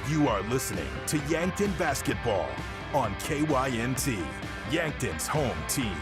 You are listening to Yankton Basketball on KYNT, Yankton's home team.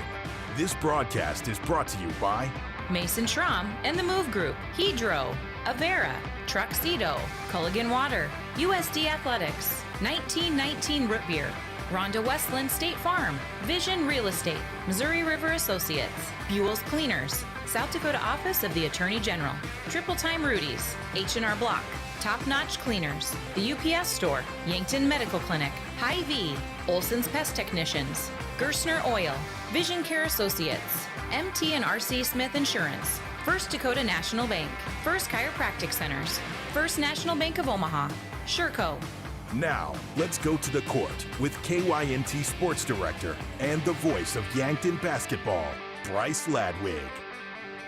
This broadcast is brought to you by Mason Schramm and the Move Group, Hedro, Avera, Truxedo, Culligan Water, USD Athletics, 1919 Root Beer, Rhonda Westland State Farm, Vision Real Estate, Missouri River Associates, Buell's Cleaners, South Dakota Office of the Attorney General, Triple Time Rudy's, H&R Block, Top Notch Cleaners, the UPS Store, Yankton Medical Clinic, Hy-Vee, Olson's Pest Technicians, Gerstner Oil, Vision Care Associates, MT and RC Smith Insurance, First Dakota National Bank, First Chiropractic Centers, First National Bank of Omaha, Sherco. Now, let's go to the court with KYNT Sports Director and the voice of Yankton Basketball, Bryce Ladwig.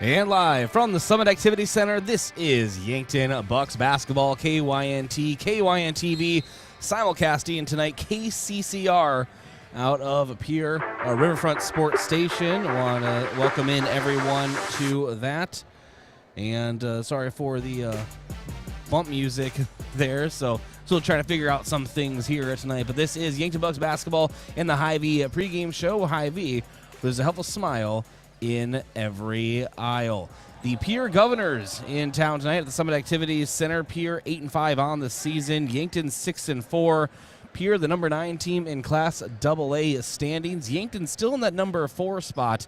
And live from the Summit Activity Center, this is Yankton Bucks Basketball, KYNT, KYNTV, simulcasting tonight, KCCR out of Pierre Riverfront Sports Station. I want to welcome in everyone to that. And sorry for the bump music there, so still trying to figure out some things here tonight. But this is Yankton Bucks Basketball in the Hy-Vee pregame show. Hy-Vee, there's a helpful smile in every aisle. The Pierre Governors in town tonight at the Summit Activities Center. Pierre 8-5 on the season. Yankton 6-4. Pierre, the number 9 team in Class AA standings. Yankton still in that number 4 spot.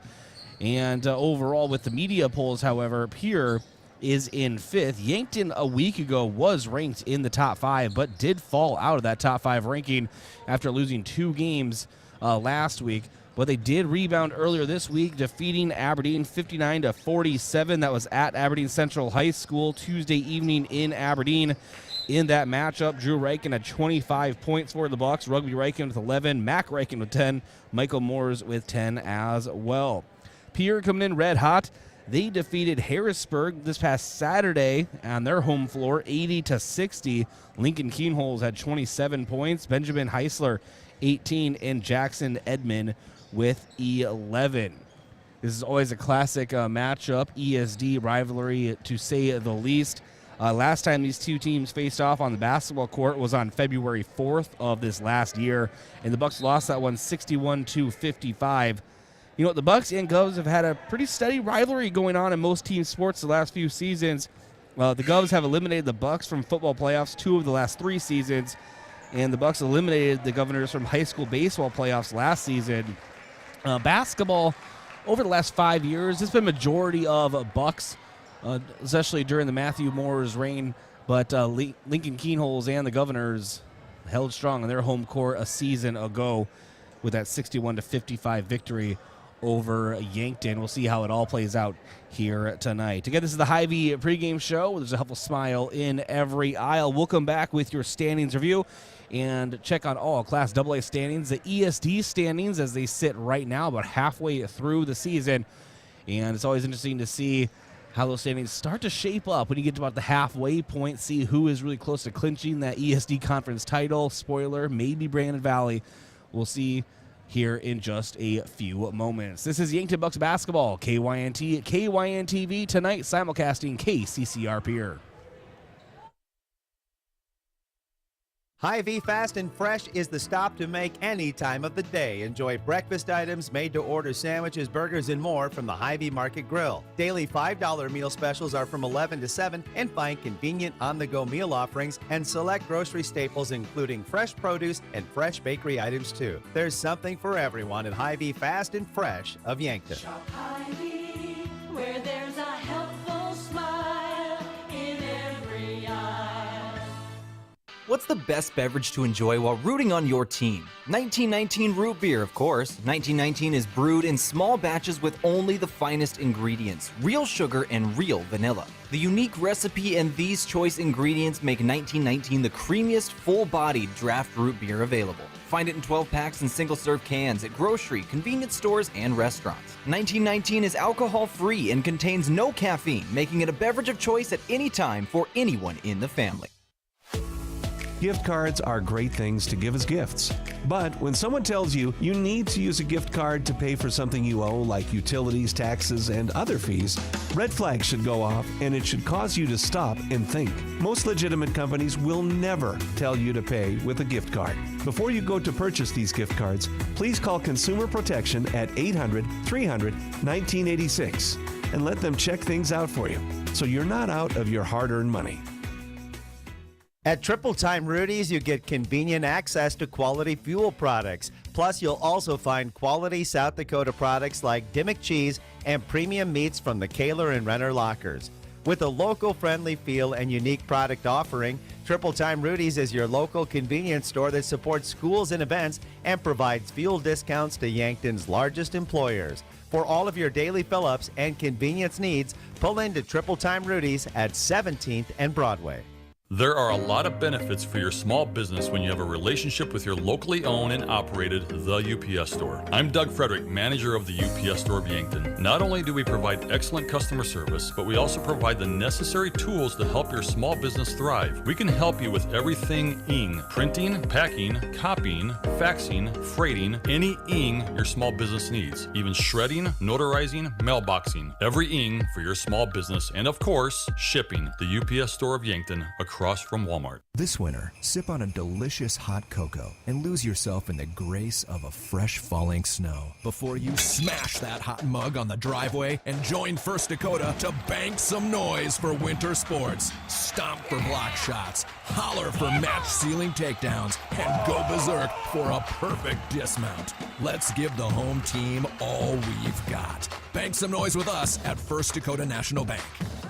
And overall, with the media polls, however, Pierre is in 5th. Yankton a week ago was ranked in the top 5, but did fall out of that top 5 ranking after losing 2 games last week. But they did rebound earlier this week, defeating Aberdeen 59-47. That was at Aberdeen Central High School Tuesday evening in Aberdeen. In that matchup, Drew Reichen had 25 points for the Bucks. Rugby Reichen with 11, Mac Reichen with 10, Michael Moores with 10 as well. Pierre coming in red hot. They defeated Harrisburg this past Saturday on their home floor, 80-60. Lincoln Keenholz had 27 points, Benjamin Heisler 18, and Jackson Edmond with 11. This is always a classic matchup, ESD rivalry to say the least. Last time these two teams faced off on the basketball court was on February 4th of this last year, and the Bucks lost that one 61-55. You know what, the Bucks and Govs have had a pretty steady rivalry going on in most team sports the last few seasons. The Govs have eliminated the Bucks from football playoffs 2 of the last 3 seasons, and the Bucks eliminated the Governors from high school baseball playoffs last season. Basketball, over the last 5 years, it's been majority of Bucks, especially during the Matthew Moore's reign, but Lincoln Keenholz and the Governors held strong on their home court a season ago with that 61-55 victory over Yankton. We'll see how it all plays out here tonight. Again, this is the Hy-Vee pregame show. There's a helpful smile in every aisle. We'll come back with your standings review and check on all Class AA standings, the ESD standings as they sit right now, about halfway through the season. And it's always interesting to see how those standings start to shape up when you get to about the halfway point, see who is really close to clinching that ESD conference title. Spoiler, maybe Brandon Valley. We'll see here in just a few moments. This is Yankton Bucks Basketball, KYNT, KYNTV, tonight simulcasting KCCR Pierre. Hy-Vee Fast and Fresh is the stop to make any time of the day. Enjoy breakfast items, made-to-order sandwiches, burgers, and more from the Hy-Vee Market Grill. Daily $5 meal specials are from 11 to 7, and find convenient on-the-go meal offerings and select grocery staples, including fresh produce and fresh bakery items, too. There's something for everyone at Hy-Vee Fast and Fresh of Yankton. Shop Hy-Vee, where there's a helpful smile in every aisle. What's the best beverage to enjoy while rooting on your team? 1919 root beer, of course. 1919 is brewed in small batches with only the finest ingredients, real sugar and real vanilla. The unique recipe and these choice ingredients make 1919 the creamiest, full-bodied draft root beer available. Find it in 12-packs and single-serve cans at grocery, convenience stores, and restaurants. 1919 is alcohol-free and contains no caffeine, making it a beverage of choice at any time for anyone in the family. Gift cards are great things to give as gifts. But when someone tells you you need to use a gift card to pay for something you owe, like utilities, taxes, and other fees, red flags should go off, and it should cause you to stop and think. Most legitimate companies will never tell you to pay with a gift card. Before you go to purchase these gift cards, please call Consumer Protection at 800-300-1986 and let them check things out for you so you're not out of your hard-earned money. At Triple Time Rudy's, you get convenient access to quality fuel products. Plus, you'll also find quality South Dakota products like Dimmock cheese and premium meats from the Kaler and Renner lockers. With a local-friendly feel and unique product offering, Triple Time Rudy's is your local convenience store that supports schools and events and provides fuel discounts to Yankton's largest employers. For all of your daily fill-ups and convenience needs, pull into Triple Time Rudy's at 17th and Broadway. There are a lot of benefits for your small business when you have a relationship with your locally owned and operated The UPS Store. I'm Doug Frederick, manager of the UPS Store of Yankton. Not only do we provide excellent customer service, but we also provide the necessary tools to help your small business thrive. We can help you with everything ing, printing, packing, copying, faxing, freighting, any ing your small business needs, even shredding, notarizing, mailboxing, every ing for your small business, and of course, shipping. The UPS Store of Yankton, across from Walmart. This winter, sip on a delicious hot cocoa and lose yourself in the grace of a fresh falling snow before you smash that hot mug on the driveway and join First Dakota to bank some noise for winter sports. Stomp for block shots, holler for match-sealing takedowns, and go berserk for a perfect dismount. Let's give the home team all we've got. Bank some noise with us at First Dakota National Bank.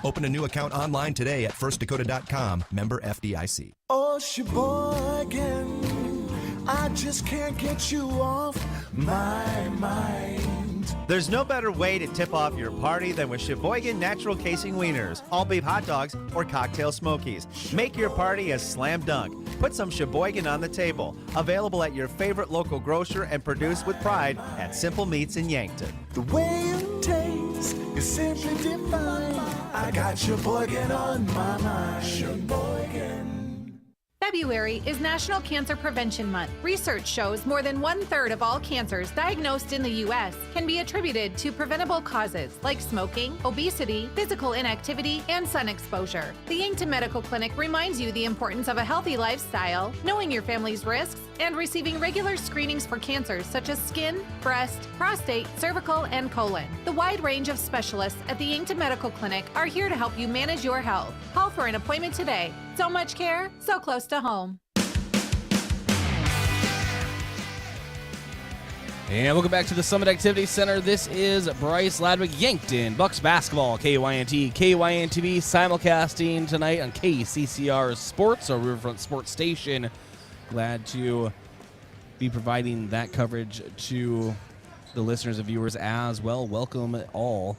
Open a new account online today at firstdakota.com, member FDIC. Oh, Sheboygan, I just can't get you off my mind. There's no better way to tip off your party than with Sheboygan Natural Casing Wieners, all beef hot dogs, or cocktail smokies. Make your party a slam dunk. Put some Sheboygan on the table. Available at your favorite local grocer and produced with pride at Simple Meats in Yankton. The way it tastes is simply divine. I got Sheboygan on my mind. Sheboygan. February is National Cancer Prevention Month. Research shows more than 1/3 of all cancers diagnosed in the U.S. can be attributed to preventable causes like smoking, obesity, physical inactivity, and sun exposure. The Yankton Medical Clinic reminds you the importance of a healthy lifestyle, knowing your family's risks, and receiving regular screenings for cancers such as skin, breast, prostate, cervical, and colon. The wide range of specialists at the Yankton Medical Clinic are here to help you manage your health. Call for an appointment today. So much care, so close to home. And welcome back to the Summit Activity Center. This is Bryce Ladwick, Yankton Bucks basketball, KYNT, KYNTV, simulcasting tonight on KCCR Sports, our Riverfront Sports Station. Glad to be providing that coverage to the listeners and viewers as well. Welcome all.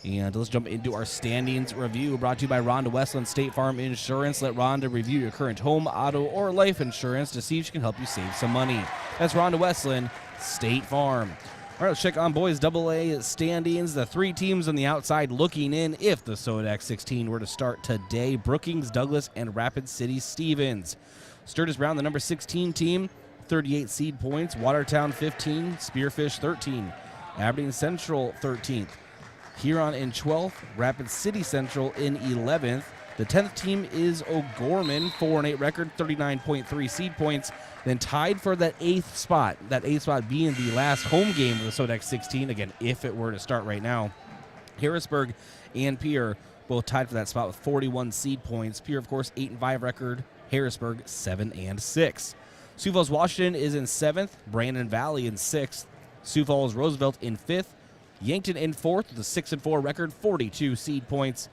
And let's jump into our standings review, brought to you by Rhonda Westland State Farm Insurance. Let Rhonda review your current home, auto, or life insurance to see if she can help you save some money. That's Rhonda Westland State Farm. All right, let's check on boys AA standings. The three teams on the outside looking in if the Sodax 16 were to start today: Brookings, Douglas, and Rapid City Stevens. Sturgis Brown, the number 16 team, 38 seed points. Watertown 15, Spearfish 13. Aberdeen Central 13th. Huron in 12th, Rapid City Central in 11th. The 10th team is O'Gorman, 4-8 record, 39.3 seed points. Then tied for that 8th spot, being the last home game of the Sodax 16, again, if it were to start right now. Harrisburg and Pierre both tied for that spot with 41 seed points. Pierre, of course, 8-5 record. Harrisburg, 7-6. Sioux Falls, Washington is in 7th. Brandon Valley in 6th. Sioux Falls, Roosevelt in 5th. Yankton in 4th with a 6-4 record, 42 seed points.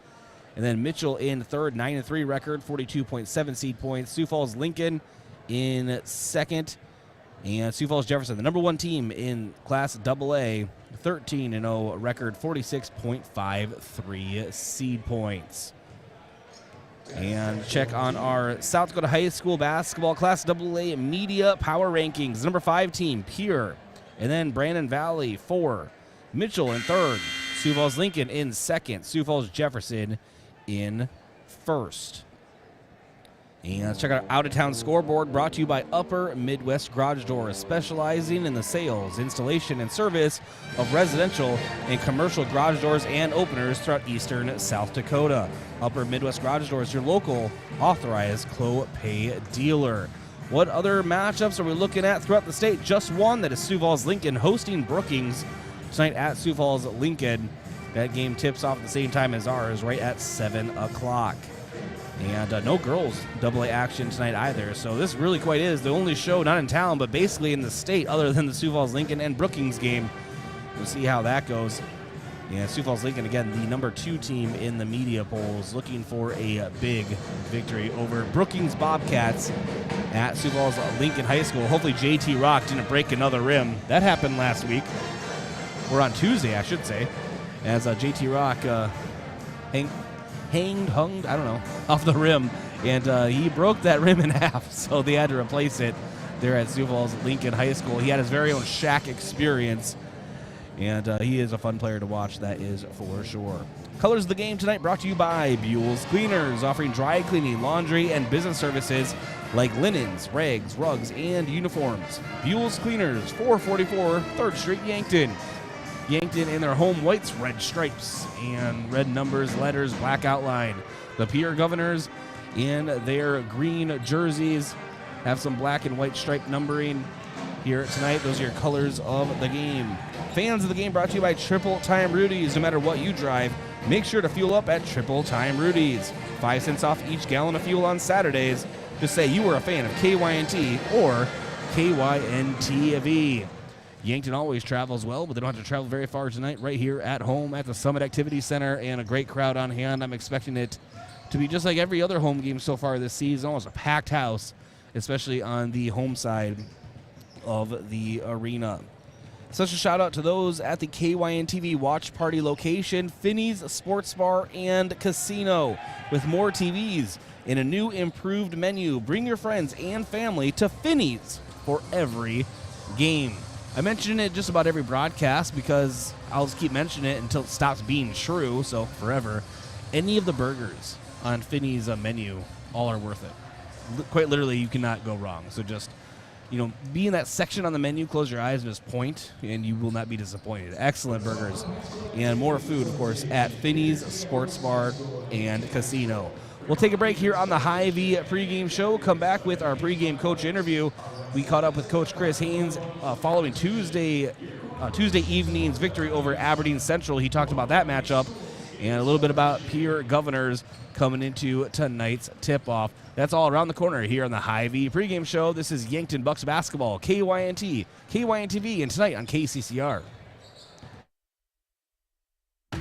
And then Mitchell in 3rd, 9-3 record, 42.7 seed points. Sioux Falls, Lincoln in 2nd. And Sioux Falls, Jefferson, the number 1 team in Class AA, 13-0 record, 46.53 seed points. And check on our South Dakota High School basketball Class AA media power rankings. Number 5 team, Pierre. And then Brandon Valley, 4. Mitchell in 3rd. Sioux Falls Lincoln in 2nd. Sioux Falls Jefferson in 1st. And let's check out our out-of-town scoreboard, brought to you by Upper Midwest Garage Doors, specializing in the sales, installation, and service of residential and commercial garage doors and openers throughout eastern South Dakota. Upper Midwest Garage Doors, your local authorized Clopay dealer. What other matchups are we looking at throughout the state? Just one, that is Sioux Falls Lincoln hosting Brookings tonight at Sioux Falls Lincoln. That game tips off at the same time as ours, right at 7 o'clock. And no girls AA action tonight either. So this really quite is the only show not in town, but basically in the state, other than the Sioux Falls Lincoln and Brookings game. We'll see how that goes. And Sioux Falls Lincoln, again, the number 2 team in the media polls, looking for a big victory over Brookings Bobcats at Sioux Falls Lincoln High School. Hopefully JT Rock didn't break another rim. That happened last week, or on Tuesday, I should say, as JT Rock hung, I don't know, off the rim, and he broke that rim in half, so they had to replace it there at Sioux Falls Lincoln High School. He had his very own Shaq experience, and he is a fun player to watch, that is for sure. Colors of the game tonight brought to you by Buell's Cleaners, offering dry cleaning, laundry, and business services like linens, rags, rugs, and uniforms. Buell's Cleaners, 444 3rd Street, Yankton. Yankton in their home whites, red stripes, and red numbers, letters, black outline. The Pierre Governors in their green jerseys have some black and white striped numbering here tonight. Those are your colors of the game. Fans of the game brought to you by Triple Time Rudy's. No matter what you drive, make sure to fuel up at Triple Time Rudy's. 5 cents off each gallon of fuel on Saturdays. Just say you were a fan of KYNT or KYNTV. Yankton always travels well, but they don't have to travel very far tonight, right here at home at the Summit Activity Center, and a great crowd on hand. I'm expecting it to be just like every other home game so far this season, almost a packed house, especially on the home side of the arena. Such a shout out to those at the KYNTV Watch Party location, Finney's Sports Bar and Casino, with more TVs and a new improved menu. Bring your friends and family to Finney's for every game. I mention it just about every broadcast because I'll just keep mentioning it until it stops being true, so forever. Any of the burgers on Finney's menu, all are worth it. Quite literally, you cannot go wrong. So just, be in that section on the menu, close your eyes and just point, and you will not be disappointed. Excellent burgers. And more food, of course, at Finney's Sports Bar and Casino. We'll take a break here on the Hy-Vee pregame show. Come back with our pregame coach interview. We caught up with Coach Chris Haynes following Tuesday evening's victory over Aberdeen Central. He talked about that matchup and a little bit about Pierre Governors coming into tonight's tip-off. That's all around the corner here on the Hy-Vee pregame show. This is Yankton Bucks basketball, KYNT, KYNTV, and tonight on KCCR.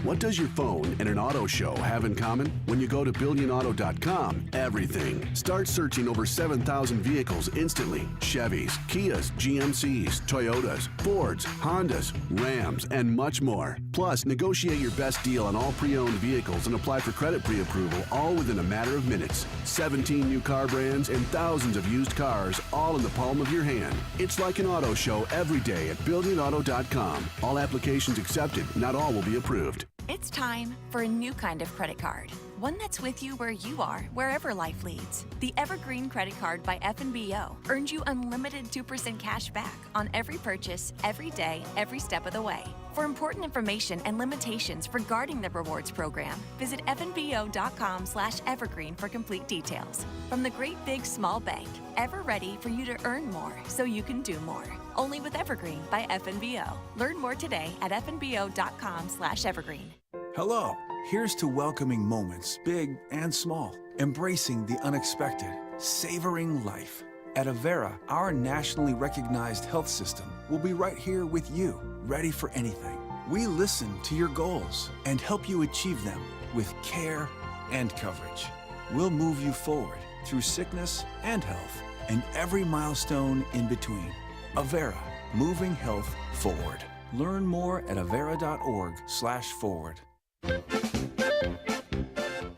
What does your phone and an auto show have in common? When you go to BillionAuto.com, everything. Start searching over 7,000 vehicles instantly. Chevys, Kias, GMCs, Toyotas, Fords, Hondas, Rams, and much more. Plus, negotiate your best deal on all pre-owned vehicles and apply for credit pre-approval, all within a matter of minutes. 17 new car brands and thousands of used cars, all in the palm of your hand. It's like an auto show every day at BillionAuto.com. All applications accepted. Not all will be approved. It's time for a new kind of credit card. One that's with you where you are, wherever life leads. The Evergreen Credit Card by FNBO earns you unlimited 2% cash back on every purchase, every day, every step of the way. For important information and limitations regarding the rewards program, visit fnbo.com/evergreen for complete details. From the great big small bank, ever ready for you to earn more so you can do more. Only with Evergreen by FNBO. Learn more today at fnbo.com/evergreen. Hello. Here's to welcoming moments, big and small, embracing the unexpected, savoring life. At Avera, our nationally recognized health system will be right here with you, ready for anything. We listen to your goals and help you achieve them with care and coverage. We'll move you forward through sickness and health and every milestone in between. Avera, moving health forward. Learn more at avera.org/forward.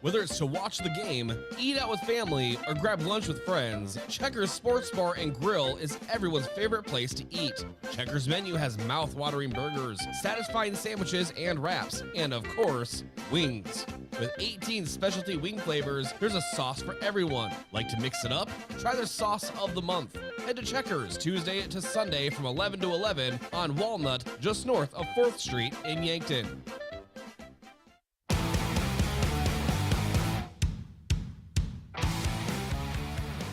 Whether it's to watch the game, eat out with family, or grab lunch with friends, Checkers Sports Bar and Grill is everyone's favorite place to eat. Checkers' menu has mouth-watering burgers, satisfying sandwiches and wraps, and of course, wings. With 18 specialty wing flavors, there's a sauce for everyone. Like to mix it up? Try their sauce of the month. Head to Checkers Tuesday to Sunday from 11 to 11 on Walnut, just north of 4th Street in Yankton.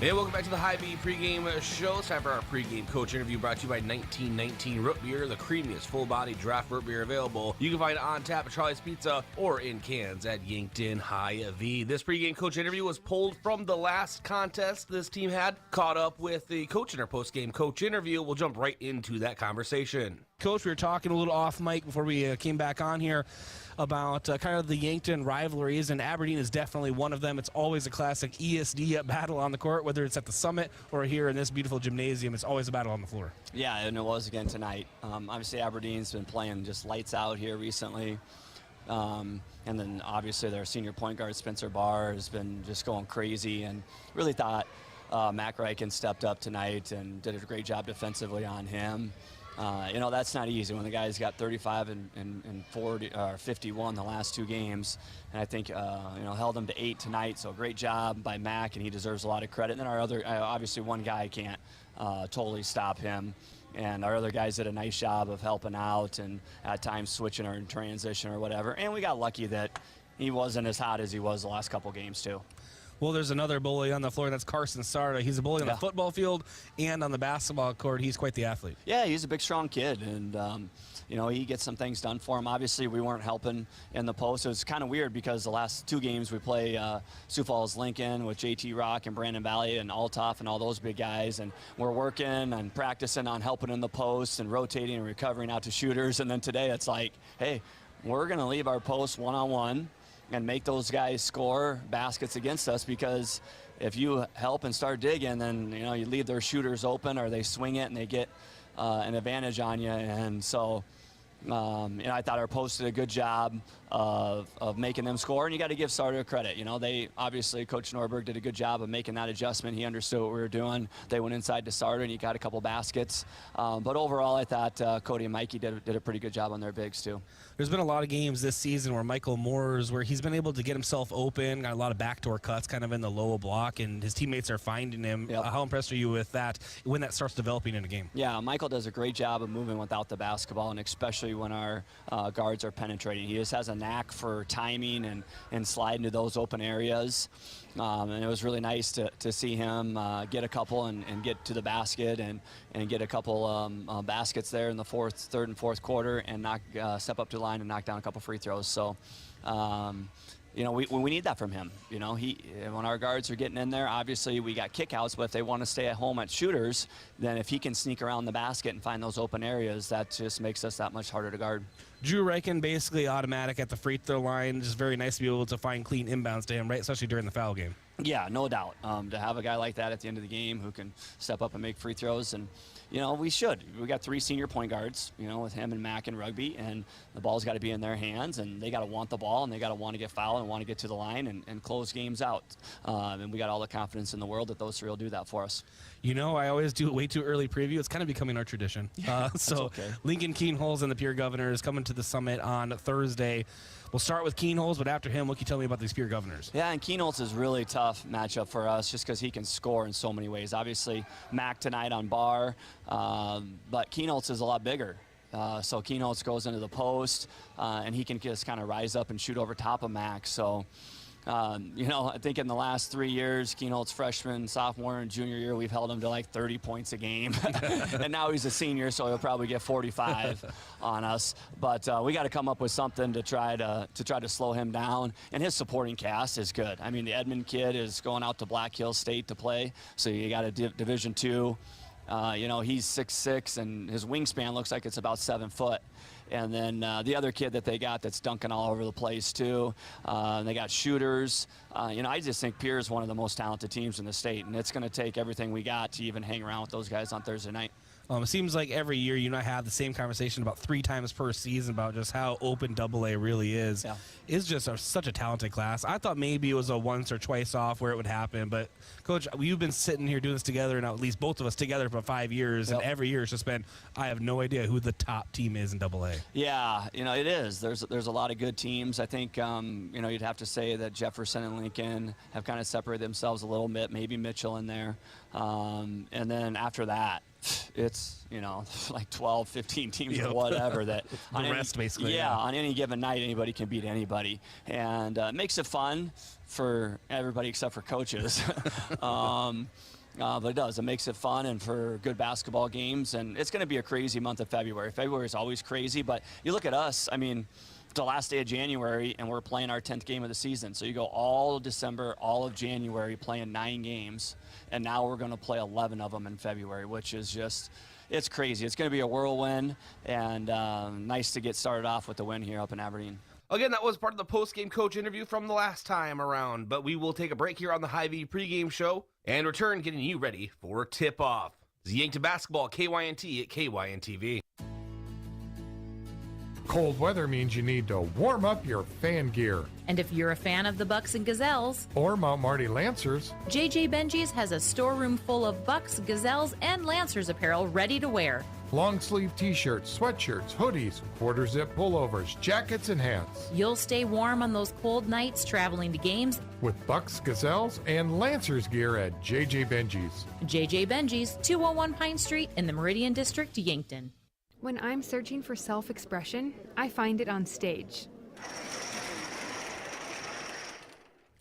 Hey, welcome back to the Hy-Vee pregame show. It's time for our pregame coach interview brought to you by 1919 Root Beer, the creamiest full-body draft root beer available. You can find it on tap at Charlie's Pizza or in cans at Yankton Hy-Vee. This pregame coach interview was pulled from the last contest this team had. Caught up with the coach in our postgame coach interview. We'll jump right into that conversation. Coach, we were talking a little off mic before we came back on here about kind of the Yankton rivalries, and Aberdeen is definitely one of them. It's always a classic ESD battle on the court, whether it's at the Summit or here in this beautiful gymnasium. It's always a battle on the floor. Yeah, and it was again tonight. Obviously, Aberdeen's been playing just lights out here recently. And then obviously their senior point guard, Spencer Barr, has been just going crazy, and really thought Mac Reichen stepped up tonight and did a great job defensively on him. That's not easy when the guy's got 35 and 40 or 51 the last two games, and I think held him to 8 tonight. So great job by Mac, and he deserves a lot of credit. And then our other, obviously one guy can't totally stop him, and our other guys did a nice job of helping out and at times switching or in transition or whatever. And we got lucky that he wasn't as hot as he was the last couple games too. Well, there's another bully on the floor, and that's Carson Sarda. He's a bully on the football field and on the basketball court. He's quite the athlete. Yeah, he's a big, strong kid, and he gets some things done for him. Obviously, we weren't helping in the post. It was kind of weird because the last two games we play Sioux Falls Lincoln with JT Rock and Brandon Valley and Altoff and all those big guys, and we're working and practicing on helping in the post and rotating and recovering out to shooters. And then today it's like, hey, we're going to leave our post one-on-one and make those guys score baskets against us, because if you help and start digging, then you leave their shooters open or they swing it and they get an advantage on you. And so I thought our post did a good job of making them score, and you got to give Sarda credit. They obviously, Coach Norberg did a good job of making that adjustment. He understood what we were doing. They went inside to Sarda, and he got a couple baskets. But overall, I thought Cody and Mikey did a pretty good job on their bigs too. There's been a lot of games this season where Michael Moore's, where he's been able to get himself open, got a lot of backdoor cuts kind of in the low block, and his teammates are finding him. Yep. How impressed are you with that when that starts developing in a game? Yeah, Michael does a great job of moving without the basketball, and especially when our guards are penetrating. He just has a knack for timing and sliding to those open areas. And it was really nice to see him get a couple and get to the basket and get a couple baskets there in the third and fourth quarter, and step up to the line and knock down a couple free throws. So, we need that from him. When our guards are getting in there, obviously we got kickouts, but if they want to stay at home at shooters, then if he can sneak around the basket and find those open areas, that just makes us that much harder to guard. Drew Reichen basically automatic at the free throw line. Just very nice to be able to find clean inbounds to him, right? Especially during the foul game. Yeah, no doubt. To have a guy like that at the end of the game who can step up and make free throws, and we should. We got 3 senior point guards, with him and Mac and Rugby, and the ball's got to be in their hands, and they got to want the ball, and they got to want to get fouled and want to get to the line and close games out. And we got all the confidence in the world that those 3 will do that for us. I always do a way too early preview. It's kind of becoming our tradition. So okay. Lincoln Keenholz and the Peer Governors coming to the Summit on Thursday. We'll start with Keenholz, but after him, what can you tell me about these Peer Governors? Yeah, and Keenholz is really tough matchup for us just because he can score in so many ways. Obviously, Mac tonight on Barr, but Keenholz is a lot bigger. So Keenholz goes into the post, and he can just kind of rise up and shoot over top of Mac. So, I think in the last 3 years, Keenholz freshman, sophomore, and junior year, we've held him to like 30 points a game. And now he's a senior, so he'll probably get 45 on us. But we got to come up with something to try to slow him down. And his supporting cast is good. I mean, the Edmond kid is going out to Black Hills State to play, so you got a Division II. He's 6'6", and his wingspan looks like it's about 7 foot. And then the other kid that they got that's dunking all over the place too. They got shooters. I just think Pierre is one of the most talented teams in the state, and it's going to take everything we got to even hang around with those guys on Thursday night. It seems like every year you and I have the same conversation about 3 times per season about just how open AA really is. Yeah. It's just such a talented class. I thought maybe it was a once or twice off where it would happen, but Coach, you've been sitting here doing this together, and at least both of us together for 5 years, and every year it's just been, I have no idea who the top team is in AA. Yeah, it is. There's a lot of good teams. I think, you'd have to say that Jefferson and Lincoln have kind of separated themselves a little bit, maybe Mitchell in there. And then after that, it's, like 12, 15 teams or whatever that the rest basically. Yeah, on any given night, anybody can beat anybody. And it makes it fun for everybody except for coaches. But it does. It makes it fun and for good basketball games. And it's going to be a crazy month of February. February is always crazy. But you look at us, the last day of January, and we're playing our 10th game of the season. So you go all of December, all of January, playing 9 games. And now we're going to play 11 of them in February, which is just, it's crazy. It's going to be a whirlwind, and nice to get started off with the win here up in Aberdeen. Again, that was part of the post-game coach interview from the last time around, but we will take a break here on the Hy-Vee pregame show and return getting you ready for tip-off. It's Yankton Basketball, KYNT at KYNTV. Cold weather means you need to warm up your fan gear. And if you're a fan of the Bucks and Gazelles, or Mount Marty Lancers, JJ Benji's has a storeroom full of Bucks, Gazelles, and Lancers apparel ready to wear. long sleeve t-shirts, sweatshirts, hoodies, quarter zip pullovers, jackets, and hats. You'll stay warm on those cold nights traveling to games With Bucks, Gazelles, and Lancers gear at JJ Benji's. JJ Benji's, 201 Pine Street in the Meridian District, Yankton. When I'm searching for self-expression, I find it on stage.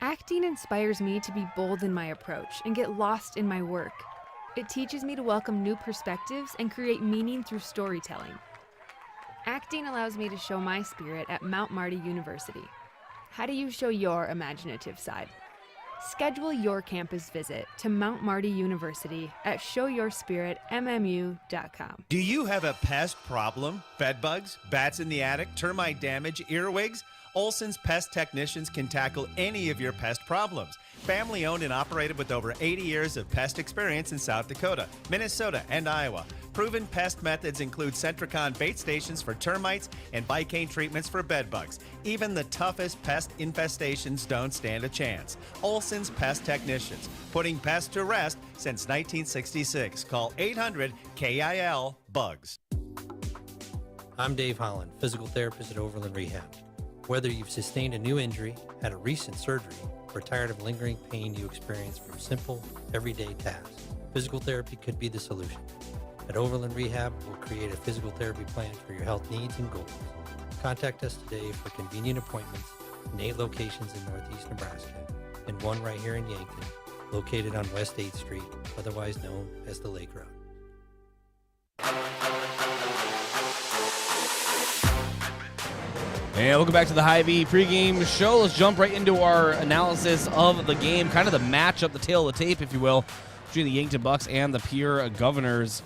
Acting inspires me to be bold in my approach and get lost in my work. It teaches me to welcome new perspectives and create meaning through storytelling. Acting allows me to show my spirit at Mount Marty University. How do you show your imaginative side? Schedule your campus visit to Mount Marty University at showyourspiritmmu.com. Do you have a pest problem? Bed bugs, bats in the attic, termite damage, earwigs? Olson's Pest Technicians can tackle any of your pest problems. Family owned and operated with over 80 years of pest experience in South Dakota, Minnesota, and Iowa. Proven pest methods include Centricon bait stations for termites and Vicane treatments for bed bugs. Even the toughest pest infestations don't stand a chance. Olson's Pest Technicians, putting pests to rest since 1966. Call 800-KIL-BUGS. I'm Dave Holland, physical therapist at Overland Rehab. Whether you've sustained a new injury, had a recent surgery, or tired of lingering pain you experience from simple, everyday tasks, physical therapy could be the solution. At Overland Rehab, we'll create a physical therapy plan for your health needs and goals. Contact us today for convenient appointments in 8 locations in Northeast Nebraska and 1 right here in Yankton, located on West 8th Street, otherwise known as the Lake Road. And welcome back to the Hy-Vee pregame show. Let's jump right into our analysis of the game, kind of the matchup, the tail of the tape, if you will, between the Yankton Bucks and the Pierre Governors.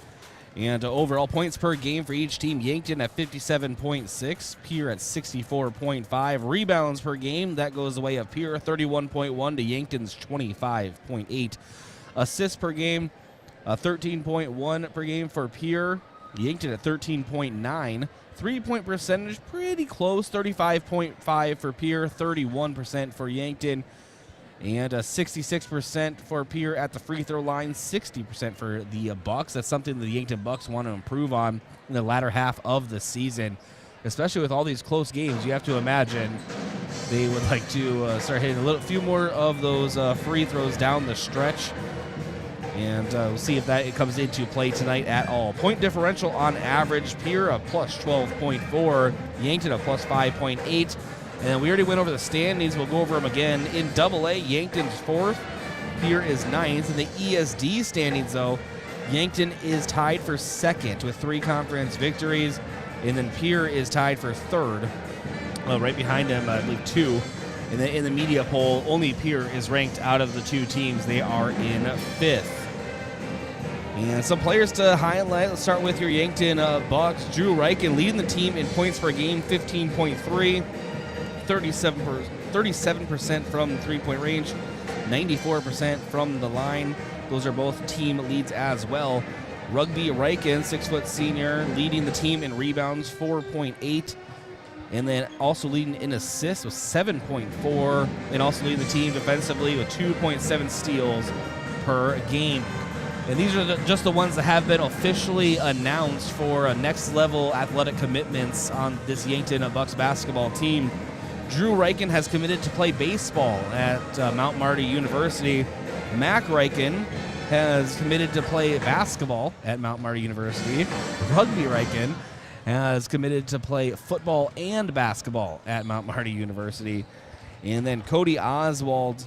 And overall points per game for each team, Yankton at 57.6, Pierre at 64.5. Rebounds per game, that goes the way of Pierre, 31.1 to Yankton's 25.8. Assists per game, 13.1 per game for Pierre, Yankton at 13.9. 3-point percentage, pretty close, 35.5 for Pierre, 31% for Yankton, and 66% for Pierre at the free throw line, 60% for the Bucks. That's something the Yankton Bucks want to improve on in the latter half of the season, especially with all these close games. You have to imagine they would like to start hitting a few more of those free throws down the stretch. And we'll see if it comes into play tonight at all. Point differential on average, Pierre a plus 12.4, Yankton a plus 5.8. And we already went over the standings. We'll go over them again. In AA, Yankton's 4th, Pierre is 9th. In the ESD standings, though, Yankton is tied for 2nd with 3 conference victories. And then Pierre is tied for 3rd. Right behind him, I believe 2. In the media poll, only Pierre is ranked out of the 2 teams. They are in 5th. And some players to highlight. Let's start with your Yankton Bucks. Drew Reichen leading the team in points per game, 15.3, 37% from the three-point range, 94% from the line. Those are both team leads as well. Rugby Riken, 6-foot senior, leading the team in rebounds, 4.8. And then also leading in assists with 7.4. And also leading the team defensively with 2.7 steals per game. And these are just the ones that have been officially announced for next level athletic commitments on this Yankton Bucks basketball team. Drew Riken has committed to play baseball at Mount Marty University. Mac Riken has committed to play basketball at Mount Marty University. Rugby Riken has committed to play football and basketball at Mount Marty University. And then Cody Oswald,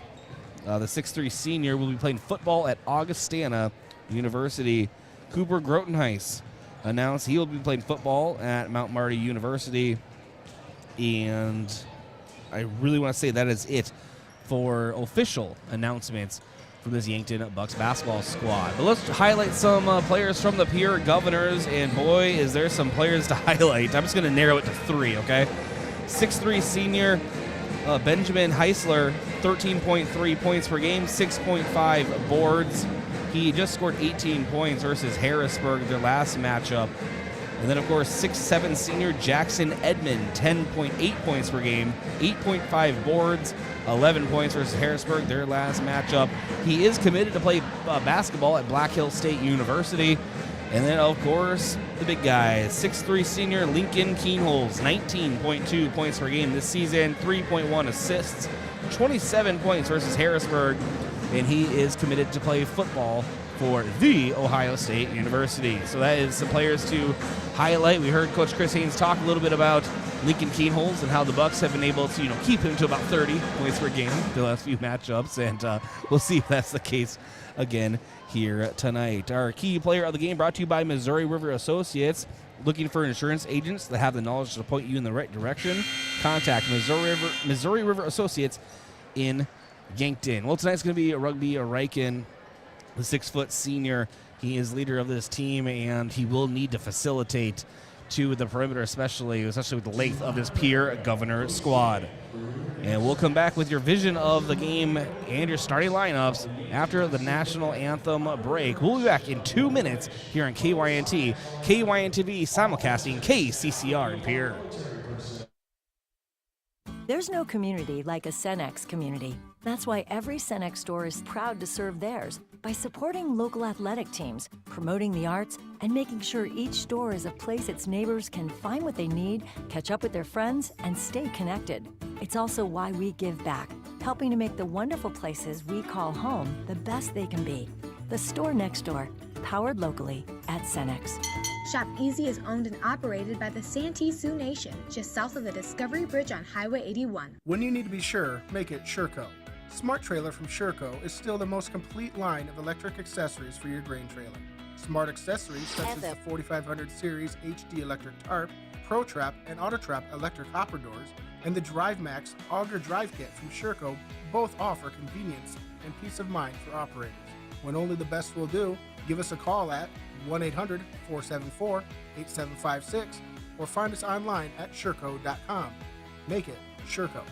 the 6'3 senior, will be playing football at Augustana University. Cooper Grotenhuis announced he will be playing football at Mount Marty University. And I really want to say that is it for official announcements for this Yankton Bucks basketball squad. But let's highlight some players from the Pierre Governors, and boy, is there some players to highlight. I'm just going to narrow it to 3, okay? 6'3 senior Benjamin Heisler, 13.3 points per game, 6.5 boards. He just scored 18 points versus Harrisburg, their last matchup. And then, of course, 6'7 senior Jackson Edmond, 10.8 points per game, 8.5 boards, 11 points versus Harrisburg, their last matchup. He is committed to play basketball at Black Hill State University. And then, of course, the big guy, 6'3 senior Lincoln Keenholz, 19.2 points per game this season, 3.1 assists, 27 points versus Harrisburg. And he is committed to play football for the Ohio State University. So that is some players to highlight. We heard Coach Chris Haynes talk a little bit about Lincoln Keenholz and how the Bucks have been able to, keep him to about 30 points per game the last few matchups, and we'll see if that's the case again here tonight. Our key player of the game brought to you by Missouri River Associates. Looking for insurance agents that have the knowledge to point you in the right direction? Contact Missouri River Associates in Yankton. Well, tonight's going to be a Rugby Riken, the 6-foot senior. He is leader of this team, and he will need to facilitate to the perimeter, especially with the length of this Pierre Governor squad. And we'll come back with your vision of the game and your starting lineups after the national anthem break. We'll be back in 2 minutes here on KYNT, KYNTV simulcasting KCCR in Pierre. There's no community like a Cenex community. That's why every Cenex store is proud to serve theirs by supporting local athletic teams, promoting the arts, and making sure each store is a place its neighbors can find what they need, catch up with their friends, and stay connected. It's also why we give back, helping to make the wonderful places we call home the best they can be. The store next door, powered locally at Cenex. Shop Easy is owned and operated by the Santee Sioux Nation, just south of the Discovery Bridge on Highway 81. When you need to be sure, make it SureCo. Smart Trailer from SureCo is still the most complete line of electric accessories for your grain trailer. Smart accessories such as the 4500 Series HD electric tarp, Pro Trap, and Auto Trap electric hopper doors, and the Drive Max Auger Drive Kit from SureCo both offer convenience and peace of mind for operators. When only the best will do, give us a call at 1-800-474-8756 or find us online at sureco.com. Make it SureCo.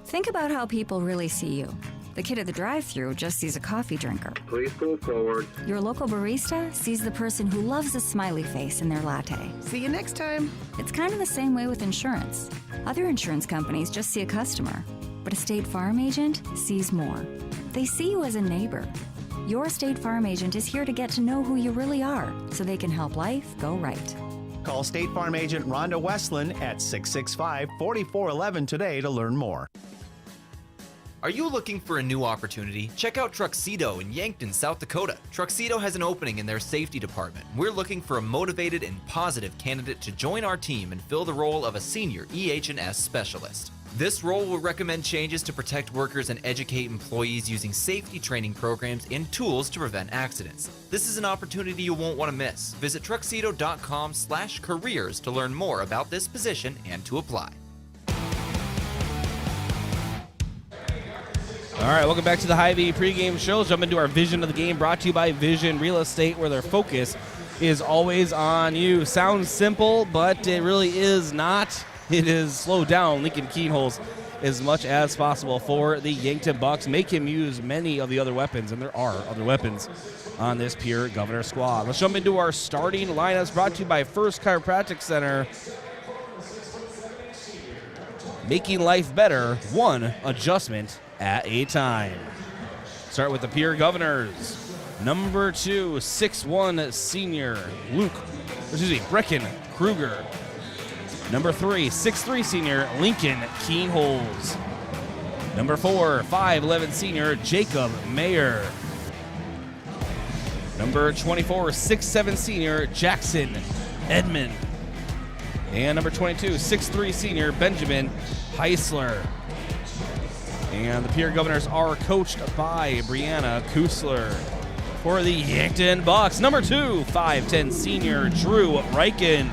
Think about how people really see you. The kid at the drive-thru just sees a coffee drinker. Please go forward. Your local barista sees the person who loves a smiley face in their latte. See you next time. It's kind of the same way with insurance. Other insurance companies just see a customer, but a State Farm agent sees more. They see you as a neighbor. Your State Farm agent is here to get to know who you really are, so they can help life go right. Call State Farm agent Rhonda Westland at 665-4411 today to learn more. Are you looking for a new opportunity? Check out Truxedo in Yankton, South Dakota. Truxedo has an opening in their safety department. We're looking for a motivated and positive candidate to join our team and fill the role of a senior EH&S specialist. This role will recommend changes to protect workers and educate employees using safety training programs and tools to prevent accidents. This is an opportunity you won't want to miss. Visit truxedo.com/careers to learn more about this position and to apply. All right, welcome back to the Hy-Vee pregame show. Jump into our vision of the game, brought to you by Vision Real Estate, where their focus is always on you. Sounds simple, but it really is not. It is slow down Lincoln Keenholz as much as possible for the Yankton Bucks. Make him use many of the other weapons, and there are other weapons on this Pierre Governor squad. Let's jump into our starting lineups, brought to you by First Chiropractic Center. Making life better, one adjustment at a time. Start with the Pierre Governors. Number 2, 6'1" senior Brecken Kruger. Number 3, 6'3" senior Lincoln Keenholz. Number 4, 5'11" senior Jacob Mayer. Number 24, 6'7" senior Jackson Edmond. And number 22, 6'3" senior Benjamin Heisler. And the Pierre Governors are coached by Brianna Kusler. For the Yankton Bucks, number 2, 5'10" senior Drew Reichen.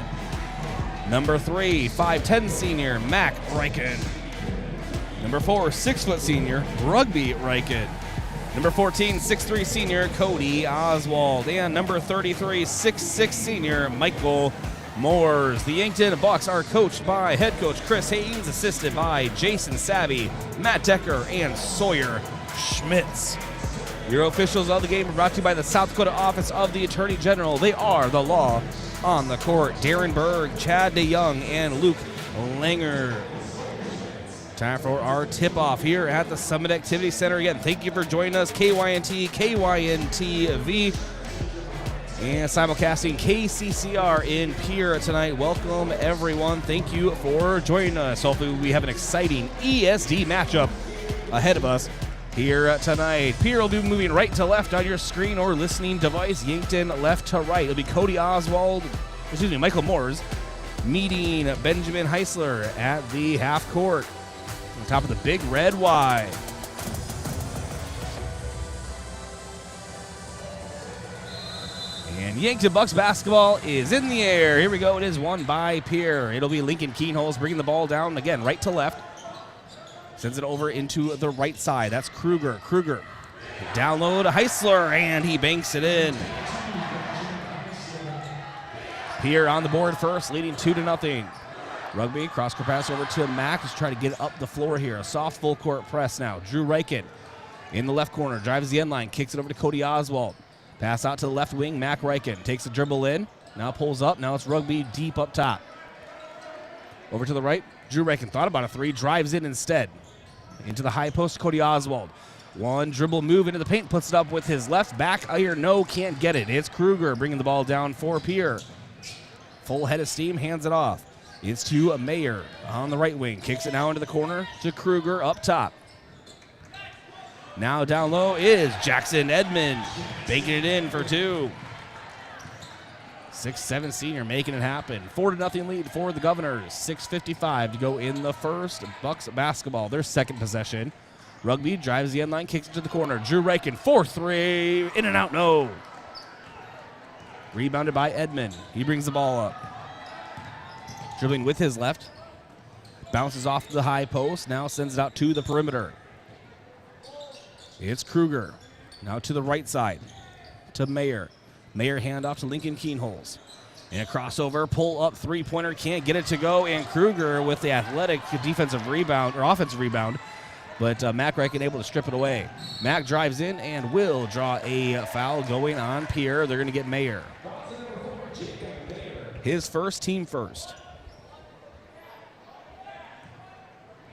Number 3, 5'10" senior Mac Reichen. Number 4, 6' senior Rugby Reichen. Number 14, 6'3" senior Cody Oswald. And number 33, 6'6" senior Michael Moores. The Yankton Bucks are coached by head coach Chris Haynes, assisted by Jason Savvy, Matt Decker, and Sawyer Schmitz. Your officials of the game are brought to you by the South Dakota Office of the Attorney General. They are the law on the court. Darren Berg, Chad DeYoung, and Luke Langer. Time for our tip-off here at the Summit Activity Center. Again, thank you for joining us, KYNT, KYNT-V, and simulcasting KCCR in Pierre tonight. Welcome, everyone. Thank you for joining us. Hopefully we have an exciting ESD matchup ahead of us here tonight. Pierre will be moving right to left on your screen or listening device. Yankton left to right. It'll be Michael Moores meeting Benjamin Heisler at the half court on top of the big red Y. And Yankton Bucks basketball is in the air. Here we go. It is won by Pierre. It'll be Lincoln Keenholz bringing the ball down again, right to left. Sends it over into the right side. That's Kruger. Down low to Heisler, and he banks it in. Pierre on the board first, leading 2-0. Rugby, cross-court pass over to Mack. Just trying to get up the floor here. A soft full court press now. Drew Reichen in the left corner, drives the end line, kicks it over to Cody Oswald. Pass out to the left wing, Mac Reichen takes the dribble in, now pulls up, now it's Rugby deep up top. Over to the right, Drew Reichen thought about a three, drives in instead. Into the high post, Cody Oswald. One dribble move into the paint, puts it up with his left, back iron, no, can't get it. It's Kruger bringing the ball down for Pierre. Full head of steam, hands it off. It's to Mayer on the right wing, kicks it now into the corner to Kruger up top. Now down low is Jackson Edmond, banking it in for 2. 6'7" senior making it happen. 4-0 lead for the Governors. 6:55 to go in the first. Bucks basketball, their second possession. Rugby drives the end line, kicks it to the corner. Drew Reichen, 4-3, in and out, no. Rebounded by Edmond. He brings the ball up. Dribbling with his left. Bounces off the high post, now sends it out to the perimeter. It's Kruger. Now to the right side to Mayer. Mayer handoff to Lincoln Keenholz. And a crossover, pull up three-pointer, can't get it to go. And Kruger with the athletic defensive rebound, or offensive rebound. But Mac Reichen able to strip it away. Mac drives in and will draw a foul going on Pierre. They're going to get Mayer. His first, team first.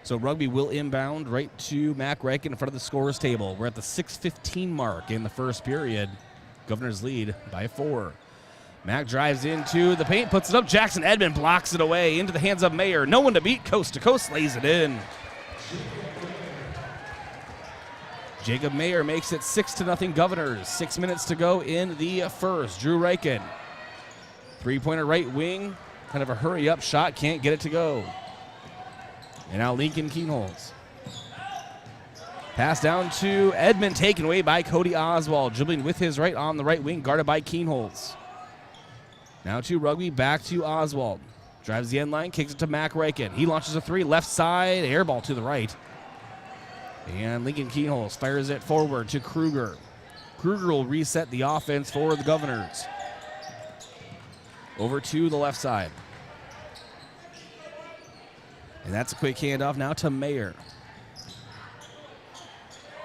So Rugby will inbound right to Mac Reichen in front of the scorer's table. We're at the 6:15 mark in the first period. Governors lead by 4. Mac drives into the paint, puts it up. Jackson Edmond blocks it away into the hands of Mayer. No one to beat, coast to coast, lays it in. Jacob Mayer makes it 6-0 Governors. 6 minutes to go in the first. Drew Reichen. Three-pointer right wing. Kind of a hurry-up shot. Can't get it to go. And now Lincoln Keenholz. Pass down to Edmond, taken away by Cody Oswald. Dribbling with his right on the right wing, guarded by Keenholz. Now to Rugby, back to Oswald. Drives the end line, kicks it to Mac Reichen. He launches a three, left side, air ball to the right. And Lincoln Keenholz fires it forward to Kruger. Kruger will reset the offense for the Governors. Over to the left side. And that's a quick handoff now to Mayer.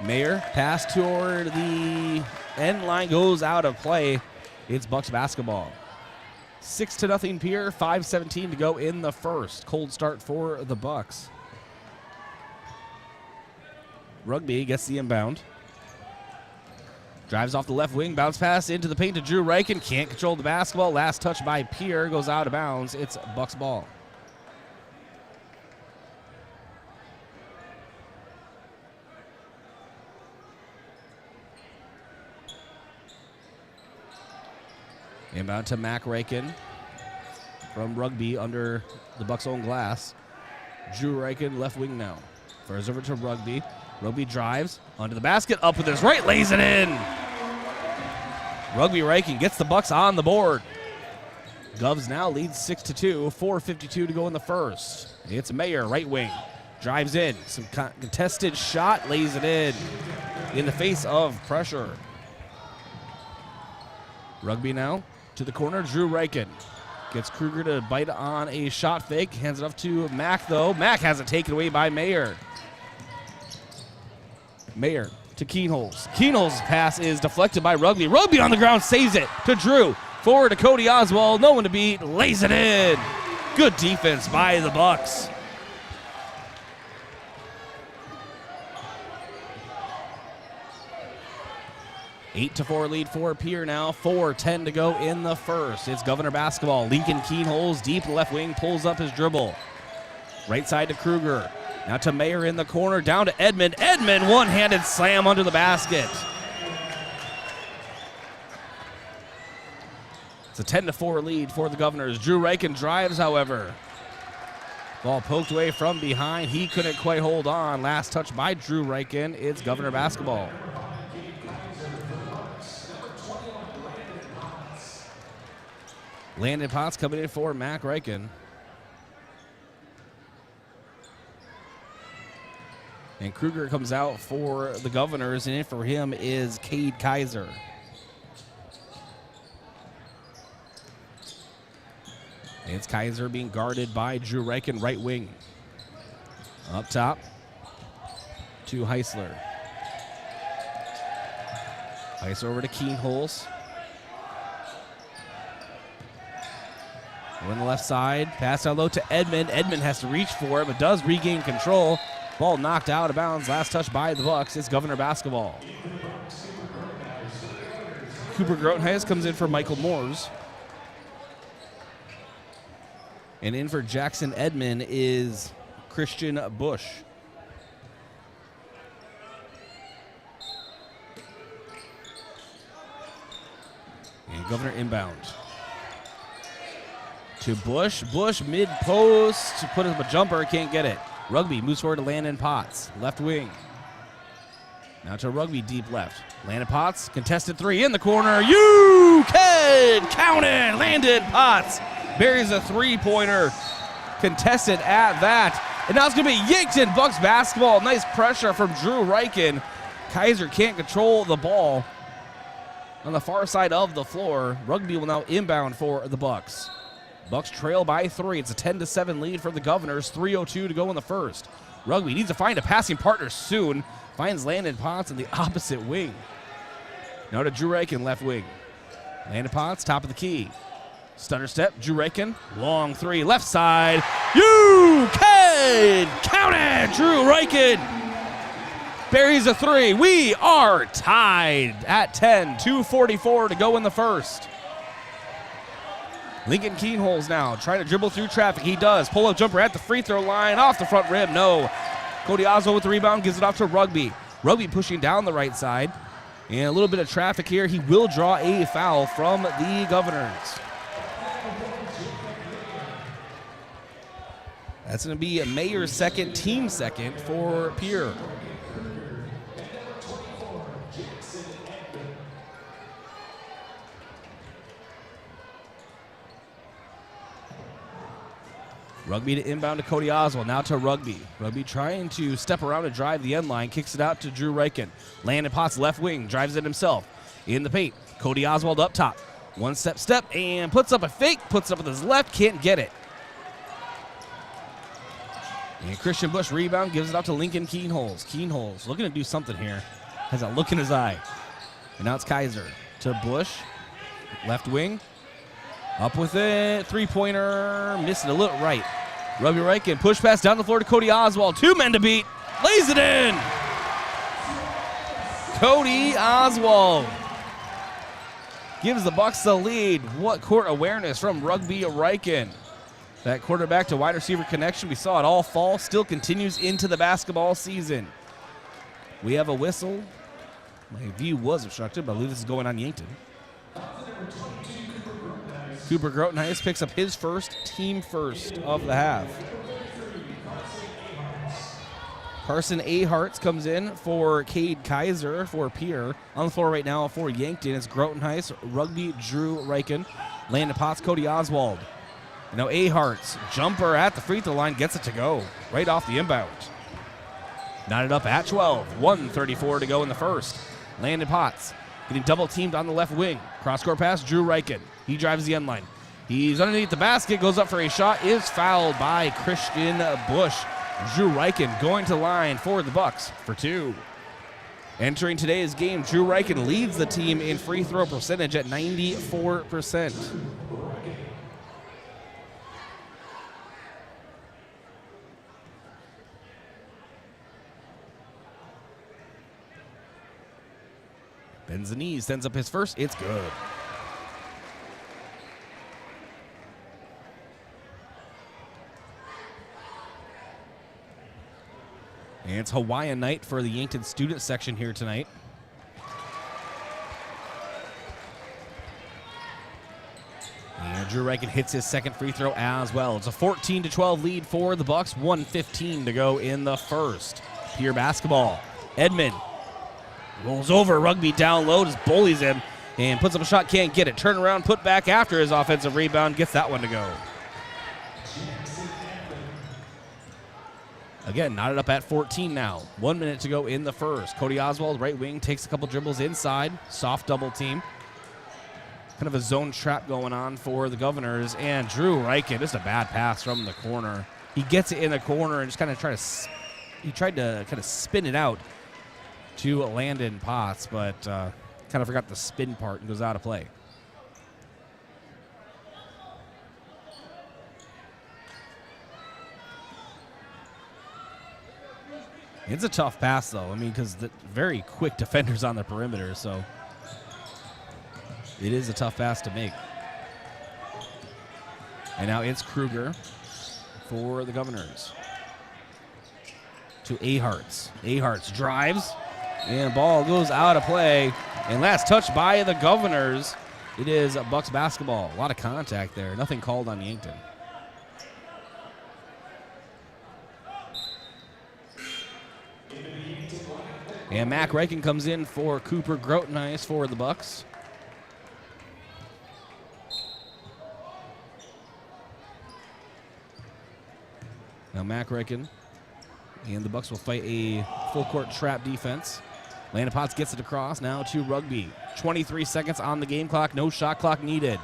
Mayer, pass toward the end line, goes out of play. It's Bucks basketball. 6-0 Pierre, 5:17 to go in the first. Cold start for the Bucks. Rugby gets the inbound. Drives off the left wing, bounce pass into the paint to Drew Reichen. Can't control the basketball. Last touch by Pierre, goes out of bounds. It's Bucks ball. Inbound to Mac Reichen from Rugby under the Bucks' own glass. Drew Reichen left wing now. Fires over to Rugby. Rugby drives under the basket, up with his right, lays it in. Rugby Reichen gets the Bucks on the board. Govs now leads 6-2, 4:52 to go in the first. It's Mayer, right wing. Drives in, some contested shot, lays it in the face of pressure. Rugby now to the corner, Drew Reichen. Gets Kruger to bite on a shot fake, hands it off to Mack though. Mack has it taken away by Mayer. Mayer to Keenholz. Keenholz's pass is deflected by Rugby. Rugby on the ground saves it to Drew. Forward to Cody Oswald, no one to beat, lays it in. Good defense by the Bucks. Eight to 4 lead for Pierre now. 4:10 to go in the first. It's Governor basketball. Lincoln Keenholz deep left wing, pulls up his dribble. Right side to Kruger. Now to Mayer in the corner, down to Edmond. Edmond, one-handed slam under the basket. It's a 10-4 lead for the Governors. Drew Reichen drives, however. Ball poked away from behind. He couldn't quite hold on. Last touch by Drew Reichen. It's Governor basketball. Landon Potts coming in for Mac Reichen. And Kruger comes out for the Governors, and in for him is Cade Kaiser. It's Kaiser being guarded by Drew Reichen, right wing. Up top to Heisler. Heisler over to Keenholz. On the left side, pass down low to Edmond. Edmond has to reach for it, but does regain control. Ball knocked out of bounds. Last touch by the Bucks. It's Governor basketball. Cooper Grotenhuis comes in for Michael Moores. And in for Jackson Edmond is Christian Bush. And Governor inbound. To Bush. Bush mid-post to put up a jumper. Can't get it. Rugby moves forward to Landon Potts. Left wing. Now to Rugby deep left. Landon Potts. Contested three in the corner. You can count it. Landon Potts buries a three-pointer. Contested at that. And now it's going to be Yankton Bucks basketball. Nice pressure from Drew Reichen. Kaiser can't control the ball on the far side of the floor. Rugby will now inbound for the Bucks. Bucks trail by 3. It's a 10-7 lead for the Governors. 3:02 to go in the first. Rugby needs to find a passing partner soon. Finds Landon Potts in the opposite wing. Now to Drew Reichen, left wing. Landon Potts, top of the key. Stutter step, Drew Reichen. Long three, left side. You can count it! Drew Reichen buries a three. We are tied at 10. 2:44 to go in the first. Lincoln Keenholz now trying to dribble through traffic. He does. Pull-up jumper at the free throw line. Off the front rim. No. Cody Oswald with the rebound. Gives it off to Rugby. Rugby pushing down the right side. And a little bit of traffic here. He will draw a foul from the Governors. That's going to be Mayer's second, team second for Pierre. Rugby to inbound to Cody Oswald. Now to Rugby. Rugby trying to step around and drive the end line. Kicks it out to Drew Reichen. Landon Potts left wing. Drives it himself. In the paint. Cody Oswald up top. One step and puts up a fake. Puts it up with his left. Can't get it. And Christian Bush rebound, gives it out to Lincoln Keenholz. Keenholz looking to do something here. Has a look in his eye. And now it's Kaiser to Bush. Left wing. Up with it. Three-pointer. Missed it a little right. Robbie Reichen push pass down the floor to Cody Oswald. 2 men to beat. Lays it in. Cody Oswald gives the Bucks the lead. What court awareness from Rugby Reichen. That quarterback to wide receiver connection, we saw it all fall, still continues into the basketball season. We have a whistle. My view was obstructed, but I believe this is going on Yankton. Cooper Grotenhuis picks up his first, team first of the half. Carson Aharts comes in for Cade Kaiser for Pierre. On the floor right now for Yankton, it's Grotenhuis, Rugby, Drew Reichen, Landon Potts, Cody Oswald. You know, Aharts, jumper at the free throw line, gets it to go right off the inbound. Knotted up at 12, 1:34 to go in the first. Landon Potts getting double teamed on the left wing. Cross-court pass, Drew Reichen. He drives the end line. He's underneath the basket, goes up for a shot, is fouled by Christian Bush. Drew Reichen going to the line for the Bucks for 2. Entering today's game, Drew Reichen leads the team in free throw percentage at 94%. Bends the knees, sends up his first. It's good. And it's Hawaiian night for the Yankton student section here tonight. And Drew Reichen hits his second free throw as well. It's a 14-12 lead for the Bucks. 1:15 to go in the first. Pierre basketball. Edmond rolls over, Rugby down low, just bullies him, and puts up a shot, can't get it. Turn around, put back after his offensive rebound, gets that one to go. Again, knotted up at 14 now. 1 minute to go in the first. Cody Oswald, right wing, takes a couple dribbles inside. Soft double team. Kind of a zone trap going on for the Governors. And Drew Reichen, just a bad pass from the corner. He gets it in the corner and just kind of tried to kind of spin it out to Landon Potts, but kind of forgot the spin part and goes out of play. It's a tough pass, though. I mean, because the very quick defenders on the perimeter, so it is a tough pass to make. And now it's Kruger for the Governors. To Aharts. Aharts drives, and ball goes out of play. And last touch by the Governors. It is Bucks basketball. A lot of contact there. Nothing called on Yankton. And Mac Reichen comes in for Cooper Grotenhuis for the Bucks. Now Mac Reichen and the Bucks will fight a full court trap defense. Landon Potts gets it across now to Rugby. 23 seconds on the game clock, no shot clock needed.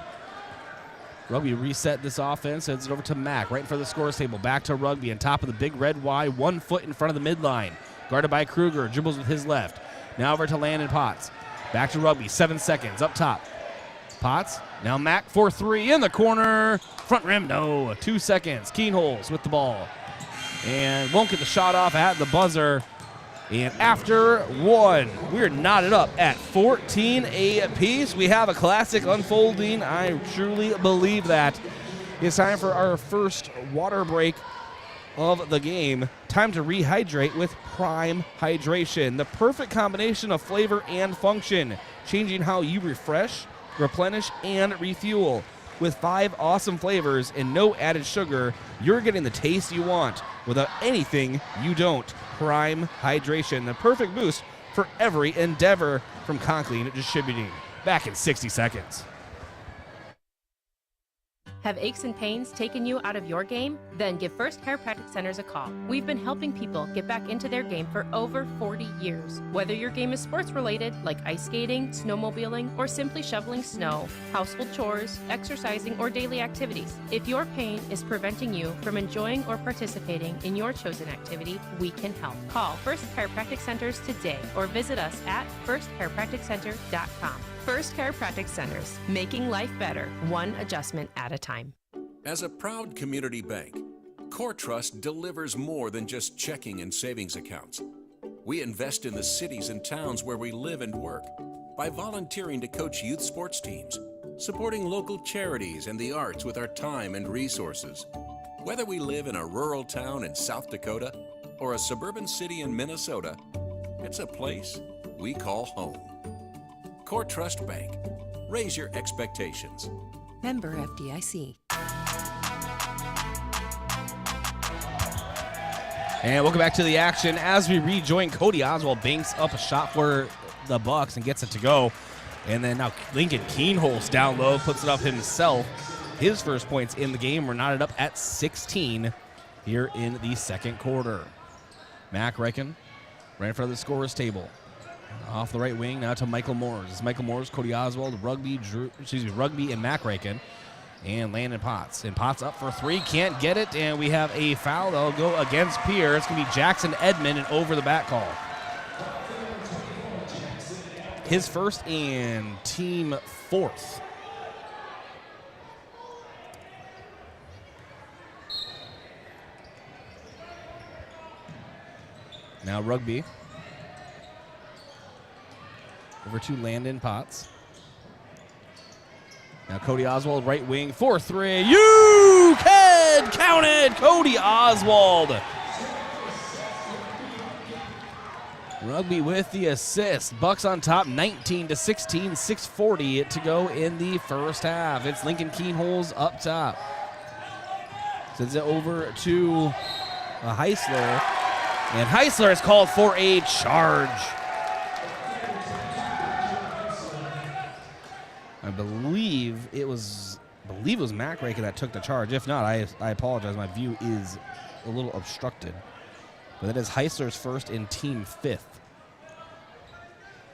Rugby reset this offense, sends it over to Mac, right in front of the scores table. Back to Rugby on top of the big red Y, 1 foot in front of the midline. Guarded by Kruger, dribbles with his left. Now over to Landon Potts. Back to Rugby, 7 seconds, up top. Potts, now Mac for 3 in the corner. Front rim, no, 2 seconds. Keenholz with the ball. And won't get the shot off at the buzzer. And after one, we're knotted up at 14 apiece. We have a classic unfolding. I truly believe that. It's time for our first water break of the game. Time to rehydrate with Prime Hydration. The perfect combination of flavor and function, changing how you refresh, replenish, and refuel. With 5 awesome flavors and no added sugar, you're getting the taste you want without anything you don't. Prime Hydration, the perfect boost for every endeavor. From Conklin Distributing. Back in 60 seconds. Have aches and pains taken you out of your game? Then give First Chiropractic Centers a call. We've been helping people get back into their game for over 40 years. Whether your game is sports related, like ice skating, snowmobiling, or simply shoveling snow, household chores, exercising, or daily activities, if your pain is preventing you from enjoying or participating in your chosen activity, we can help. Call First Chiropractic Centers today or visit us at firstchiropracticcenter.com. First Chiropractic Centers, making life better, one adjustment at a time. As a proud community bank, Core Trust delivers more than just checking and savings accounts. We invest in the cities and towns where we live and work by volunteering to coach youth sports teams, supporting local charities and the arts with our time and resources. Whether we live in a rural town in South Dakota or a suburban city in Minnesota, it's a place we call home. Core Trust Bank. Raise your expectations. Member FDIC. And welcome back to the action as we rejoin. Cody Oswald banks up a shot for the Bucks and gets it to go. And then now Lincoln Keenholz down low, puts it up himself. His first points in the game were knotted up at 16 here in the second quarter. Mac Reichen right in front of the scorer's table. Off the right wing now to Michael Moores. It's Michael Moores, Cody Oswald, Rugby, and Mac Reichen. And Landon Potts. And Potts up for three, can't get it, and we have a foul that'll go against Pierre. It's going to be Jackson Edmond, and over the back call. His first and team fourth. Now Rugby. Over to Landon Potts. Now Cody Oswald, right wing, 4-3. You can count it, Cody Oswald. Rugby with the assist. Bucks on top, 19-16, 6:40 to go in the first half. It's Lincoln Keenholz up top. Sends it over to Heisler. And Heisler is called for a charge. I believe it was Mac Reichen that took the charge. If not, I apologize. My view is a little obstructed. But that is Heisler's first and team fifth.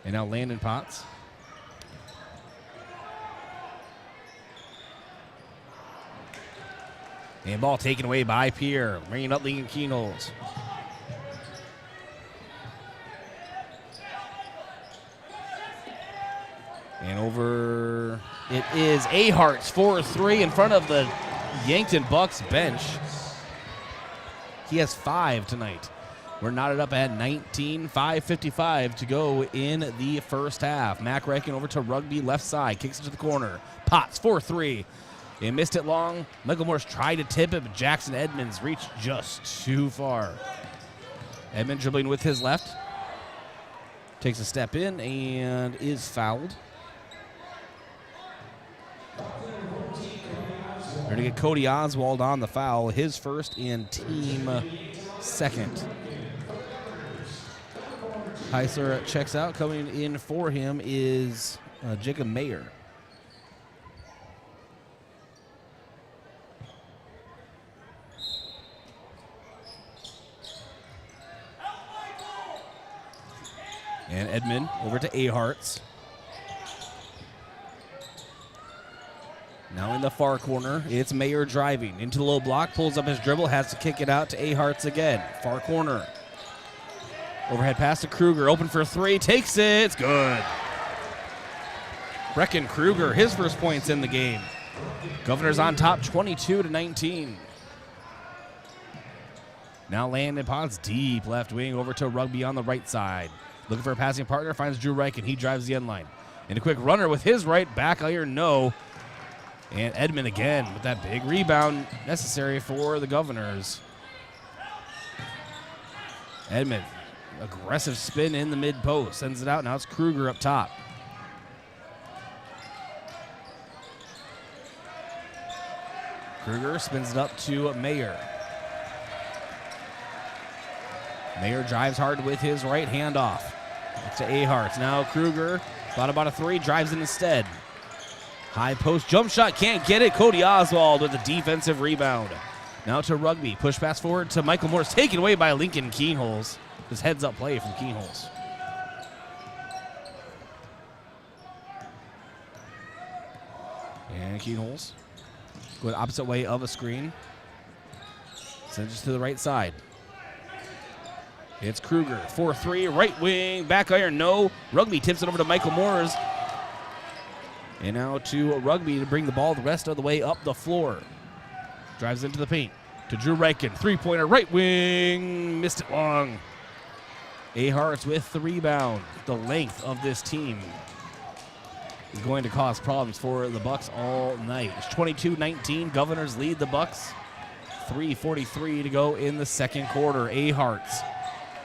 And now Landon Potts. And ball taken away by Pierre. Bringing up Lincoln Keenholz. And over, it is Ahart's 4-3 in front of the Yankton Bucks bench. He has 5 tonight. We're knotted up at 19, 5:55 to go in the first half. Mac Reichen over to Rugby, left side, kicks it to the corner. Potts, 4-3. They missed it long. Michael Morris tried to tip it, but Jackson Edmonds reached just too far. Edmond dribbling with his left. Takes a step in and is fouled. We're going to get Cody Oswald on the foul, his first and team second. Heisler checks out. Coming in for him is Jacob Mayer. And Edmond over to Ahart's. Now in the far corner, it's Mayer driving into the low block, pulls up his dribble, has to kick it out to Ahart's again. Far corner. Overhead pass to Kruger, open for three, takes it, it's good. Brecken Kruger, his first points in the game. Governor's on top, 22-19. Now Landon Potts, deep left wing, over to Rugby on the right side. Looking for a passing partner, finds Drew Reichen, he drives the end line. And a quick runner with his right, back iron, no. And Edmond again with that big rebound necessary for the Governors. Edmond, aggressive spin in the mid-post, sends it out. Now it's Kruger up top. Kruger spins it up to Mayer. Mayer drives hard with his right hand off. It's to Ahart. Now Kruger thought about a three, drives in instead. High post jump shot, can't get it. Cody Oswald with the defensive rebound. Now to Rugby. Push pass forward to Michael Morris. Taken away by Lincoln Keenholz. This heads up play from Keenholz. And Keenholz going opposite way of a screen. Sends it to the right side. It's Kruger. 4-3. Right wing. Back iron. No. Rugby tips it over to Michael Morris. And now to Rugby to bring the ball the rest of the way up the floor. Drives into the paint to Drew Reichen. Three-pointer, right wing. Missed it long. Aharts with the rebound. The length of this team is going to cause problems for the Bucks all night. It's 22-19. Governors lead the Bucks. 3:43 to go in the second quarter. Aharts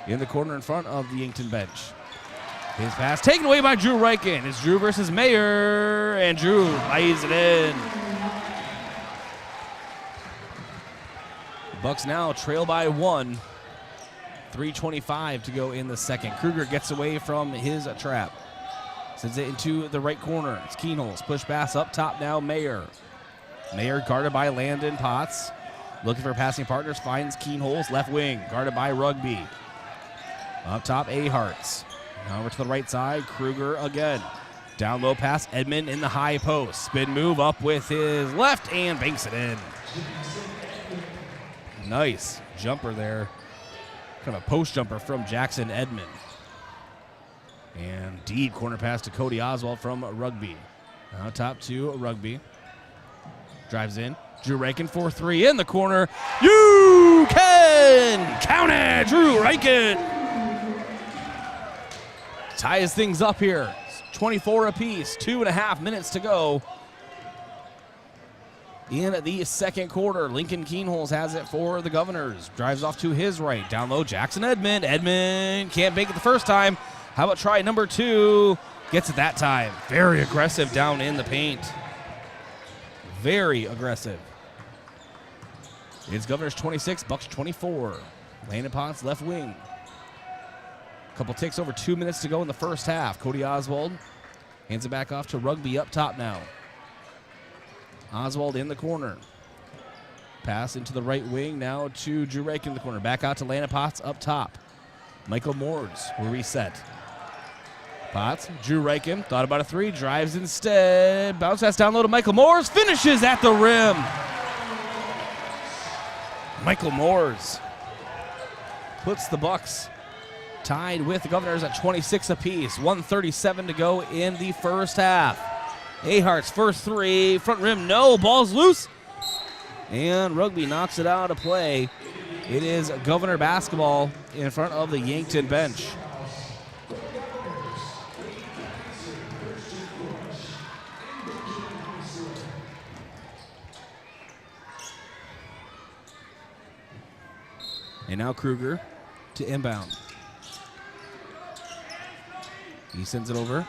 in the corner in front of the Yankton bench. His pass taken away by Drew Reichen. It's Drew versus Mayer, and Drew lays it in. Bucks now trail by 1. 3:25 to go in the second. Kruger gets away from his trap. Sends it into the right corner. It's Keenholz. Push pass up top now, Mayer. Mayer guarded by Landon Potts. Looking for passing partners, finds Keenholz. Left wing, guarded by Rugby. Up top, Aharts. Now over to the right side, Kruger again. Down low pass, Edmond in the high post. Spin move up with his left and banks it in. Nice jumper there. Kind of a post jumper from Jackson Edmond. And deep corner pass to Cody Oswald from Rugby. Now top to Rugby. Drives in. Drew Reichen 4-3 in the corner. You can count it, Drew Reichen. Ties things up here. 24 apiece, 2.5 minutes to go in the second quarter. Lincoln Keenholz has it for the Governors. Drives off to his right. Down low, Jackson Edmond. Edmond can't make it the first time. How about try number 2? Gets it that time. Very aggressive down in the paint. Very aggressive. It's Governors 26, Bucks 24. Landon Potts left wing. Couple ticks over 2 minutes to go in the first half. Cody Oswald hands it back off to Rugby up top now. Oswald in the corner. Pass into the right wing now to Drew Reichen in the corner. Back out to Landon Potts up top. Michael Mords will reset. Potts, Drew Reichen, thought about a 3, drives instead. Bounce pass down low to Michael Mords, finishes at the rim. Michael Mords puts the Bucks tied with the Governors at 26 apiece. 1:37 to go in the first half. Ahart's first 3, front rim, no, ball's loose. And Rugby knocks it out of play. It is Governor basketball in front of the Yankton bench. And now Kruger to inbound. He sends it over.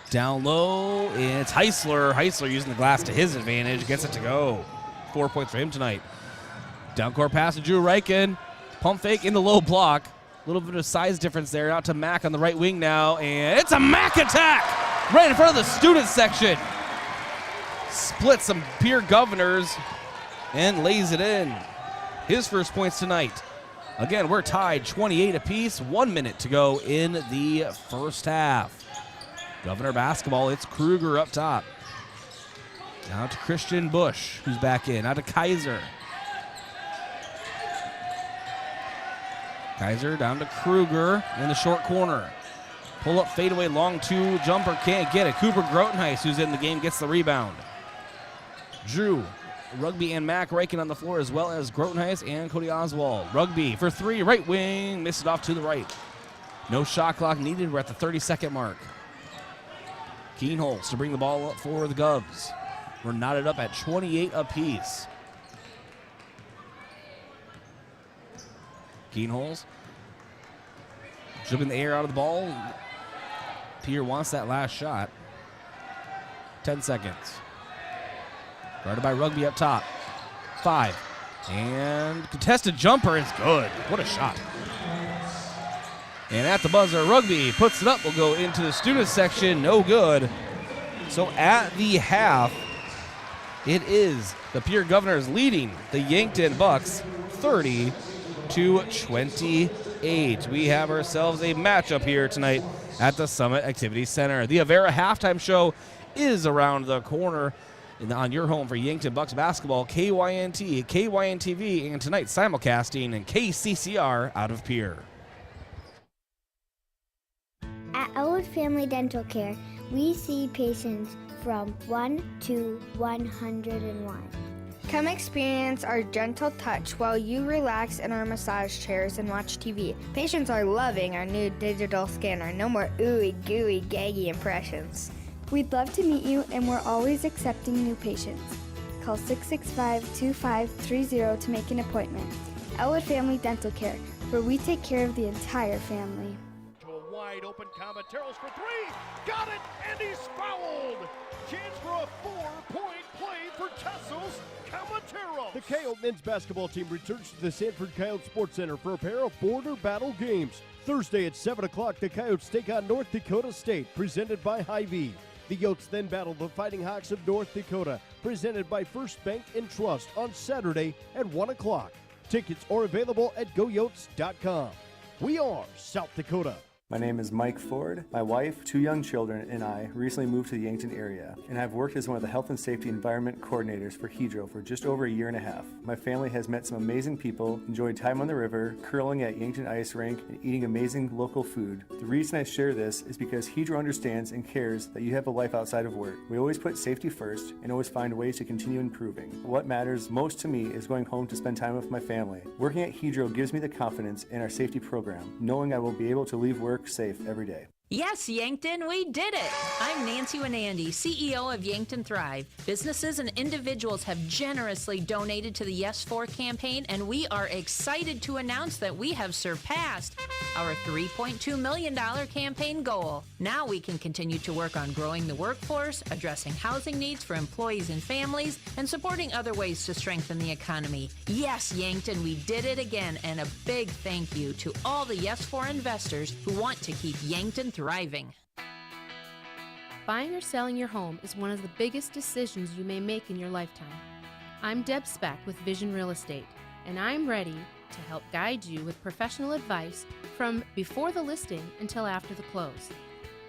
Down low, it's Heisler. Heisler using the glass to his advantage. Gets it to go. 4 points for him tonight. Down court pass to Drew Reichen. Pump fake in the low block. A little bit of size difference there. Out to Mack on the right wing now. And it's a Mack attack right in front of the student section. Splits some peer Governors and lays it in. His first points tonight. Again, we're tied 28 apiece. 1 minute to go in the first half. Governor basketball, it's Kruger up top. Now to Christian Bush, who's back in. Now to Kaiser. Kaiser down to Kruger in the short corner. Pull up, fadeaway, long 2, jumper, can't get it. Cooper Grotenheis, who's in the game, gets the rebound. Drew, Rugby and Mack Reichen on the floor, as well as Grotenheis and Cody Oswald. Rugby for 3, right wing, missed it off to the right. No shot clock needed, we're at the 30-second mark. Keenholz to bring the ball up for the Govs. We're knotted up at 28 apiece. Keenholz dribbling the air out of the ball. Pierre wants that last shot. 10 seconds. Guarded by Rugby up top. 5. And contested jumper is good. What a shot. And at the buzzer, Rugby puts it up. Will go into the student section. No good. So at the half, it is the Pierre Governors leading the Yankton Bucks 30-28. We have ourselves a matchup here tonight at the Summit Activity Center. The Avera halftime show is around the corner on your home for Yankton Bucks basketball, KYNT, KYNTV, and tonight simulcasting and KCCR out of Pierre. At Elwood Family Dental Care, we see patients from 1 to 101. Come experience our gentle touch while you relax in our massage chairs and watch TV. Patients are loving our new digital scanner. No more ooey gooey gaggy impressions. We'd love to meet you, and we're always accepting new patients. Call 665-2530 to make an appointment. Elwood Family Dental Care, where we take care of the entire family. Wide open, Camateros for three, got it, and he's fouled. Chance for a 4-point play for Tassos Camateros. The Coyote men's basketball team returns to the Sanford Coyote Sports Center for a pair of border battle games. Thursday at 7 o'clock, the Coyotes take on North Dakota State, presented by Hy-Vee. The Yotes then battle the Fighting Hawks of North Dakota, presented by First Bank and Trust on Saturday at 1 o'clock. Tickets are available at GoYotes.com. We are South Dakota. My name is Mike Ford. My wife, 2 young children, and I recently moved to the Yankton area, and I've worked as one of the Health and Safety Environment Coordinators for Hydro for just over a year and a half. My family has met some amazing people, enjoyed time on the river, curling at Yankton Ice Rink, and eating amazing local food. The reason I share this is because Hydro understands and cares that you have a life outside of work. We always put safety first and always find ways to continue improving. What matters most to me is going home to spend time with my family. Working at Hydro gives me the confidence in our safety program, knowing I will be able to leave work safe every day. Yes, Yankton, we did it! I'm Nancy Wanandy, CEO of Yankton Thrive. Businesses and individuals have generously donated to the Yes For campaign, and we are excited to announce that we have surpassed our $3.2 million campaign goal. Now we can continue to work on growing the workforce, addressing housing needs for employees and families, and supporting other ways to strengthen the economy. Yes, Yankton, we did it again, and a big thank you to all the Yes For investors who want to keep Yankton thriving. Buying or selling your home is one of the biggest decisions you may make in your lifetime. I'm Deb Speck with Vision Real Estate, and I'm ready to help guide you with professional advice from before the listing until after the close.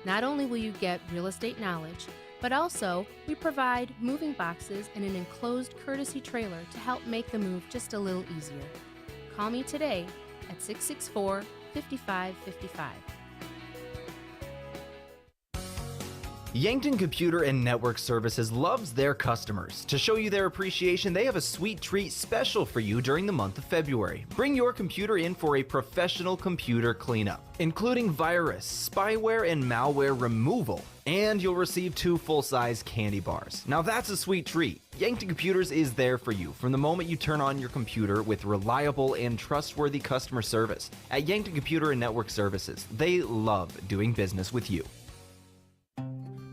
Not only will you get real estate knowledge, but also we provide moving boxes and an enclosed courtesy trailer to help make the move just a little easier. Call me today at 664-5555. Yankton Computer and Network Services loves their customers. To show you their appreciation, they have a sweet treat special for you during the month of February. Bring your computer in for a professional computer cleanup, including virus, spyware, and malware removal. And you'll receive 2 full-size candy bars. Now that's a sweet treat. Yankton Computers is there for you from the moment you turn on your computer with reliable and trustworthy customer service. At Yankton Computer and Network Services, they love doing business with you.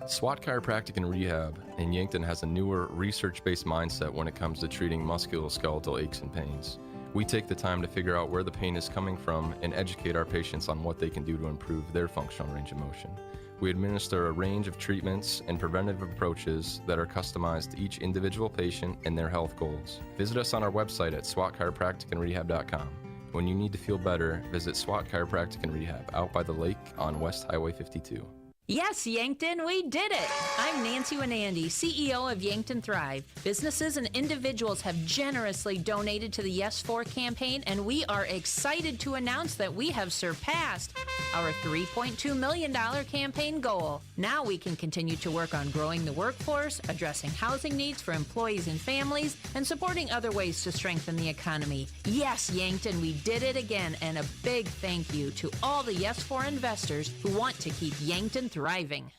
SWAT Chiropractic and Rehab in Yankton has a newer, research-based mindset when it comes to treating musculoskeletal aches and pains. We take the time to figure out where the pain is coming from and educate our patients on what they can do to improve their functional range of motion. We administer a range of treatments and preventive approaches that are customized to each individual patient and their health goals. Visit us on our website at swatchiropracticandrehab.com. When you need to feel better, visit SWAT Chiropractic and Rehab out by the lake on West Highway 52. Yes, Yankton, we did it! I'm Nancy Wanandy, CEO of Yankton Thrive. Businesses and individuals have generously donated to the Yes For campaign, and we are excited to announce that we have surpassed our $3.2 million campaign goal. Now we can continue to work on growing the workforce, addressing housing needs for employees and families, and supporting other ways to strengthen the economy. Yes, Yankton, we did it again, and a big thank you to all the Yes For investors who want to keep Yankton thriving.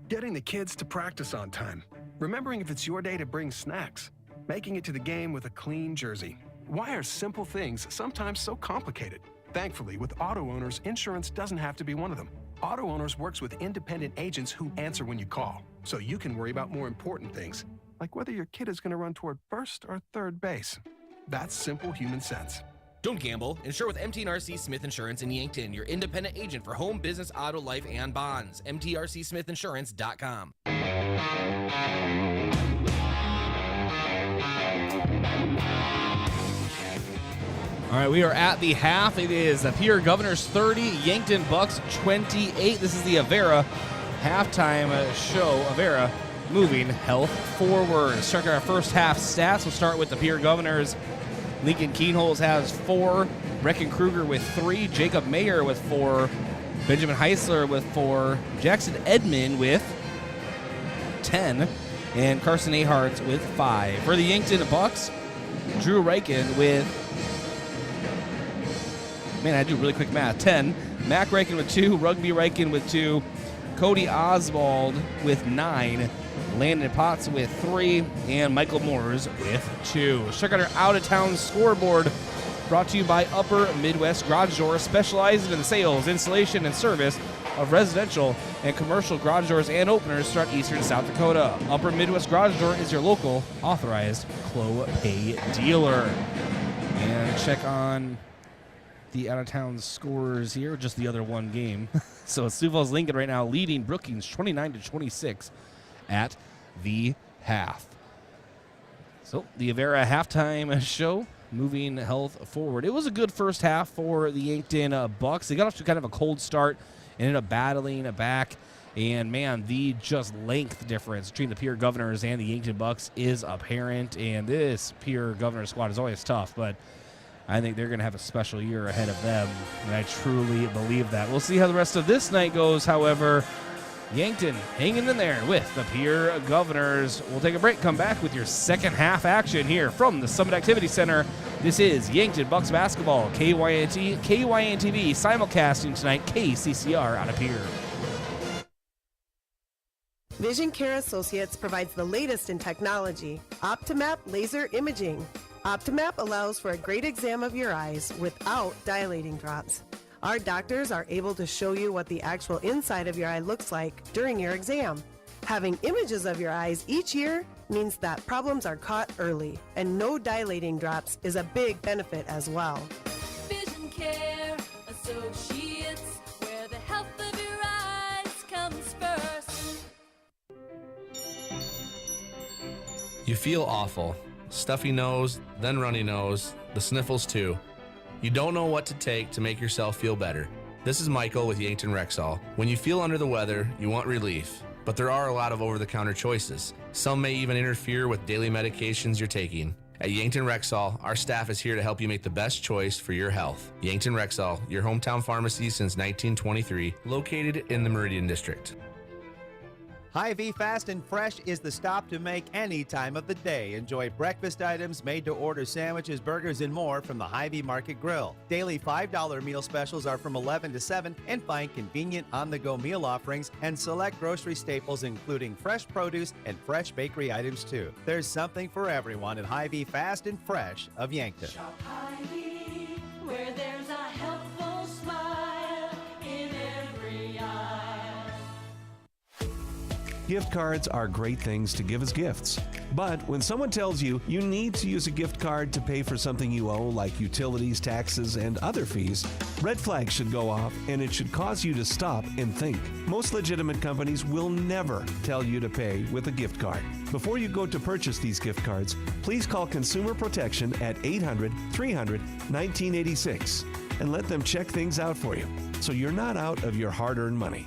Getting the kids to practice on time. Remembering if it's your day to bring snacks. Making it to the game with a clean jersey. Why are simple things sometimes so complicated? Thankfully, with auto owners, insurance doesn't have to be one of them. Auto Owners works with independent agents who answer when you call, so you can worry about more important things, like whether your kid is going to run toward first or third base. That's simple human sense. Don't gamble. Insure with MT&RC Smith Insurance in Yankton, your independent agent for home, business, auto, life, and bonds. MTRCSmithInsurance.com. All right, we are at the half. It is the Pierre Governors 30, Yankton Bucks 28. This is the Avera halftime show. Avera moving health forward. Check our first half stats. We'll start with the Pierre Governors. Lincoln Keenholz has 4, Brecken Kruger with 3, Jacob Mayer with 4, Benjamin Heisler with 4, Jackson Edmond with 10, and Carson Ahart with 5. For the Yankton Bucks, Drew Reichen with, man, I do really quick math, 10, Mac Reichen with 2, Rugby Reichen with 2, Cody Oswald with 9, Landon Potts with 3, and Michael Moores with 2. Check out our out-of-town scoreboard, brought to you by Upper Midwest Garage Door, specializing in the sales, installation, and service of residential and commercial garage doors and openers throughout eastern South Dakota. Upper Midwest Garage Door is your local authorized Clopay dealer. And check on the out-of-town scores here, just the other one game. So Sioux Falls Lincoln right now leading Brookings 29-26 at the half. So the Avera halftime show moving health forward. It was a good first half for the Yankton Bucks. They got off to kind of a cold start, ended up battling back, and man, the just length difference between the Pierre Governors and the Yankton Bucks is apparent, and this Pierre Governors squad is always tough, but I think they're going to have a special year ahead of them, and I truly believe that. We'll see how the rest of this night goes, however. Yankton hanging in there with the Pierre Governors. We'll take a break, come back with your second half action here from the Summit Activity Center. This is Yankton Bucks Basketball, KYNT, KYNTV, simulcasting tonight, KCCR out of Pierre. Vision Care Associates provides the latest in technology, Optimap laser imaging. Optimap allows for a great exam of your eyes without dilating drops. Our doctors are able to show you what the actual inside of your eye looks like during your exam. Having images of your eyes each year means that problems are caught early, and no dilating drops is a big benefit as well. Vision Care Associates, where the health of your eyes comes first. You feel awful. Stuffy nose, then runny nose, the sniffles too. You don't know what to take to make yourself feel better. This is Michael with Yankton Rexall. When you feel under the weather, you want relief, but there are a lot of over-the-counter choices. Some may even interfere with daily medications you're taking. At Yankton Rexall, our staff is here to help you make the best choice for your health. Yankton Rexall, your hometown pharmacy since 1923, located in the Meridian District. Hy-Vee Fast and Fresh is the stop to make any time of the day. Enjoy breakfast items, made-to-order sandwiches, burgers, and more from the Hy-Vee Market Grill. Daily $5 meal specials are from 11 to 7, and find convenient on-the-go meal offerings and select grocery staples, including fresh produce and fresh bakery items, too. There's something for everyone at Hy-Vee Fast and Fresh of Yankton. Shop Hy-Vee, where there's a helpful smile in every eye. Gift cards are great things to give as gifts. But when someone tells you you need to use a gift card to pay for something you owe, like utilities, taxes, and other fees, red flags should go off, and it should cause you to stop and think. Most legitimate companies will never tell you to pay with a gift card. Before you go to purchase these gift cards, please call Consumer Protection at 800-300-1986 and let them check things out for you, so you're not out of your hard-earned money.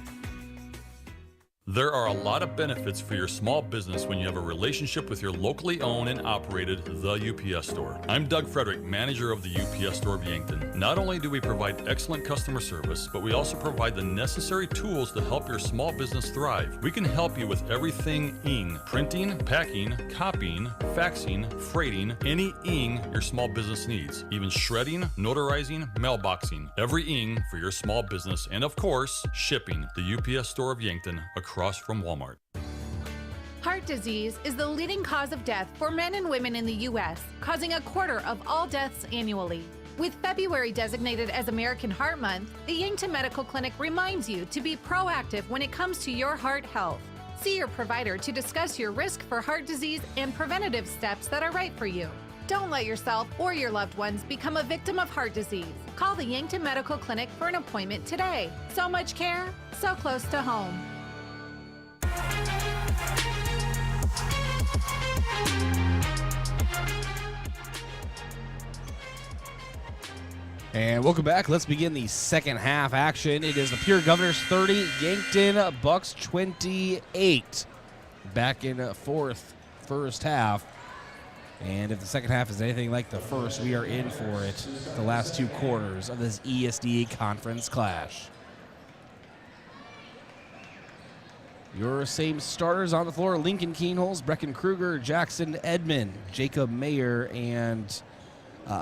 There are a lot of benefits for your small business when you have a relationship with your locally owned and operated The UPS Store. I'm Doug Frederick, manager of the UPS Store of Yankton. Not only do we provide excellent customer service, but we also provide the necessary tools to help your small business thrive. We can help you with everything ing, printing, packing, copying, faxing, freighting, any ing your small business needs, even shredding, notarizing, mailboxing, every ing for your small business, and of course, shipping. The UPS Store of Yankton, across from Walmart. Heart disease is the leading cause of death for men and women in the U.S., causing a quarter of all deaths annually. With February designated as American Heart Month, the Yankton Medical Clinic reminds you to be proactive when it comes to your heart health. See your provider to discuss your risk for heart disease and preventative steps that are right for you. Don't let yourself or your loved ones become a victim of heart disease. Call the Yankton Medical Clinic for an appointment today. So much care, so close to home. And welcome back. Let's begin the second half action. It is the Pure Governors 30, Yankton Bucks 28. Back in first half. And if the second half is anything like the first, we are in for it the last two quarters of this ESD conference clash. Your same starters on the floor: Lincoln Keenholz, Brecken Kruger, Jackson Edmond, Jacob Mayer, and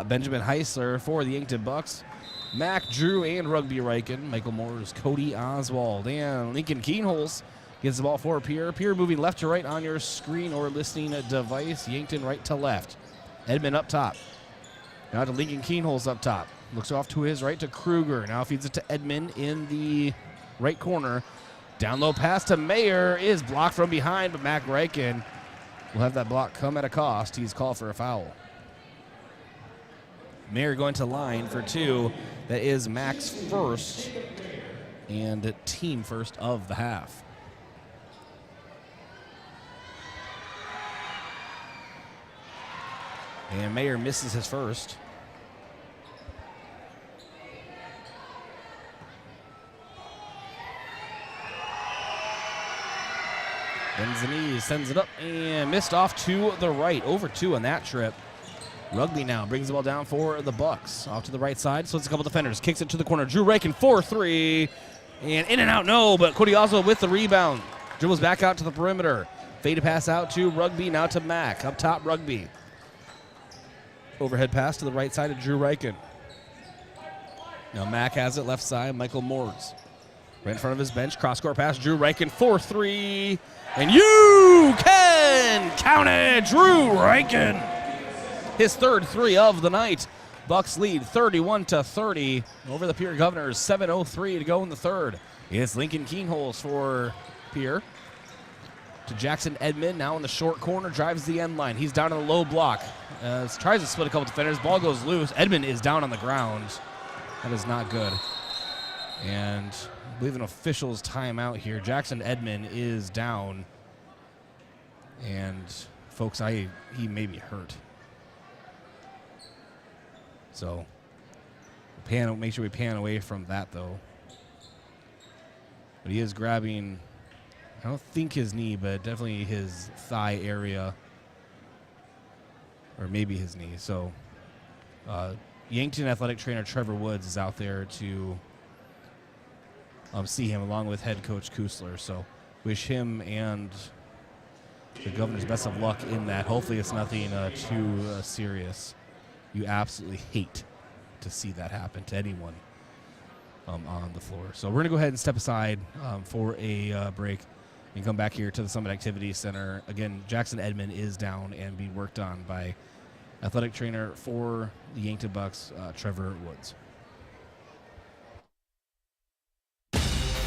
Benjamin Heisler for the Yankton Bucks. Mac Drew and Rugby Riken, Michael Moores, Cody Oswald, and Lincoln Keenholz gets the ball for Pierre. Pierre moving left to right on your screen or listening device. Yankton right to left. Edmond up top. Now to Lincoln Keenholz up top. Looks off to his right to Kruger. Now feeds it to Edmond in the right corner. Down low pass to Mayer is blocked from behind, but Mac Riken will have that block come at a cost. He's called for a foul. Mayer going to line for two. That is Mac's first and team first of the half. And Mayer misses his first. Bends the knees, sends it up, and missed off to the right. Over two on that trip. Rugby now brings the ball down for the Bucks. Off to the right side, so it's a couple defenders. Kicks it to the corner. Drew Riken, 4-3. And in and out, no, but Cody Oswald with the rebound. Dribbles back out to the perimeter. Fade pass out to Rugby, now to Mac. Up top, Rugby. Overhead pass to the right side of Drew Riken. Now Mac has it left side, Michael Moores. Right in front of his bench, cross-court pass, Drew Riken, 4-3. And you can count it, Drew Riken. His third three of the night. Bucks lead 31-30 over the Pierre Governors. 7:03 to go in the third. It's Lincoln Keenholz for Pierre. To Jackson Edmond, now in the short corner, drives the end line. He's down in the low block. Tries to split a couple defenders. Ball goes loose. Edmond is down on the ground. That is not good. And I believe an official's timeout here. Jackson Edmond is down. And folks, he may be hurt. So make sure we pan away from that though. But he is grabbing, I don't think his knee, but definitely his thigh area. Or maybe his knee. So Yankton athletic trainer Trevor Woods is out there to see him along with head coach Kusler. So wish him and the Governors best of luck in that. Hopefully it's nothing too serious. You absolutely hate to see that happen to anyone on the floor. So we're going to go ahead and step aside for a break and come back here to the Summit Activity Center. Again, Jackson Edmond is down and being worked on by athletic trainer for the Yankton Bucks, Trevor Woods.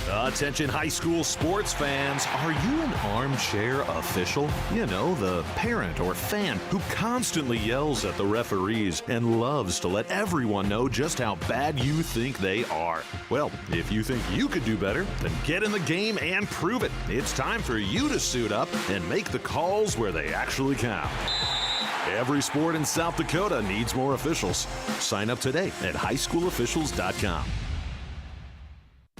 Attention high school sports fans, are you an armchair official? You know, the parent or fan who constantly yells at the referees and loves to let everyone know just how bad you think they are. Well, if you think you could do better, then get in the game and prove it. It's time for you to suit up and make the calls where they actually count. Every sport in South Dakota needs more officials. Sign up today at highschoolofficials.com.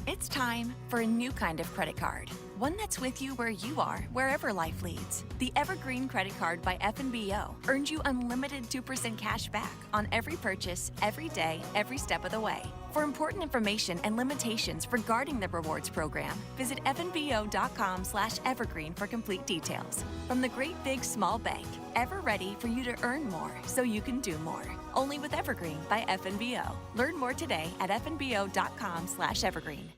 It's time for a new kind of credit card. One that's with you where you are, wherever life leads. The Evergreen Credit Card by FNBO earns you unlimited 2% cash back on every purchase, every day, every step of the way. For important information and limitations regarding the rewards program, visit fnbo.com/evergreen for complete details. From the great big small bank, ever ready for you to earn more so you can do more. Only with Evergreen by FNBO. Learn more today at fnbo.com/evergreen.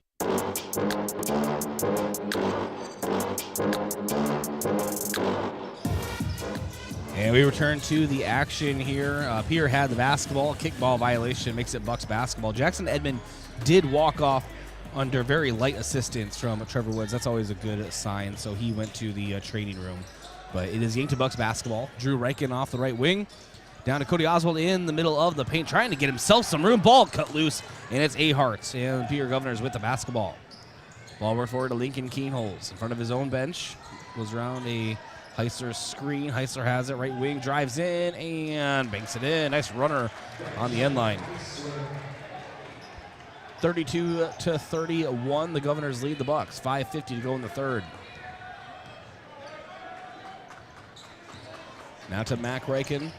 And we return to the action here. Pierre had the basketball. Kickball violation makes it Bucks basketball. Jackson Edmond did walk off under very light assistance from Trevor Woods. That's always a good sign. So he went to the training room. But it is Yankton Bucks basketball. Drew Riken off the right wing. Down to Cody Oswald in the middle of the paint, trying to get himself some room. Ball cut loose, and it's A-Hearts. And Pierre Governors with the basketball. Ball worked forward to Lincoln Keenholz in front of his own bench. Goes around a Heisler screen. Heisler has it. Right wing drives in and banks it in. Nice runner on the end line. 32-31. The Governors lead the Bucks. 5:50 to go in the third. Now to Mac Reichen,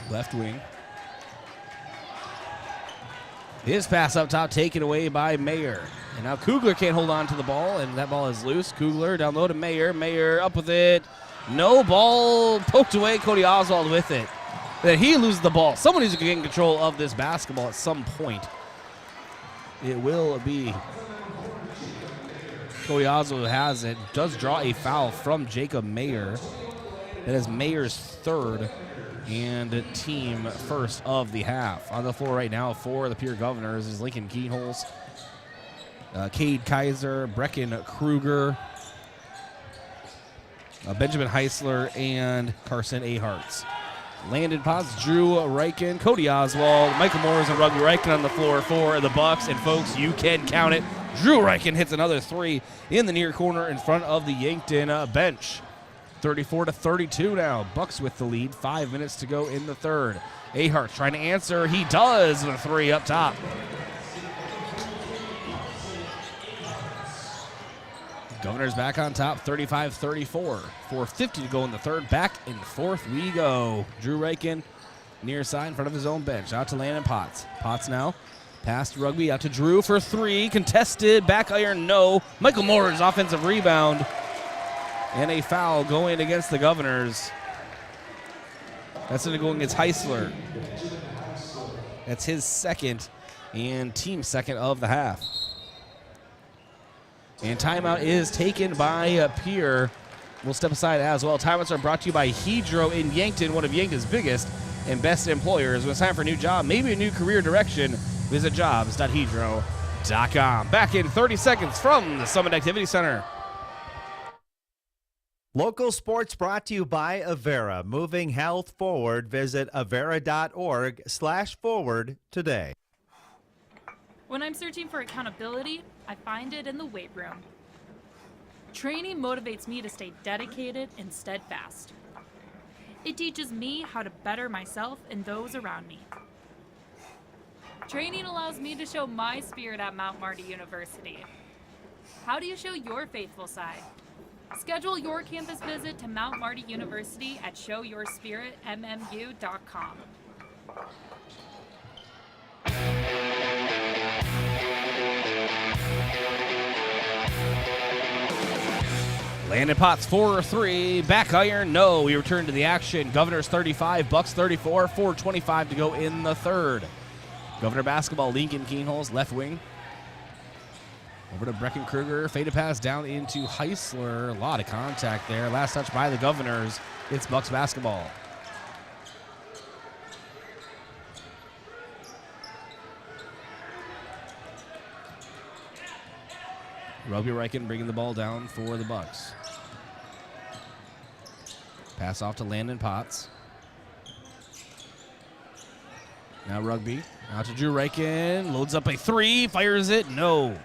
left wing. His pass up top taken away by Mayer. And now Kugler can't hold on to the ball, and that ball is loose. Kugler down low to Mayer. Mayer up with it. No ball. Poked away. Cody Oswald with it. Then he loses the ball. Someone needs to get in control of this basketball at some point. It will be Cody Oswald who has it. Does draw a foul from Jacob Mayer. That is Mayer's third and team first of the half. On the floor right now for the Pure Governors is Lincoln Keenholz, Cade Kaiser, Brecken Kruger, Benjamin Heisler, and Carson Aharts. Landon Potts, Drew Reichen, Cody Oswald, Michael Moores, and Rugby Reichen on the floor for the Bucks. And folks, you can count it. Drew Reichen hits another three in the near corner in front of the Yankton bench. 34-32 now. Bucks with the lead. 5 minutes to go in the third. Aharts trying to answer. He does with a three up top. Governors back on top, 35-34. 4:50 to go in the third. Back and forth we go. Drew Reichen near side in front of his own bench. Out to Landon Potts. Potts now. Pass to Rugby. Out to Drew for three. Contested. Back iron, no. Michael Moore's offensive rebound. And a foul going against the Governors. That's going to go against Heisler. That's his second and team second of the half. And timeout is taken by Pierre. We'll step aside as well. Timeouts are brought to you by Hedro in Yankton, one of Yankton's biggest and best employers. When it's time for a new job, maybe a new career direction, visit jobs.hedro.com. Back in 30 seconds from the Summit Activity Center. Local sports brought to you by Avera. Moving health forward. Visit avera.org/forward today. When I'm searching for accountability, I find it in the weight room. Training motivates me to stay dedicated and steadfast. It teaches me how to better myself and those around me. Training allows me to show my spirit at Mount Marty University. How do you show your faithful side? Schedule your campus visit to Mount Marty University at showyourspiritmmu.com. Landon Potts 4-3, back iron, no. We return to the action. Governors 35, Bucks 34, 4:25 to go in the third. Governor basketball, Lincoln Keenholz, left wing. Over to Brecken Kruger, faded pass down into Heisler. A lot of contact there. Last touch by the Governors. It's Bucks basketball. Rugby Reichen bringing the ball down for the Bucks. Pass off to Landon Potts. Now Rugby. Out to Drew Reichen. Loads up a three. Fires it. No.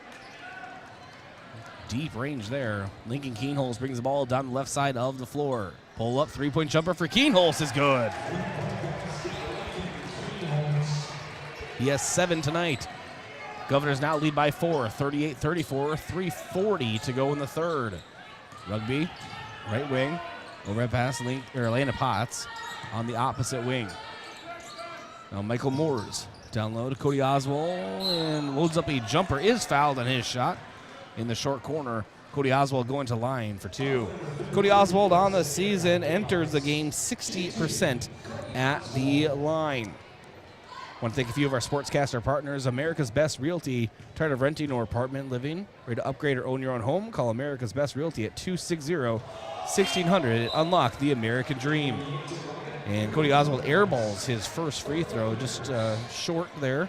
Deep range there. Lincoln Keenholz brings the ball down the left side of the floor. Pull up. Three-point jumper for Keenholz is good. He has 7 tonight. Governors now lead by 4, 38-34, 3:40 to go in the third. Rugby, right wing, overhead pass, Landon Potts on the opposite wing. Now Michael Moores down low to Cody Oswald and loads up a jumper. Is fouled on his shot in the short corner. Cody Oswald going to line for 2. Cody Oswald on the season enters the game 60% at the line. I want to thank a few of our Sportscaster partners. America's Best Realty. Tired of renting or apartment living? Ready to upgrade or own your own home? Call America's Best Realty at 260-1600. Unlock the American dream. And Cody Oswald airballs his first free throw, just short there.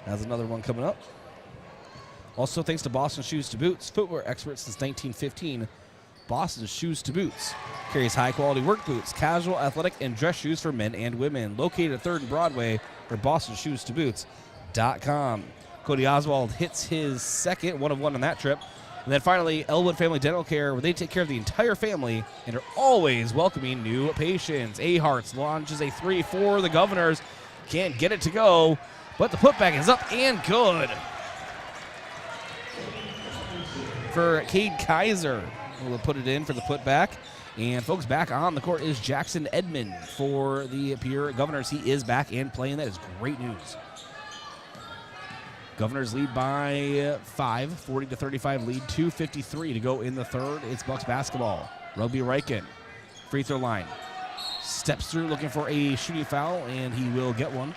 Has another one coming up. Also, thanks to Boston Shoes to Boots, footwear experts since 1915. Boston Shoes to Boots carries high-quality work boots, casual, athletic, and dress shoes for men and women. Located at 3rd and Broadway, or BostonShoesToBoots.com. Cody Oswald hits his second, 1 of 1 on that trip. And then finally, Elwood Family Dental Care, where they take care of the entire family and are always welcoming new patients. Aharts launches a 3 for the Governors. Can't get it to go, but the putback is up and good for Cade Kaiser. We'll put it in for the putback. And folks, back on the court is Jackson Edmond for the Pierre Governors. He is back and playing. That is great news. Governors lead by 5, 40-35 lead, 2:53 to go in the third. It's Bucks basketball. Rugby Riken, free throw line. Steps through looking for a shooting foul, and he will get one.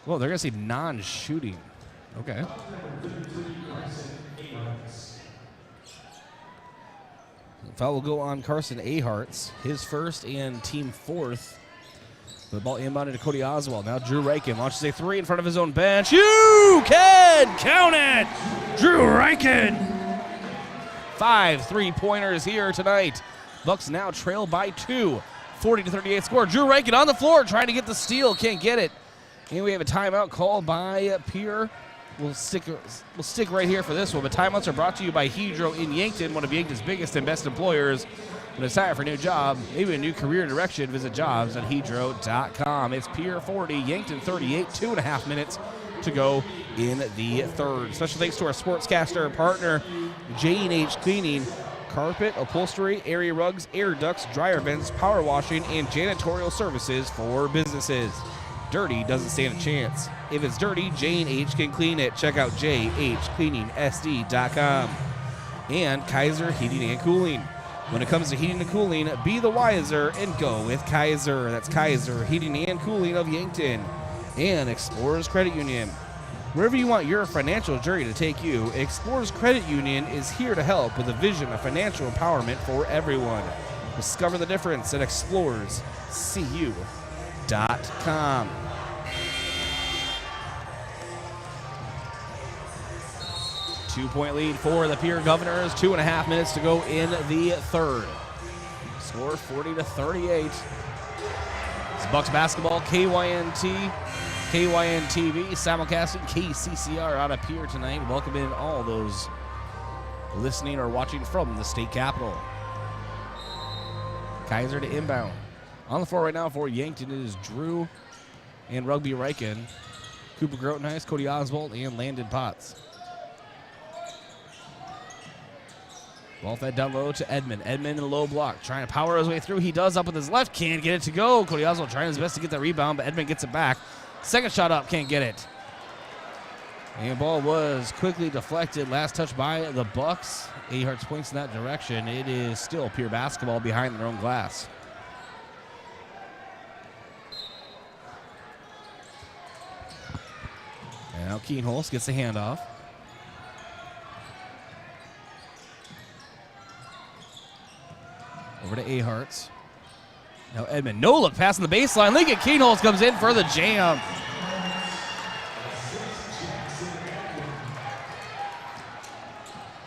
Well, they're going to say non-shooting. Okay. Foul will go on Carson Aharts, his first and team fourth. The ball inbounded to Cody Oswald. Now Drew Riken launches a 3 in front of his own bench. You can count it! Drew Riken! 5 3-pointers here tonight. Bucks now trail by 2. 40-38 score. Drew Riken on the floor trying to get the steal. Can't get it. And we have a timeout called by Pierre. We'll stick right here for this one. But timeouts are brought to you by Hedro in Yankton, one of Yankton's biggest and best employers. When it's time for a new job, maybe a new career direction, visit jobs.hedro.com. It's Pierre 40, Yankton 38, 2.5 minutes to go in the third. Special thanks to our sportscaster partner, J&H Cleaning. Carpet, upholstery, area rugs, air ducts, dryer vents, power washing, and janitorial services for businesses. Dirty doesn't stand a chance. If it's dirty, J&H can clean it. Check out jhcleaningsd.com. And Kaiser Heating and Cooling. When it comes to heating and cooling, be the wiser and go with Kaiser. That's Kaiser Heating and Cooling of Yankton. And Explorers Credit Union. Wherever you want your financial journey to take you, Explorers Credit Union is here to help with a vision of financial empowerment for everyone. Discover the difference at explorerscu.com. Two-point lead for the Pierre Governors. 2.5 minutes to go in the third. Score 40-38. It's Bucks basketball. KYNT, KYN-TV, simulcasting KCCR out of Pierre tonight. Welcome in all those listening or watching from the state capitol. Kaiser to inbound. On the floor right now for Yankton is Drew and Rugby Riken, Cooper Grotenheis, Cody Oswald, and Landon Potts. Ball fed down low to Edmond. Edmond in a low block, trying to power his way through. He does up with his left, can't get it to go. Cody Oswald trying his best to get that rebound, but Edmond gets it back. Second shot up, can't get it. And the ball was quickly deflected. Last touch by the Bucks. Aharts points in that direction. It is still Pierre basketball behind their own glass. And now Keenholz gets the handoff. Over to Aharts. Now Edmond, no look, passing the baseline. Lincoln Keenholz comes in for the jam.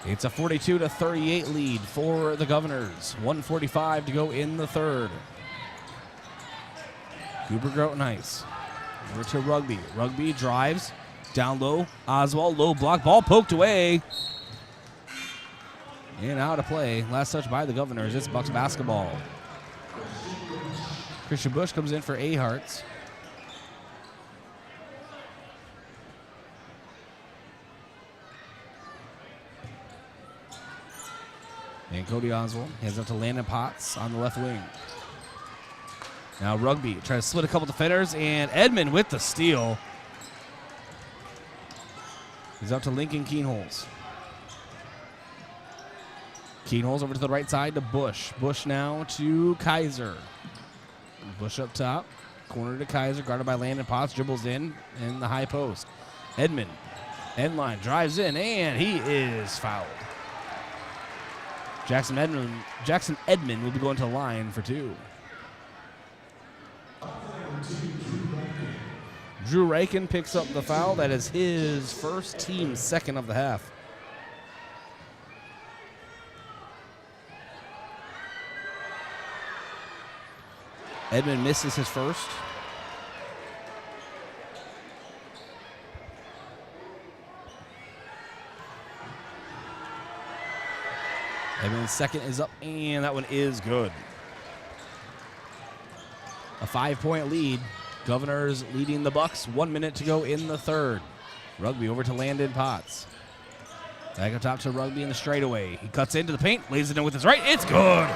It's a 42-38 lead for the Governors. 1:45 to go in the third. Cooper Grotenheis. Over to Rugby. Rugby drives. Down low. Oswald, low block. Ball poked away. And out of play. Last touch by the Governors. It's Bucks basketball. Christian Bush comes in for Aharts. And Cody Oswald heads up to Landon Potts on the left wing. Now Rugby trying to split a couple defenders, and Edmond with the steal. He's up to Lincoln Keenholz. Keenholz over to the right side to Bush. Bush now to Kaiser. Bush up top. Corner to Kaiser, guarded by Landon Potts. Dribbles in the high post. Edmond. End line, drives in, and he is fouled. Jackson Edmond will be going to the line for two. Drew Riken picks up the foul. That is his first, team second of the half. Edmond misses his first. Edmond's second is up, and that one is good. A 5-point lead. Governors leading the Bucks. 1 minute to go in the third. Rugby over to Landon Potts. Back up top to Rugby in the straightaway. He cuts into the paint, lays it in with his right. It's good.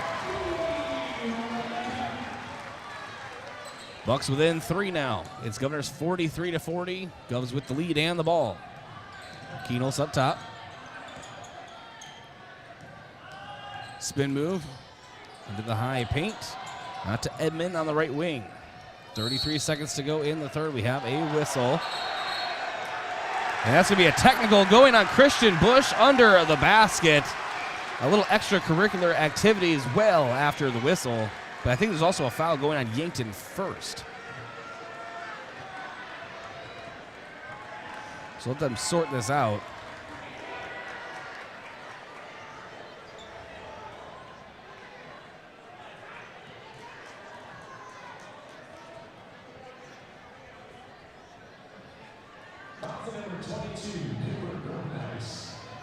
Bucks within 3 now. It's Governors 43-40. Govs with the lead and the ball. Keenos up top. Spin move into the high paint. Out to Edmond on the right wing. 33 seconds to go in the third. We have a whistle. And that's going to be a technical going on Christian Bush under the basket. A little extracurricular activity as well after the whistle. But I think there's also a foul going on Yankton first. So let them sort this out.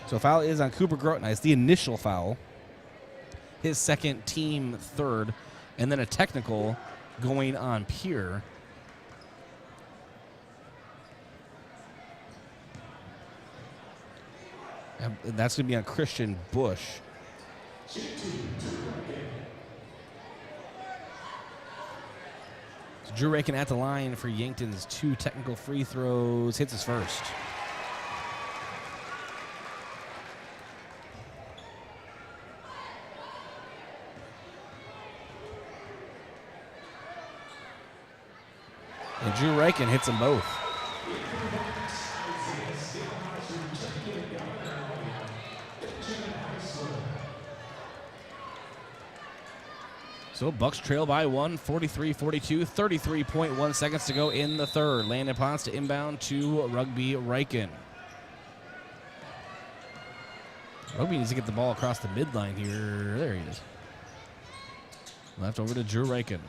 So foul is on Cooper Grotnice, the initial foul. His second, team third, and then a technical going on Pierre. And that's going to be on Christian Bush. So Drew Rakin at the line for Yankton's 2 technical free throws. Hits his first. And Drew Rakin hits them both. So Bucks trail by 1, 43-42, 33.1 seconds to go in the third. Landon Potts to inbound to Rugby Riken. Rugby needs to get the ball across the midline here. There he is. Left over to Drew Riken.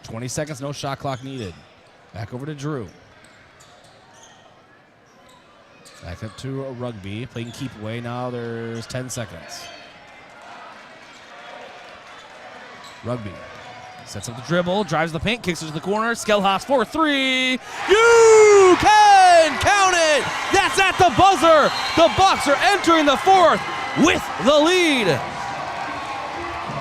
20 seconds, no shot clock needed. Back over to Drew. Back up to Rugby, playing keep away. Now there's 10 seconds. Rugby sets up the dribble, drives the paint, kicks it to the corner. Skelhaas for 3. You can count it! That's at the buzzer! The Bucks are entering the fourth with the lead.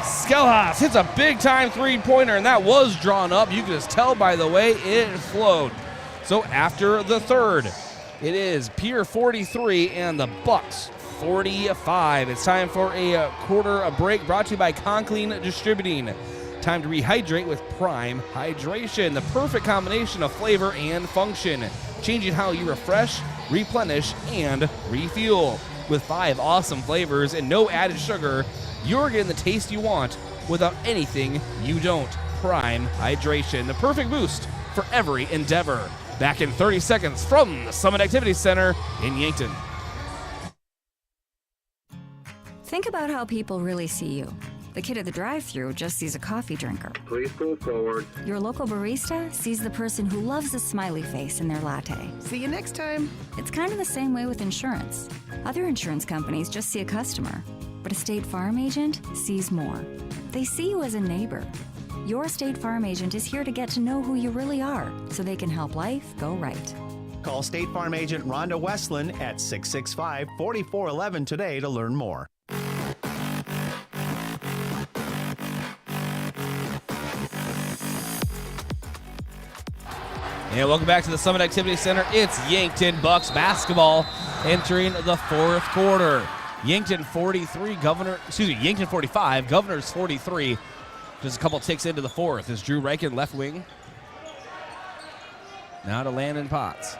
Skelhaas hits a big-time three-pointer, and that was drawn up. You can just tell by the way it flowed. So after the third, it is Pierre 43 and the Bucks 45. It's time for a quarter break brought to you by Conclean Distributing. Time to rehydrate with Prime Hydration, the perfect combination of flavor and function, changing how you refresh, replenish, and refuel. With 5 awesome flavors and no added sugar, you're getting the taste you want without anything you don't. Prime Hydration, the perfect boost for every endeavor. Back in 30 seconds from the Summit Activity Center in Yankton. Think about how people really see you. The kid at the drive-thru just sees a coffee drinker. Please move forward. Your local barista sees the person who loves a smiley face in their latte. See you next time. It's kind of the same way with insurance. Other insurance companies just see a customer, but a State Farm agent sees more. They see you as a neighbor. Your State Farm agent is here to get to know who you really are, so they can help life go right. Call State Farm agent Rhonda Westland at 665-4411 today to learn more. And welcome back to the Summit Activity Center. It's Yankton Bucks basketball entering the fourth quarter. Yankton 45, Governors 43. Just a couple ticks into the fourth as Drew Riken left wing. Now to Landon Potts.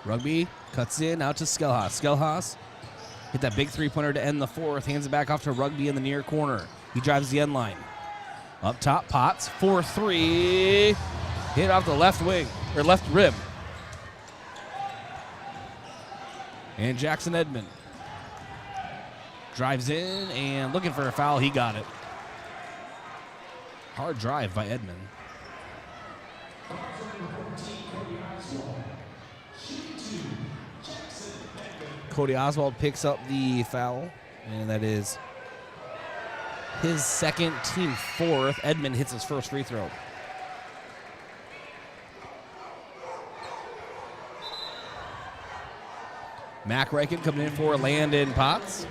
Rugby cuts in out to Skelhaas. Skelhaas hit that big three-pointer to end the fourth. Hands it back off to Rugby in the near corner. He drives the end line. Up top, Potts, 4-3. Hit off the left wing, or left rib. And Jackson Edmond. Drives in and looking for a foul. He got it. Hard drive by Edmond. Cody Oswald picks up the foul, and that is his second, team fourth. Edmond hits his first free throw. Mac Reichen coming in for Landon Potts.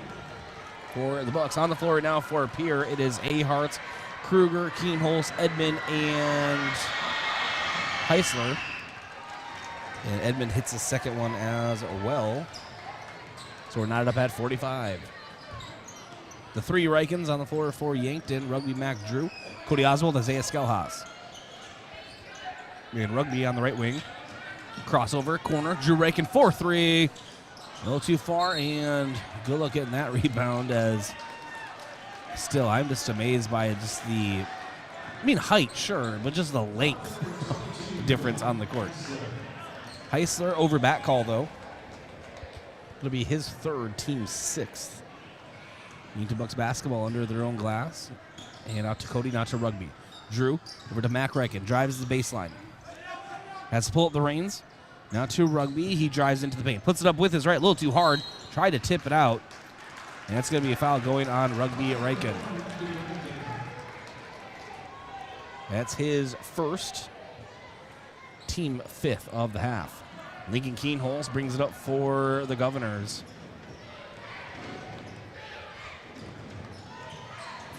For the Bucks on the floor now for Pierre, it is Ahart, Kruger, Kienholz, Edmond, and Heisler. And Edmond hits his second one as well. So we're knotted up at 45. The three Reichens on the floor for Yankton. Rugby, Mac Drew. Cody Oswald, Isaiah Skelhaas. And Rugby on the right wing. Crossover, corner. Drew Reichen, 4-3. A little too far, and good luck getting that rebound as still I'm just amazed by just the, height, sure, but just the length difference on the court. Heisler over back call, though. It'll be his third, team sixth. Yankton Bucks basketball under their own glass. And out to Cody, not to Rugby. Drew over to Mac Reichen, drives the baseline. Has to pull up the reins. Now to Rugby. He drives into the paint. Puts it up with his right. A little too hard. Tried to tip it out. And that's going to be a foul going on Rugby Reichen. That's his first, team fifth of the half. Lincoln Kienholz brings it up for the Governors.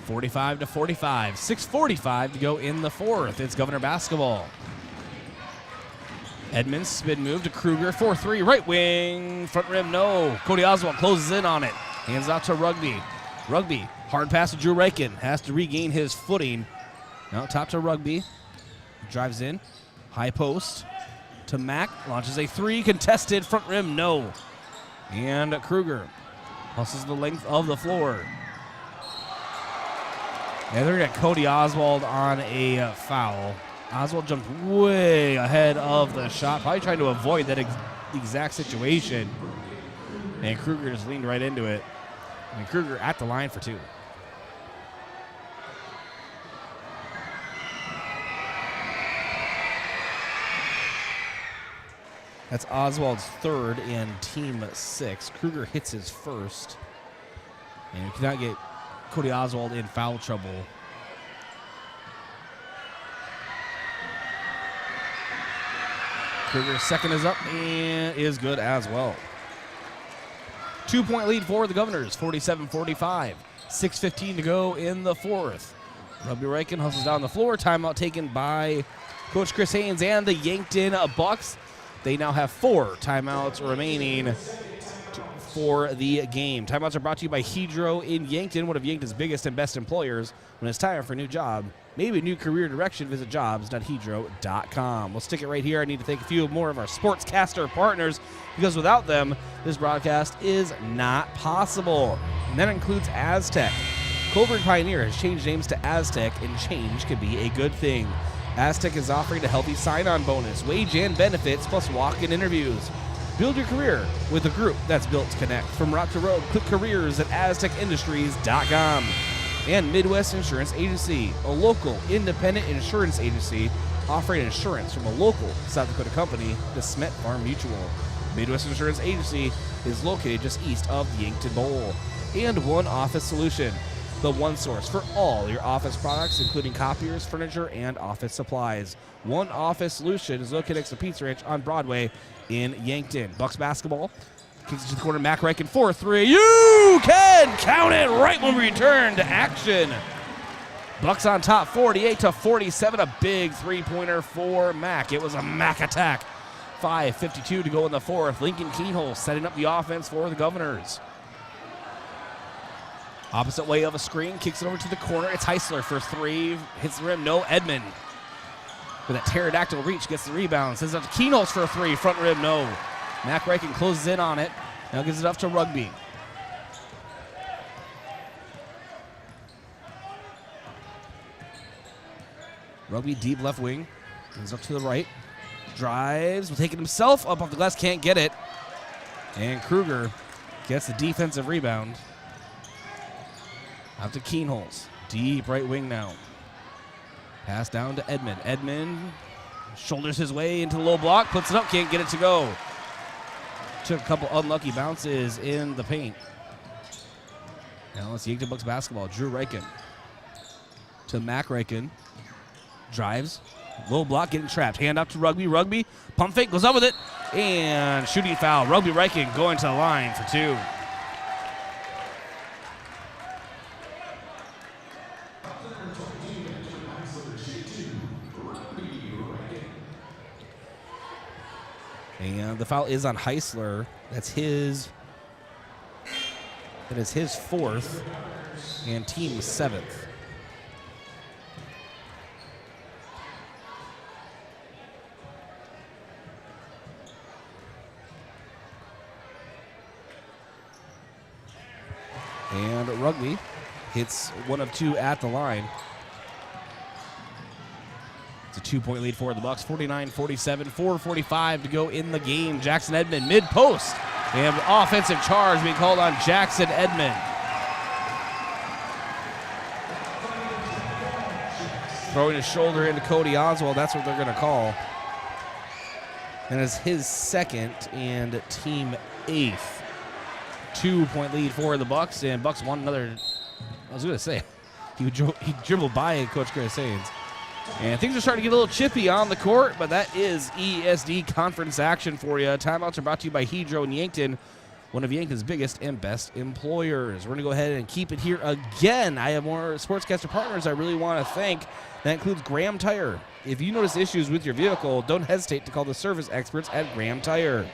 45-45. 6:45 to go in the fourth. It's Governor basketball. Edmonds, spin move to Kruger, 4-3, right wing, front rim, no. Cody Oswald closes in on it, hands out to Rugby. Rugby, hard pass to Drew Reichen, has to regain his footing. Now top to Rugby, drives in, high post to Mac, launches a three, contested, front rim, no. And Kruger hustles the length of the floor. And they're going to get Cody Oswald on a foul. Oswald jumped way ahead of the shot, probably trying to avoid that exact situation. And Kruger just leaned right into it. And Kruger at the line for two. That's Oswald's third in team six. Kruger hits his first. And we cannot get Cody Oswald in foul trouble. Kruger's second is up and is good as well. 2-point lead for the Governors, 47-45. 6:15 to go in the fourth. Rugby Reichen hustles down the floor. Timeout taken by Coach Chris Haynes and the Yankton Bucks. They now have 4 timeouts remaining for the game. Timeouts are brought to you by Hedro in Yankton, one of Yankton's biggest and best employers. When it's time for a new job, maybe a new career direction, visit jobs.hedro.com. We'll stick it right here. I need to thank a few more of our sportscaster partners because without them, this broadcast is not possible. And that includes Aztec. Colburn Pioneer has changed names to Aztec, and change can be a good thing. Aztec is offering a healthy sign-on bonus, wage and benefits, plus walk-in interviews. Build your career with a group that's built to connect. From rock to road, click careers at aztecindustries.com. And Midwest Insurance Agency, a local independent insurance agency offering insurance from a local South Dakota company, the Smet Farm Mutual. Midwest Insurance Agency is located just east of the Yankton Bowl. And One Office Solution, the one source for all your office products, including copiers, furniture, and office supplies. One Office Solution is located next to Pizza Ranch on Broadway in Yankton. Bucks basketball. Kicks it to the corner. Mac Reichen 4-3. You can count it right when we return to action. Bucks on top 48-47. A big three-pointer for Mac. It was a Mac attack. 5:52 to go in the fourth. Lincoln Kienholz setting up the offense for the Governors. Opposite way of a screen. Kicks it over to the corner. It's Heisler for three. Hits the rim. No. Edmond with that pterodactyl reach gets the rebound. Sends it up to Kienholz for a three. Front rim. No. Mac Reichen closes in on it. Now gives it up to Rugby. Rugby deep left wing. Goes up to the right. Drives. Will take it himself. Up off the glass. Can't get it. And Kruger gets the defensive rebound. Out to Keenholz. Deep right wing now. Pass down to Edmond. Edmond shoulders his way into the low block. Puts it up. Can't get it to go. Took a couple unlucky bounces in the paint. Now it's Yankton Bucks basketball. Drew Reichen to Mac Reichen. Drives. Low block, getting trapped. Hand up to Rugby. Rugby. Pump fake, goes up with it. And shooting foul. Rugby Reichen going to the line for 2. And the foul is on Heisler. That is his 4th and team 7th. And Rugby hits 1 of 2 at the line. It's a 2-point lead for the Bucks. 49-47, 4:45 to go in the game. Jackson Edmond mid-post. And offensive charge being called on Jackson Edmond. Throwing his shoulder into Cody Oswald. That's what they're going to call. And it's his 2nd and team 8th. 2-point lead for the Bucks. And Bucks won another. I was going to say, he dribbled by Coach Chris Haynes. And things are starting to get a little chippy on the court, but that is ESD conference action for you. Timeouts are brought to you by Hedro and Yankton, one of Yankton's biggest and best employers. We're going to go ahead and keep it here again. I have more sportscaster partners I really want to thank. That includes Graham Tire. If you notice issues with your vehicle, don't hesitate to call the service experts at Graham Tire,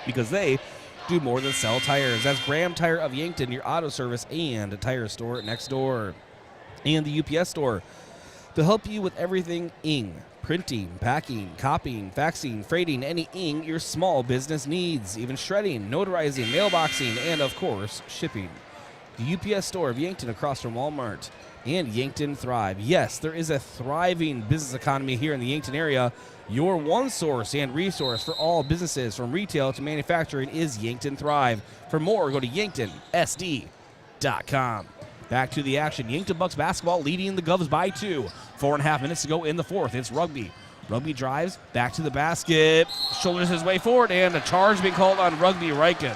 because they do more than sell tires. That's Graham Tire of Yankton, your auto service and tire store next door. And the UPS store. To help you with everything ing, printing, packing, copying, faxing, freighting, any ing your small business needs, even shredding, notarizing, mailboxing, and of course, shipping. The UPS store of Yankton across from Walmart. And Yankton Thrive. Yes, there is a thriving business economy here in the Yankton area. Your one source and resource for all businesses from retail to manufacturing is Yankton Thrive. For more, go to yanktonsd.com. Back to the action. Yankton Bucks basketball leading the Govs by 2. 4.5 minutes to go in the 4th. It's Rugby. Rugby drives back to the basket. Shoulders his way forward, and a charge being called on Rugby Reichen.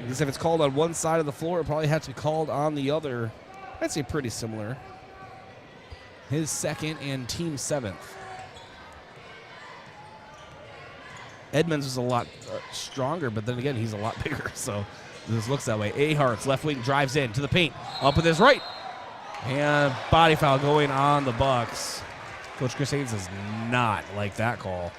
I guess if it's called on one side of the floor, it probably has to be called on the other. I'd say pretty similar. His 2nd and team 7th. Edmonds was a lot stronger, but then again, he's a lot bigger, so this looks that way. Ahart's left wing drives in to the paint, up with his right, and body foul going on the Bucks. Coach Chris Haynes does not like that call.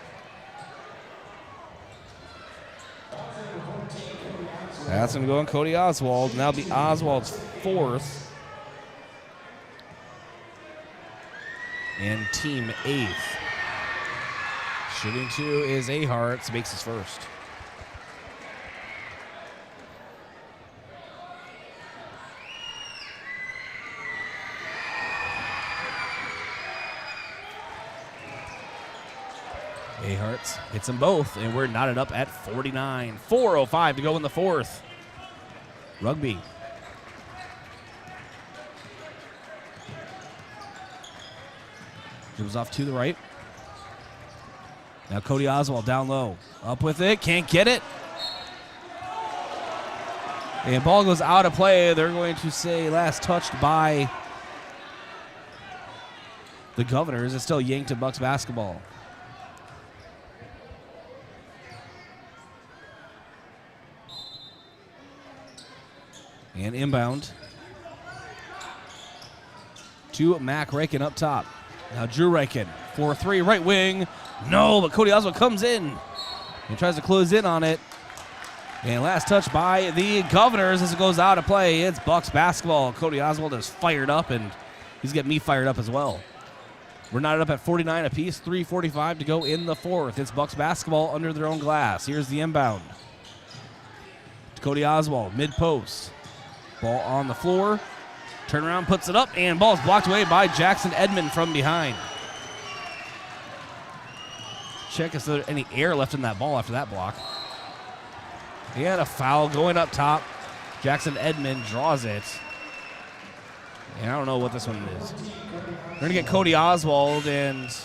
That's going to go on Cody Oswald. Now be Oswald's 4th and team 8th. Shooting 2 is Ahart, so makes his 1st. Ahart's hits them both, and we're knotted up at 49. 4:05 to go in the 4th. Rugby. Dribbles off to the right. Now Cody Oswald down low. Up with it. Can't get it. And ball goes out of play. They're going to say last touched by the Governors. It's still Yankton Bucks basketball. And inbound to Mac Reichen up top. Now Drew Reichen, 4-3, right wing. No, but Cody Oswald comes in and tries to close in on it. And last touch by the Governors as it goes out of play. It's Bucks basketball. Cody Oswald is fired up, and he's getting me fired up as well. We're knotted up at 49 apiece, 3:45 to go in the 4th. It's Bucks basketball under their own glass. Here's the inbound. To Cody Oswald, mid-post. Ball on the floor. Turnaround, puts it up, and ball's blocked away by Jackson Edmond from behind. Check if there's any air left in that ball after that block. And a foul going up top Jackson Edmond draws it. And I don't know what this one is. We're going to get Cody Oswald, and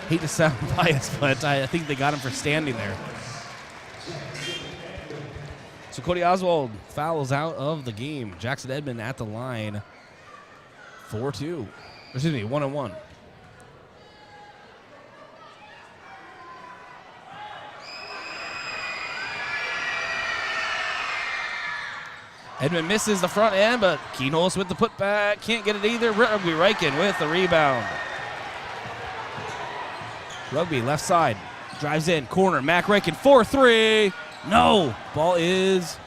hate to sound biased, but I think they got him for standing there. So Cody Oswald fouls out of the game. Jackson Edmond at the line. 4-2. Excuse me, 1-1. Edmond misses the front end, but Keenholz with the putback. Can't get it either. Rugby Reichen with the rebound. Rugby left side. Drives in. Corner. Mac Reichen 4-3. No. Ball is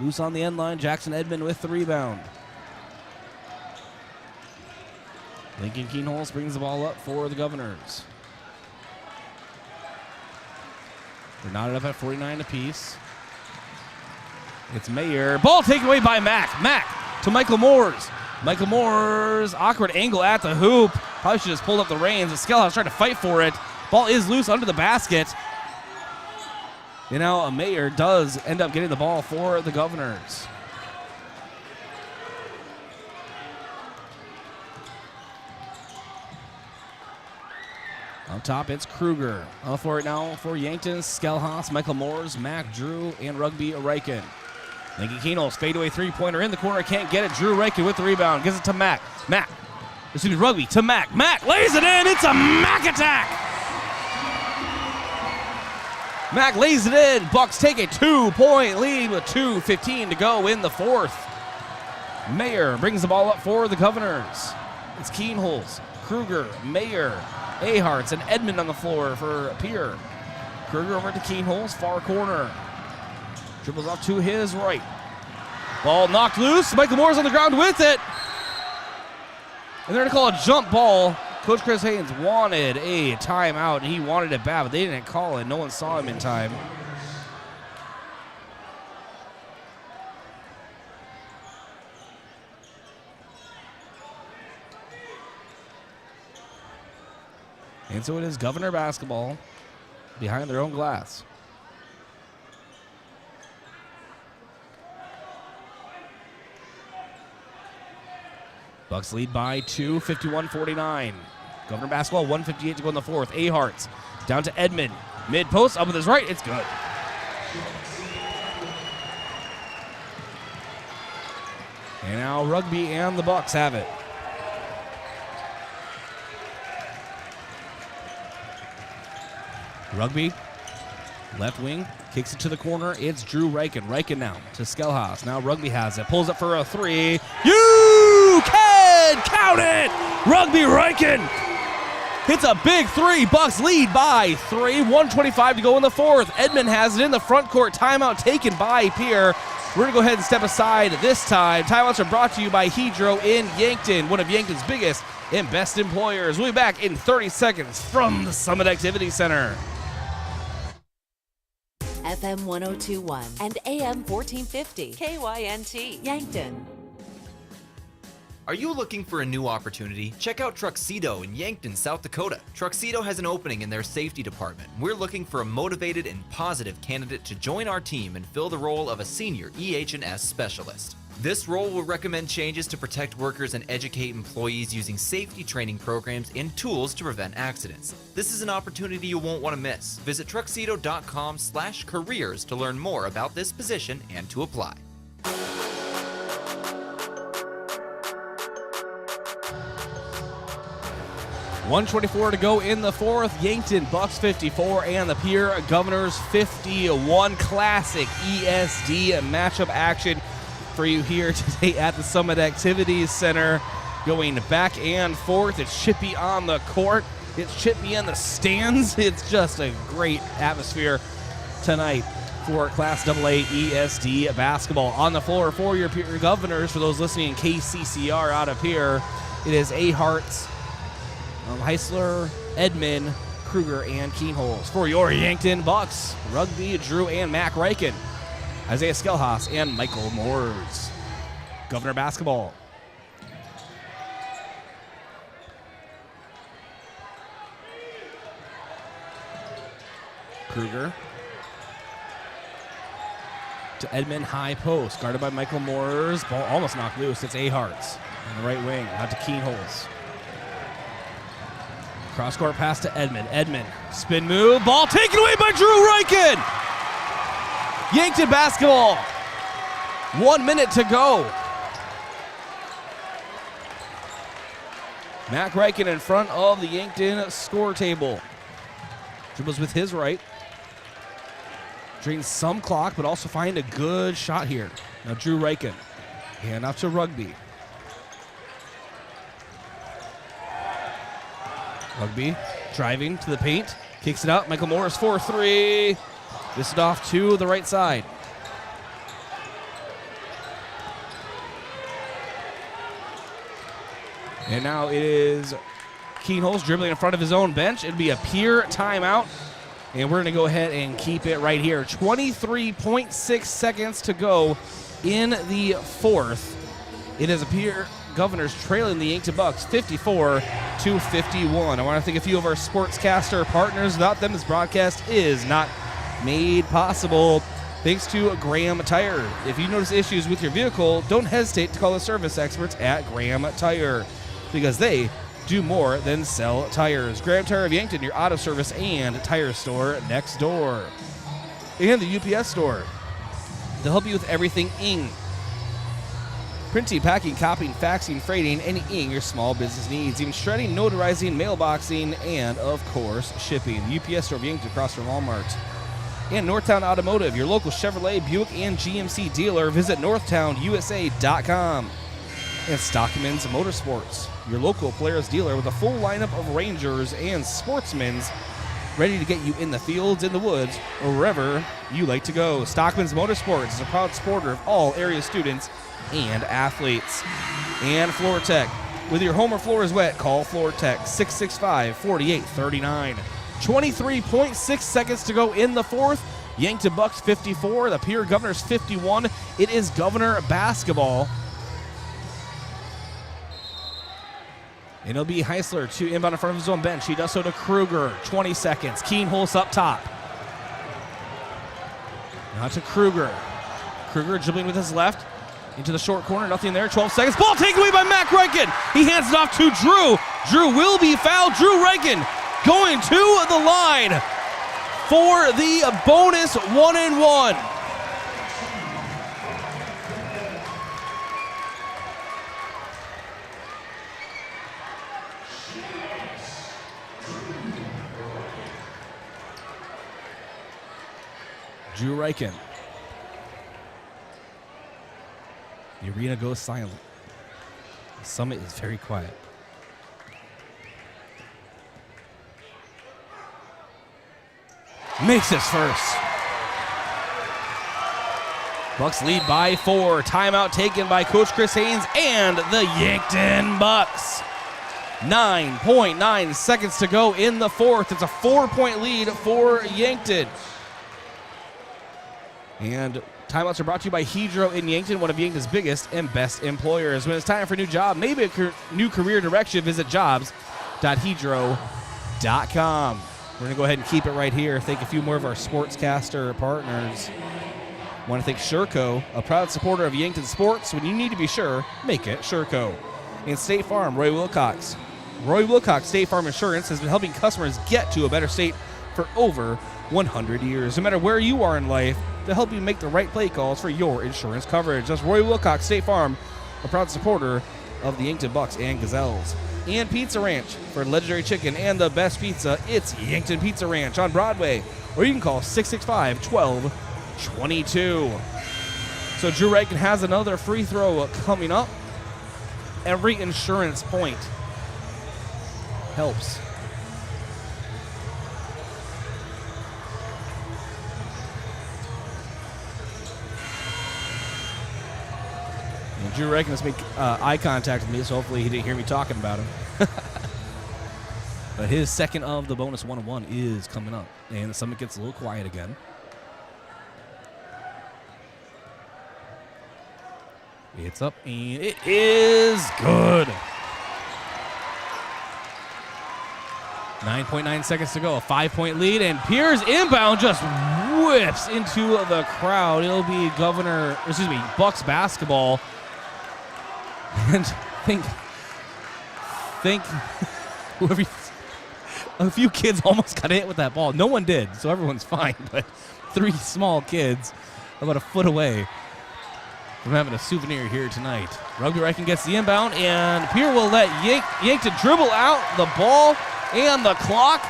loose on the end line. Jackson Edmond with the rebound. Lincoln Keenholz brings the ball up for the Governors. They're knotted up at 49 apiece. It's Mayer. Ball taken away by Mac. Mac to Michael Moores. Michael Moores, awkward angle at the hoop. Probably should have just pulled up the reins. Skelhouse trying to fight for it. Ball is loose under the basket. You know, Mayer does end up getting the ball for the Governors. On top, it's Kruger. On for it now for Yankton, Skelhaus, Michael Moores, Mac, Drew, and Rugby Reichen. Lincoln Keenholz, fadeaway three-pointer in the corner, can't get it. Drew Reichen with the rebound, gives it to Mac. Excuse me, Rugby to Mac. Mac lays it in, it's a Mac attack! Mac lays it in, Bucks take a 2-point lead with 2:15 to go in the fourth. Mayer brings the ball up for the Governors. It's Keenholz, Kruger, Mayer, Aharts, and Edmond on the floor for Pierre. Kruger over to Keenholz, far corner. Dribbles off to his right. Ball knocked loose. Michael Moore's on the ground with it. And they're going to call a jump ball. Coach Chris Haynes wanted a timeout, and he wanted it bad, but they didn't call it. No one saw him in time. And so it is Governor basketball behind their own glass. Bucks lead by 2, 51-49. Governor basketball, 1:58 to go in the fourth. Aharts down to Edmond. Mid-post, up with his right, it's good. And now Rugby and the Bucks have it. Rugby, left wing, kicks it to the corner. It's Drew Reichen. Reichen now to Skelhaus. Now Rugby has it. Pulls up for a three. You can count it! Rugby Reichen hits a big three. Bucks lead by 3. 1:25 to go in the fourth. Edmond has it in the front court. Timeout taken by Pierre. We're going to go ahead and step aside this time. Timeouts are brought to you by Hedro in Yankton, one of Yankton's biggest and best employers. We'll be back in 30 seconds from the Summit Activity Center. FM 1021 and AM 1450. KYNT, Yankton. Are you looking for a new opportunity? Check out Truxedo in Yankton, South Dakota. Truxedo has an opening in their safety department. We're looking for a motivated and positive candidate to join our team and fill the role of a senior EH&S specialist. This role will recommend changes to protect workers and educate employees using safety training programs and tools to prevent accidents. This is an opportunity you won't want to miss. Visit truxedo.com/careers to learn more about this position and to apply. $1:24 to go in the fourth. Yankton Bucks 54 and the Pierre Governors 51. Classic ESD matchup action for you here today at the Summit Activities Center. Going back and forth. It's Chippy on the court. It's Chippy in the stands. It's just a great atmosphere tonight for Class AA ESD basketball. On the floor for your Pierre Governors, for those listening in KCCR out of here, it is Aharts, Heisler, Edmond, Kruger, and Keenholz. For your Yankton Bucks, Rugby, Drew, and Mac Reichen, Isaiah Skelhaus, and Michael Moores. Governor basketball. Kruger. to Edmond, high post, guarded by Michael Moores. Ball almost knocked loose. It's Aharts on the right wing, out to Keenholz. Cross-court pass to Edmond. Edmond, spin move, ball taken away by Drew Reichen. Yankton basketball. 1 minute to go. Mac Reichen in front of the Yankton score table. Dribbles with his right. Drains some clock, but also find a good shot here. Now Drew Reichen. Hand off to Rugby. Rugby driving to the paint. Kicks it out. Michael Morris 4-3. This is off to the right side. And now it is Keenholz dribbling in front of his own bench. It'd be a peer timeout. And we're going to go ahead and keep it right here. 23.6 seconds to go in the fourth. It is a peer Governors trailing the Yankton Bucks 54-51. I want to thank a few of our sportscaster partners. Without them, this broadcast is not made possible. Thanks to Graham Tire. If you notice issues with your vehicle, don't hesitate to call the service experts at Graham Tire, because they do more than sell tires. Graham Tire of Yankton, your auto service and tire store next door. And the UPS store. They'll help you with everything ing. Printing, packing, copying, faxing, freighting, anything your small business needs. Even shredding, notarizing, mailboxing, and, of course, shipping. The UPS store of Yankton across from Walmart. And Northtown Automotive, your local Chevrolet, Buick, and GMC dealer. Visit northtownusa.com. And Stockman's Motorsports, your local Polaris dealer with a full lineup of Rangers and Sportsmans ready to get you in the fields, in the woods, or wherever you like to go. Stockman's Motorsports is a proud supporter of all area students and athletes. And Floor Tech. Whether your home or floor is wet, call Floor Tech 665-4839. 23.6 seconds to go in the fourth. Yankton Bucks 54, the Peer Governors 51. It is Governor basketball. And it'll be Heisler to inbound in front of his own bench. He does so to Kruger. 20 seconds. Keenholz up top. Now to Kruger. Kruger dribbling with his left. Into the short corner. Nothing there. 12 seconds. Ball taken away by Mac Reichen. He hands it off to Drew. Drew will be fouled. Drew Reichen going to the line for the bonus 1-and-1. Drew Reichen. The arena goes silent. The summit is very quiet. Makes his first. Bucks lead by 4. Timeout taken by Coach Chris Haynes and the Yankton Bucks. 9.9 seconds to go in the fourth. It's a 4-point lead for Yankton. And timeouts are brought to you by Hedro in Yankton, one of Yankton's biggest and best employers. When it's time for a new job, maybe a new career direction, visit jobs.hedro.com. We're going to go ahead and keep it right here. Thank a few more of our sportscaster partners. I want to thank Sherco, a proud supporter of Yankton sports. When you need to be sure, make it Sherco. And State Farm, Roy Wilcox. Roy Wilcox State Farm Insurance has been helping customers get to a better state for over 100 years. No matter where you are in life, to help you make the right play calls for your insurance coverage. That's Roy Wilcox State Farm, a proud supporter of the Yankton Bucks and Gazelles. And Pizza Ranch for legendary chicken and the best pizza. It's Yankton Pizza Ranch on Broadway, or you can call 665-1222. So Drew Reichen has another free throw coming up. Every insurance point helps. And Drew Reichen has made eye contact with me, so hopefully he didn't hear me talking about him. But his second of the bonus 1-on-1 is coming up. And the summit gets a little quiet again. It's up, and it is good. 9.9 seconds to go. A 5-point lead, and Pierce inbound just whips into the crowd. It'll be Bucks basketball. And think a few kids almost got hit with that ball. No one did, so everyone's fine. But 3 small kids about a foot away from having a souvenir here tonight. Rugby Riken gets the inbound, and Pierre will let Yankton dribble out the ball and the clock.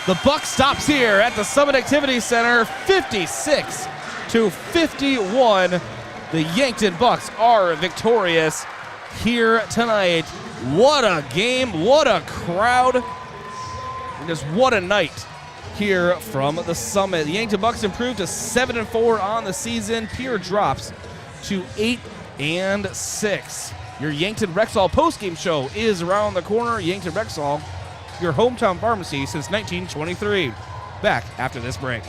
The Buck stops here at the Summit Activity Center, 56-51. The Yankton Bucks are victorious here tonight. What a game, what a crowd, and just what a night here from the Summit. The Yankton Bucks improved to 7-4 on the season. Pierre drops to 8-6. Your Yankton Rexall postgame show is around the corner. Yankton Rexall, your hometown pharmacy since 1923. Back after this break.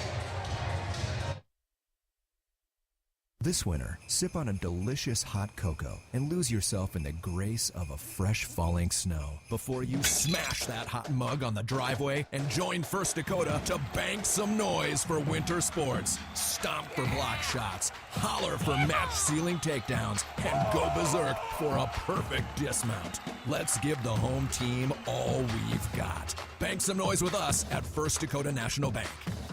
This winter, sip on a delicious hot cocoa and lose yourself in the grace of a fresh falling snow before you smash that hot mug on the driveway and join First Dakota to bank some noise for winter sports. Stomp for block shots, holler for match-sealing takedowns, and go berserk for a perfect dismount. Let's give the home team all we've got. Bank some noise with us at First Dakota National Bank.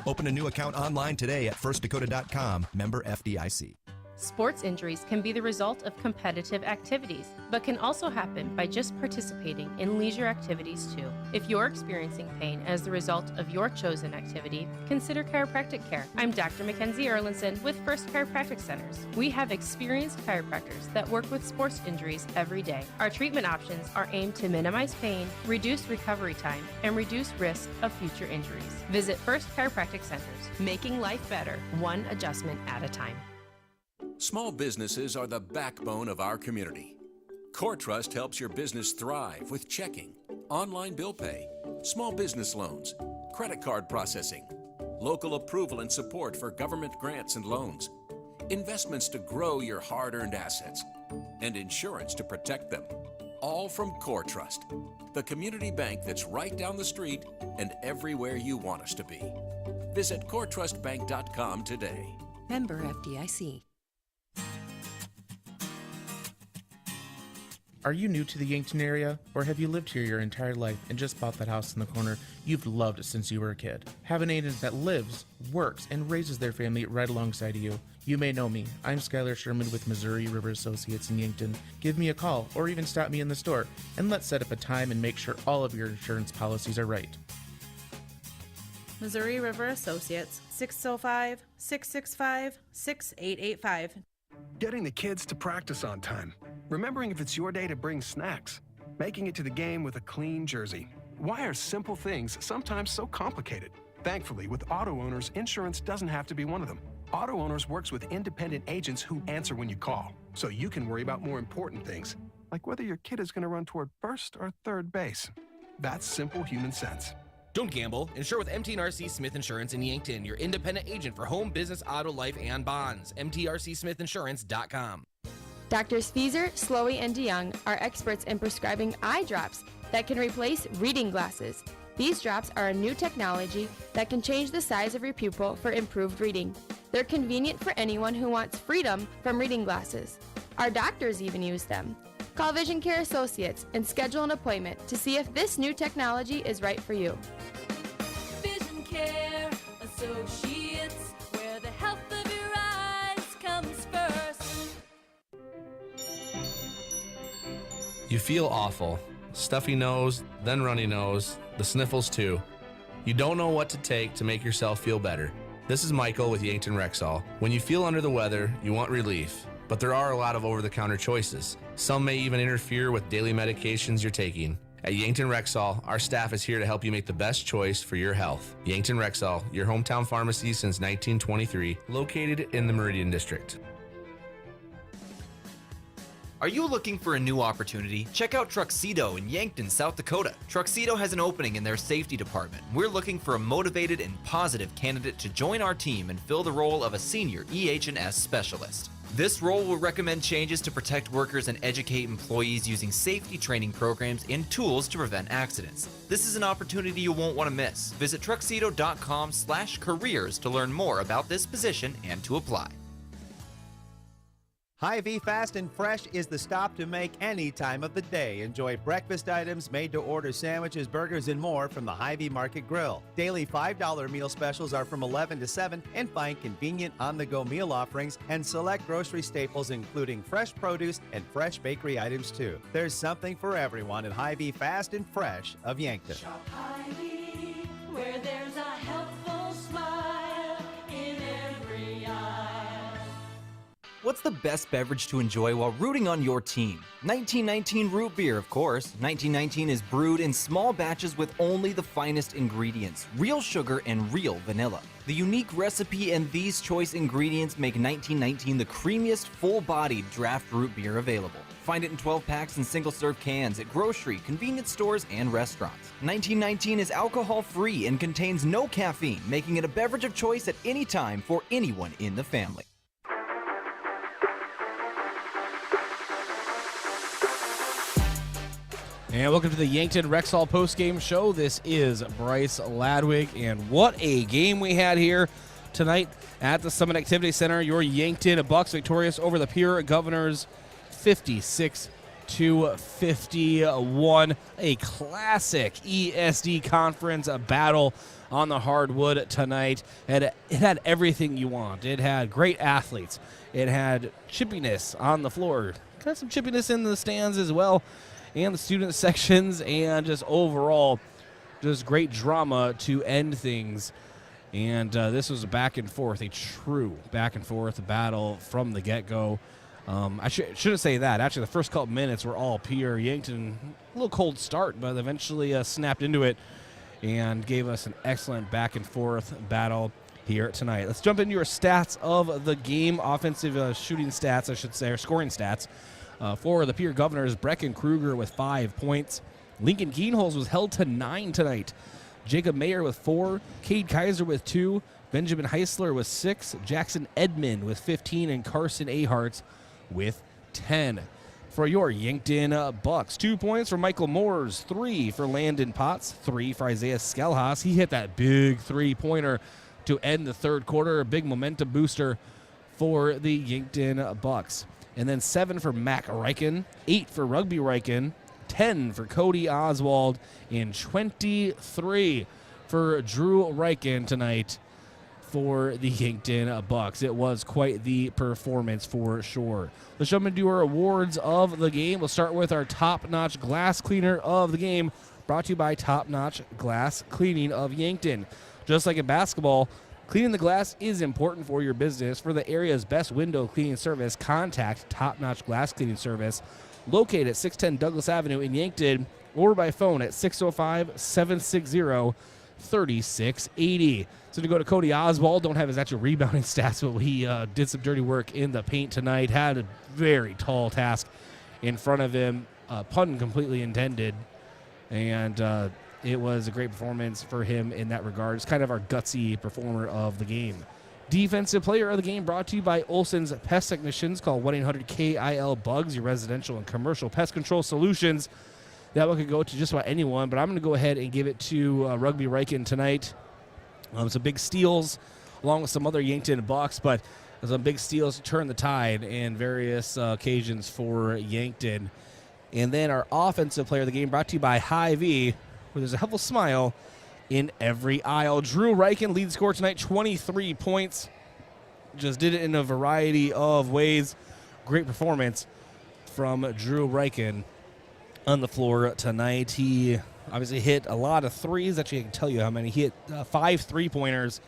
Open a new account online today at firstdakota.com, member FDIC. Sports injuries can be the result of competitive activities, but can also happen by just participating in leisure activities too. If you're experiencing pain as the result of your chosen activity, consider chiropractic care. I'm Dr. Mackenzie Erlinson with First Chiropractic Centers. We have experienced chiropractors that work with sports injuries every day. Our treatment options are aimed to minimize pain, reduce recovery time, and reduce risk of future injuries. Visit First Chiropractic Centers, making life better, one adjustment at a time. Small businesses are the backbone of our community. CoreTrust helps your business thrive with checking, online bill pay, small business loans, credit card processing, local approval and support for government grants and loans, investments to grow your hard-earned assets, and insurance to protect them. All from CoreTrust, the community bank that's right down the street and everywhere you want us to be. Visit CoreTrustBank.com today. Member FDIC. Are you new to the Yankton area, or have you lived here your entire life and just bought that house in the corner you've loved since you were a kid? Have an agent that lives, works, and raises their family right alongside of you. You may know me. I'm Skylar Sherman with Missouri River Associates in Yankton. Give me a call or even stop me in the store, and let's set up a time and make sure all of your insurance policies are right. Missouri River Associates, 605-665-6885. Getting the kids to practice on time. Remembering if it's your day to bring snacks. Making it to the game with a clean jersey. Why are simple things sometimes so complicated? Thankfully, with auto owners, insurance doesn't have to be one of them. Auto Owners works with independent agents who answer when you call, so you can worry about more important things, like whether your kid is going to run toward first or third base. That's simple human sense. Don't gamble. Insure with MTRC Smith Insurance in Yankton, your independent agent for home, business, auto, life, and bonds. MTRCSmithInsurance.com. Doctors Feeser, Slowey, and DeYoung are experts in prescribing eye drops that can replace reading glasses. These drops are a new technology that can change the size of your pupil for improved reading. They're convenient for anyone who wants freedom from reading glasses. Our doctors even use them. Call Vision Care Associates and schedule an appointment to see if this new technology is right for you. Vision Care Associates, where the health of your eyes comes first. You feel awful. Stuffy nose, then runny nose, the sniffles too. You don't know what to take to make yourself feel better. This is Michael with Yankton Rexall. When you feel under the weather, you want relief, but there are a lot of over-the-counter choices. Some may even interfere with daily medications you're taking. At Yankton Rexall, our staff is here to help you make the best choice for your health. Yankton Rexall, your hometown pharmacy since 1923, located in the Meridian District. Are you looking for a new opportunity? Check out Truxedo in Yankton, South Dakota. Truxedo has an opening in their safety department. We're looking for a motivated and positive candidate to join our team and fill the role of a senior EH&S specialist. This role will recommend changes to protect workers and educate employees using safety training programs and tools to prevent accidents. This is an opportunity you won't want to miss. Visit Truxedo.com/careers to learn more about this position and to apply. Hy-Vee Fast and Fresh is the stop to make any time of the day. Enjoy breakfast items, made-to-order sandwiches, burgers, and more from the Hy-Vee Market Grill. Daily $5 meal specials are from 11 to 7, and find convenient on-the-go meal offerings and select grocery staples including fresh produce and fresh bakery items too. There's something for everyone at Hy-Vee Fast and Fresh of Yankton. Shop Hy-Vee, where there's a helpful smile in every aisle. What's the best beverage to enjoy while rooting on your team? 1919 root beer, of course. 1919 is brewed in small batches with only the finest ingredients, real sugar and real vanilla. The unique recipe and these choice ingredients make 1919 the creamiest, full-bodied draft root beer available. Find it in 12 packs and single-serve cans at grocery, convenience stores, and restaurants. 1919 is alcohol-free and contains no caffeine, making it a beverage of choice at any time for anyone in the family. And welcome to the Yankton Rexall postgame show. This is Bryce Ladwig, and what a game we had here tonight at the Summit Activity Center. Your Yankton Bucks victorious over the Pure Governors 56-51. A classic ESD conference battle on the hardwood tonight. It had everything you want. It had great athletes. It had chippiness on the floor. Got some chippiness in the stands as well, and the student sections, and just overall, just great drama to end things. And this was a back and forth, a true back and forth battle from the get-go. I shouldn't say that. Actually, the first couple minutes were all pure. Yankton, a little cold start, but eventually snapped into it and gave us an excellent back and forth battle here tonight. Let's jump into your stats of the game, offensive shooting stats, I should say, or scoring stats. For the Pure Governors, Brecken Kruger with 5 points. Lincoln Keenholz was held to 9 tonight. Jacob Mayer with 4. Cade Kaiser with 2. Benjamin Heisler with 6. Jackson Edmond with 15. And Carson Aharts with 10. For your Yankton Bucks, 2 points for Michael Moores, 3 for Landon Potts, 3 for Isaiah Skelhaas. He hit that big three-pointer to end the third quarter, a big momentum booster for the Yankton Bucks. And then 7 for Mac Reichen, 8 for Rugby Reichen, 10 for Cody Oswald, and 23 for Drew Reichen tonight for the Yankton Bucks. It was quite the performance for sure. Let's jump into our awards of the game. We'll start with our top-notch glass cleaner of the game, brought to you by Top Notch Glass Cleaning of Yankton. Just like in basketball, cleaning the glass is important for your business. For the area's best window cleaning service, contact Top Notch Glass Cleaning Service, located at 610 Douglas Avenue in Yankton, or by phone at 605-760-3680. So to go to Cody Oswald, don't have his actual rebounding stats, but he did some dirty work in the paint tonight, had a very tall task in front of him, pun completely intended, and it was a great performance for him in that regard. It's kind of our gutsy performer of the game. Defensive player of the game brought to you by Olson's Pest Technicians. Call 1-800-KIL-BUGS, your residential and commercial pest control solutions. That one could go to just about anyone, but I'm going to go ahead and give it to Rugby Reichen tonight. Some big steals along with some other Yankton Bucks, but some big steals to turn the tide in various occasions for Yankton. And then our offensive player of the game brought to you by Hy-Vee, where there's a helpful smile in every aisle. Drew Reichen, lead scorer tonight, 23 points. Just did it in a variety of ways. Great performance from Drew Reichen on the floor tonight. He obviously hit a lot of threes. Actually, I can tell you how many. He hit 5 3-pointers,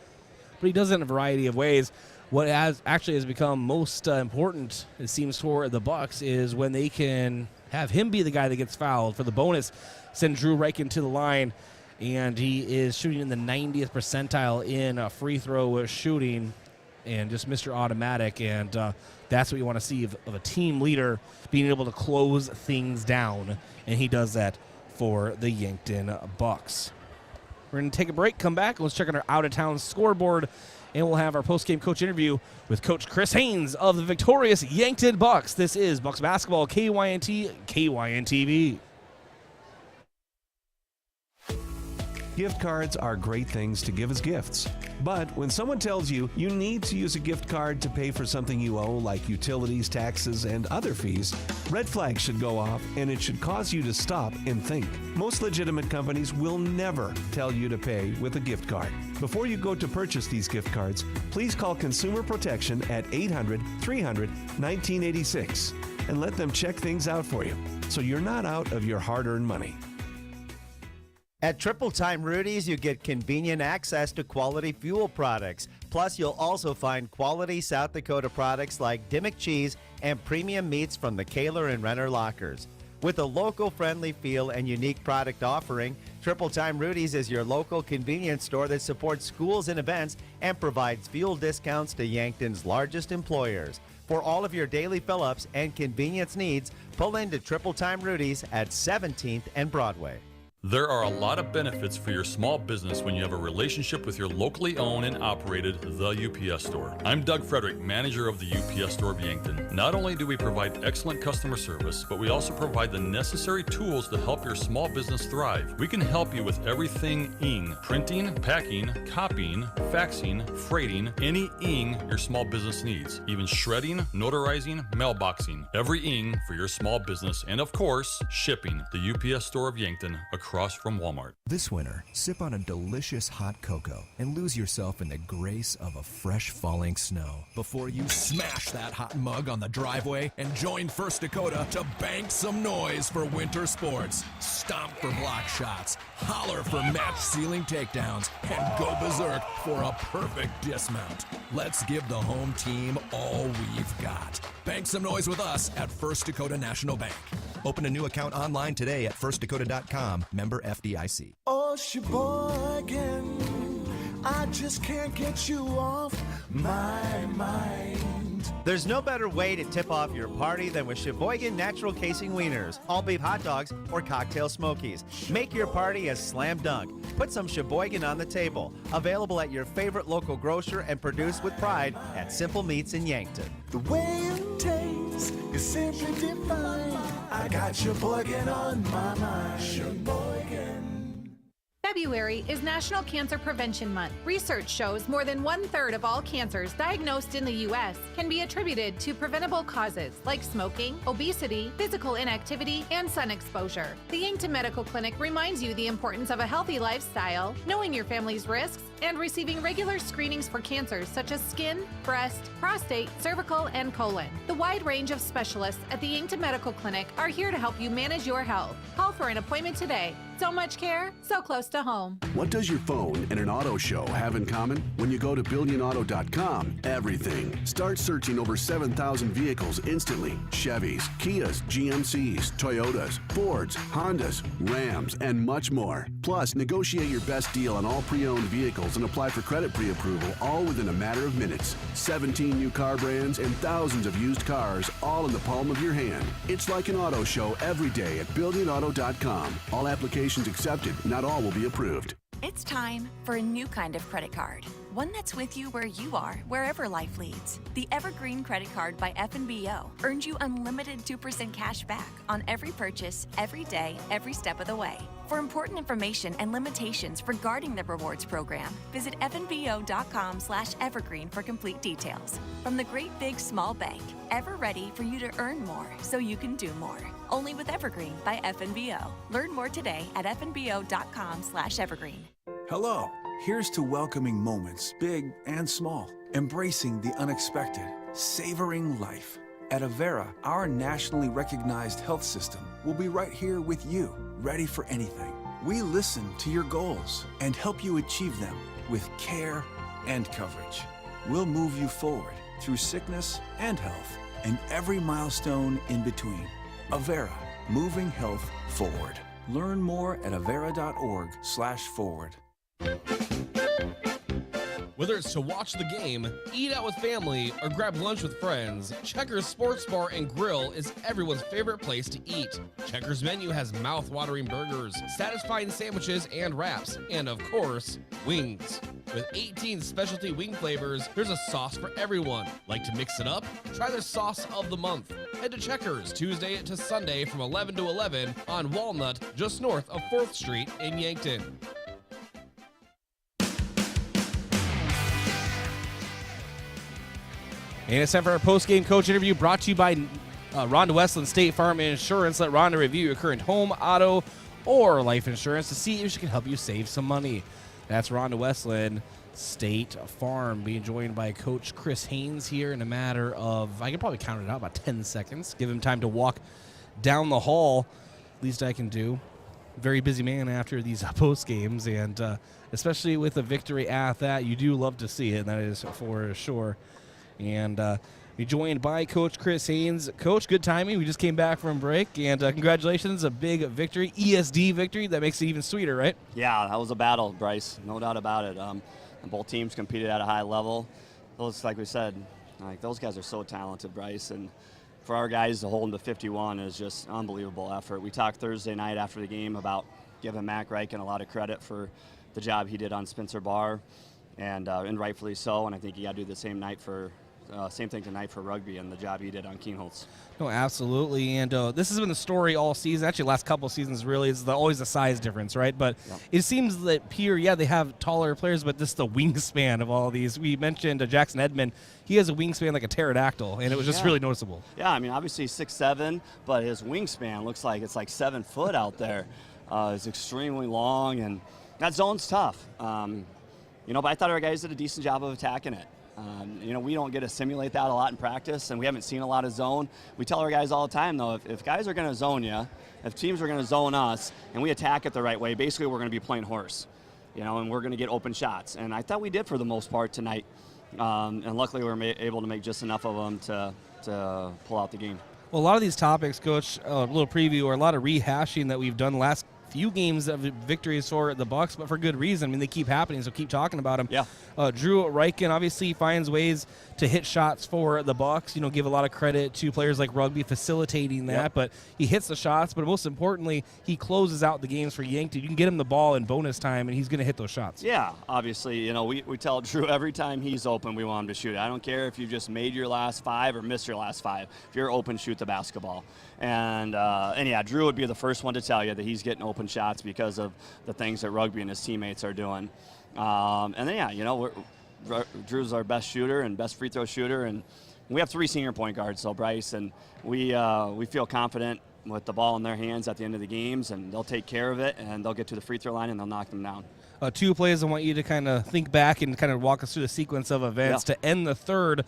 but he does it in a variety of ways. What has become most important, it seems, for the Bucks is when they can have him be the guy that gets fouled for the bonus. Send Drew Reichen to the line, and he is shooting in the 90th percentile in free throw shooting, and just Mr. Automatic, and that's what you want to see of a team leader, being able to close things down, and he does that for the Yankton Bucks. We're going to take a break, come back, and let's check on our out-of-town scoreboard and we'll have our post-game coach interview with Coach Chris Haynes of the victorious Yankton Bucks. This is Bucks Basketball, KYNT, KYNTV. Gift cards are great things to give as gifts. But when someone tells you you need to use a gift card to pay for something you owe, like utilities, taxes, and other fees, red flags should go off, and it should cause you to stop and think. Most legitimate companies will never tell you to pay with a gift card. Before you go to purchase these gift cards, please call Consumer Protection at 800-300-1986 and let them check things out for you so you're not out of your hard-earned money. At Triple Time Rudy's, you get convenient access to quality fuel products. Plus, you'll also find quality South Dakota products like Dimmock cheese and premium meats from the Kaler and Renner lockers. With a local-friendly feel and unique product offering, Triple Time Rudy's is your local convenience store that supports schools and events and provides fuel discounts to Yankton's largest employers. For all of your daily fill-ups and convenience needs, pull into Triple Time Rudy's at 17th and Broadway. There are a lot of benefits for your small business when you have a relationship with your locally owned and operated The UPS Store. I'm Doug Frederick, manager of the UPS Store of Yankton. Not only do we provide excellent customer service, but we also provide the necessary tools to help your small business thrive. We can help you with everything ing, printing, packing, copying, faxing, freighting, any ing your small business needs, even shredding, notarizing, mailboxing, every ing for your small business, and of course, shipping. The UPS Store of Yankton, across from Walmart. This winter, sip on a delicious hot cocoa and lose yourself in the grace of a fresh falling snow before you smash that hot mug on the driveway and join First Dakota to bank some noise for winter sports. Stomp for block shots, holler for match-sealing takedowns, and go berserk for a perfect dismount. Let's give the home team all we've got. Bank some noise with us at First Dakota National Bank. Open a new account online today at firstdakota.com. Member FDIC. Oh, Sheboygan, I just can't get you off my mind. There's no better way to tip off your party than with Sheboygan Natural Casing Wieners, all beef hot dogs, or cocktail smokies. Make your party a slam dunk. Put some Sheboygan on the table. Available at your favorite local grocer and produced with pride at Simple Meats in Yankton. The way it tastes is simply divine. I got Sheboygan on my mind. Sheboygan. February is National Cancer Prevention Month. Research shows more than 1/3 of all cancers diagnosed in the U.S. can be attributed to preventable causes like smoking, obesity, physical inactivity, and sun exposure. The Yankton Medical Clinic reminds you the importance of a healthy lifestyle, knowing your family's risks, and receiving regular screenings for cancers such as skin, breast, prostate, cervical, and colon. The wide range of specialists at the Yankton Medical Clinic are here to help you manage your health. Call for an appointment today. So much care, so close to home. What does your phone and an auto show have in common? When you go to BillionAuto.com, everything. Start searching over 7,000 vehicles instantly. Chevys, Kias, GMCs, Toyotas, Fords, Hondas, Rams, and much more. Plus, negotiate your best deal on all pre-owned vehicles and apply for credit pre-approval all within a matter of minutes. 17 new car brands and thousands of used cars all in the palm of your hand. It's like an auto show every day at BillionAuto.com. All applications accepted. Not all will be approved. It's time for a new kind of credit card. One that's with you where you are, wherever life leads. The Evergreen Credit Card by FNBO earns you unlimited 2% cash back on every purchase, every day, every step of the way. For important information and limitations regarding the rewards program, visit fnbo.com/evergreen for complete details. From the great big small bank, ever ready for you to earn more so you can do more. Only with Evergreen by FNBO. Learn more today at fnbo.com/evergreen. Hello. Here's to welcoming moments, big and small, embracing the unexpected, savoring life. At Avera, our nationally recognized health system will be right here with you, ready for anything. We listen to your goals and help you achieve them with care and coverage. We'll move you forward through sickness and health and every milestone in between. Avera, moving health forward. Learn more at avera.org/forward. Whether it's to watch the game, eat out with family, or grab lunch with friends, Checkers Sports Bar and Grill is everyone's favorite place to eat. Checkers menu has mouth-watering burgers, satisfying sandwiches and wraps, and of course, wings. With 18 specialty wing flavors, there's a sauce for everyone. Like to mix it up? Try their sauce of the month. Head to Checkers Tuesday to Sunday from 11 to 11 on Walnut, just north of 4th Street in Yankton. And it's time for our post-game coach interview brought to you by Rhonda Westland State Farm Insurance. Let Rhonda review your current home, auto, or life insurance to see if she can help you save some money. That's Rhonda Westland State Farm, being joined by Coach Chris Haynes here in a matter of, I can probably count it out, about 10 seconds. Give him time to walk down the hall. Least I can do. Very busy man after these post games, and especially with a victory at that, you do love to see it, and that is for sure. And be joined by Coach Chris Haynes. Coach, good timing. We just came back from break, and congratulations, a big victory, ESD victory. That makes it even sweeter, right? Yeah, that was a battle, Bryce. No doubt about it. Both teams competed at a high level. Those, like we said, those guys are so talented, Bryce. And for our guys to hold them to 51 is just unbelievable effort. We talked Thursday night after the game about giving Mac Reichen a lot of credit for the job he did on Spencer Barr, and rightfully so. And I think he got to do the same thing tonight for rugby and the job he did on Keenholz. No, absolutely. And this has been the story all season. Actually, last couple of seasons really is always the size difference, right? But it seems that Pierre, they have taller players, but this is the wingspan of all these. We mentioned Jackson Edmond. He has a wingspan like a pterodactyl, and it was just really noticeable. Yeah, I mean, obviously 6'7", but his wingspan looks like it's like 7 foot out there. It's extremely long, and that zone's tough. But I thought our guys did a decent job of attacking it. We don't get to simulate that a lot in practice, and we haven't seen a lot of zone. We tell our guys all the time, though, if guys are going to zone you, if teams are going to zone us, and we attack it the right way, basically we're going to be playing horse, and we're going to get open shots. And I thought we did for the most part tonight, and luckily we were able to make just enough of them to pull out the game. Well, a lot of these topics, Coach, a little preview, or a lot of rehashing that we've done last few games of victories for the Bucks, but for good reason. I mean, they keep happening, so keep talking about them. Yeah. Drew Reichen obviously finds ways to hit shots for the Bucks. Give a lot of credit to players like Rugby facilitating that, but he hits the shots. But most importantly, he closes out the games for Yankton. You can get him the ball in bonus time, and he's going to hit those shots. Yeah, obviously, we tell Drew every time he's open, we want him to shoot. I don't care if you just made your last 5 or missed your last 5. If you're open, shoot the basketball. And yeah, Drew would be the first one to tell you that he's getting open shots because of the things that Rugby and his teammates are doing. And then, Drew's our best shooter and best free throw shooter, and we have 3 senior point guards, so Bryce, and we feel confident with the ball in their hands at the end of the games, and they'll take care of it, and they'll get to the free throw line, and they'll knock them down. 2 plays I want you to kind of think back and kind of walk us through the sequence of events. To end the third,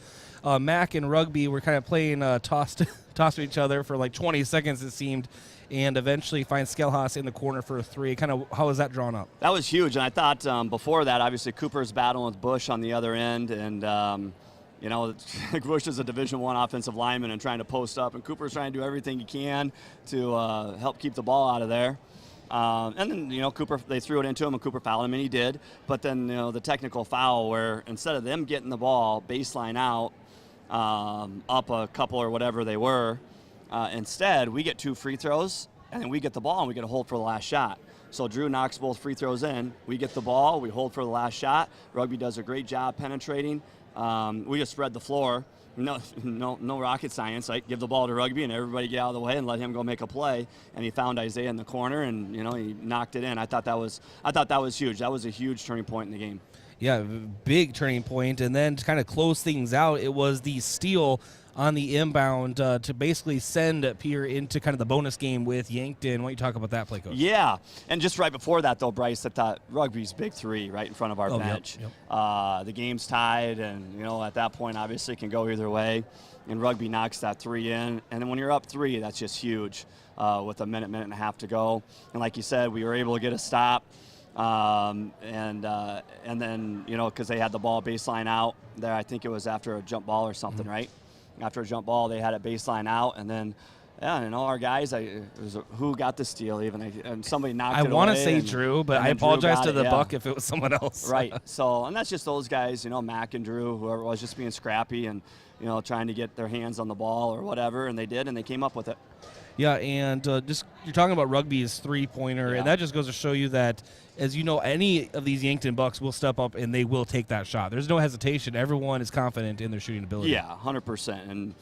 Mac and Rugby were kind of playing toss to each other for like 20 seconds, it seemed, and eventually find Skelhaus in the corner for a 3. Kind of, how was that drawn up? That was huge, and I thought before that, obviously Cooper's battling with Bush on the other end, and Bush is a Division I offensive lineman and trying to post up, and Cooper's trying to do everything he can to help keep the ball out of there. And then, Cooper, they threw it into him, and Cooper fouled him, and he did. But then, the technical foul where instead of them getting the ball baseline out, up a couple or whatever they were, instead we get 2 free throws, and then we get the ball, and we get a hold for the last shot. So Drew knocks both free throws in. We get the ball, we hold for the last shot. Rugby does a great job penetrating. We just spread the floor. No rocket science. Give the ball to Rugby and everybody get out of the way and let him go make a play. And he found Isaiah in the corner, and he knocked it in. I thought that was huge. That was a huge turning point in the game. Yeah, big turning point. And then to kind of close things out, it was the steal on the inbound to basically send Pierre into kind of the bonus game with Yankton. Why don't you talk about that play, Coach? Yeah, and just right before that, though, Bryce, I thought Rugby's big 3 right in front of our bench. Yep. The game's tied, and, at that point, obviously, it can go either way. And Rugby knocks that 3 in. And then when you're up 3, that's just huge with a minute and a half to go. And like you said, we were able to get a stop. And then, because they had the ball baseline out there, I think it was after a jump ball or something, right? After a jump ball, they had it baseline out, and then Yeah, our guys, who got the steal even, and somebody knocked it away. I want to say Drew, but I apologize to the Buck if it was someone else. Right. So, and that's just those guys, Mac and Drew, whoever was, just being scrappy and, trying to get their hands on the ball or whatever, and they did, and they came up with it. Yeah, and just you're talking about rugby's three-pointer, and that just goes to show you that, as you know, any of these Yankton Bucks will step up and they will take that shot. There's no hesitation. Everyone is confident in their shooting ability. Yeah, 100%. And,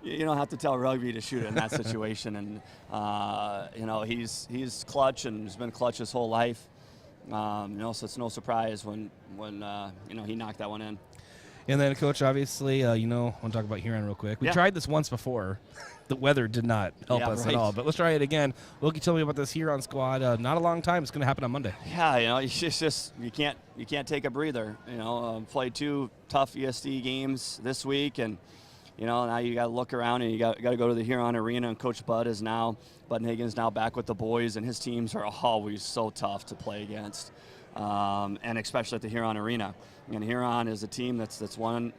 you don't have to tell rugby to shoot it in that situation. And, he's clutch and has been clutch his whole life. So it's no surprise when he knocked that one in. And then, Coach, obviously, I want to talk about Huron real quick. We tried this once before. The weather did not help us at all. But let's try it again. Wilkie, tell me about this Huron squad. Not a long time. It's going to happen on Monday. Yeah, it's just you can't take a breather. Played 2 tough ESD games this week, and now you got to look around and you got to go to the Huron Arena. And Coach Bud Hagen's now back with the boys, and his teams are always so tough to play against, and especially at the Huron Arena. And Huron is a team that's won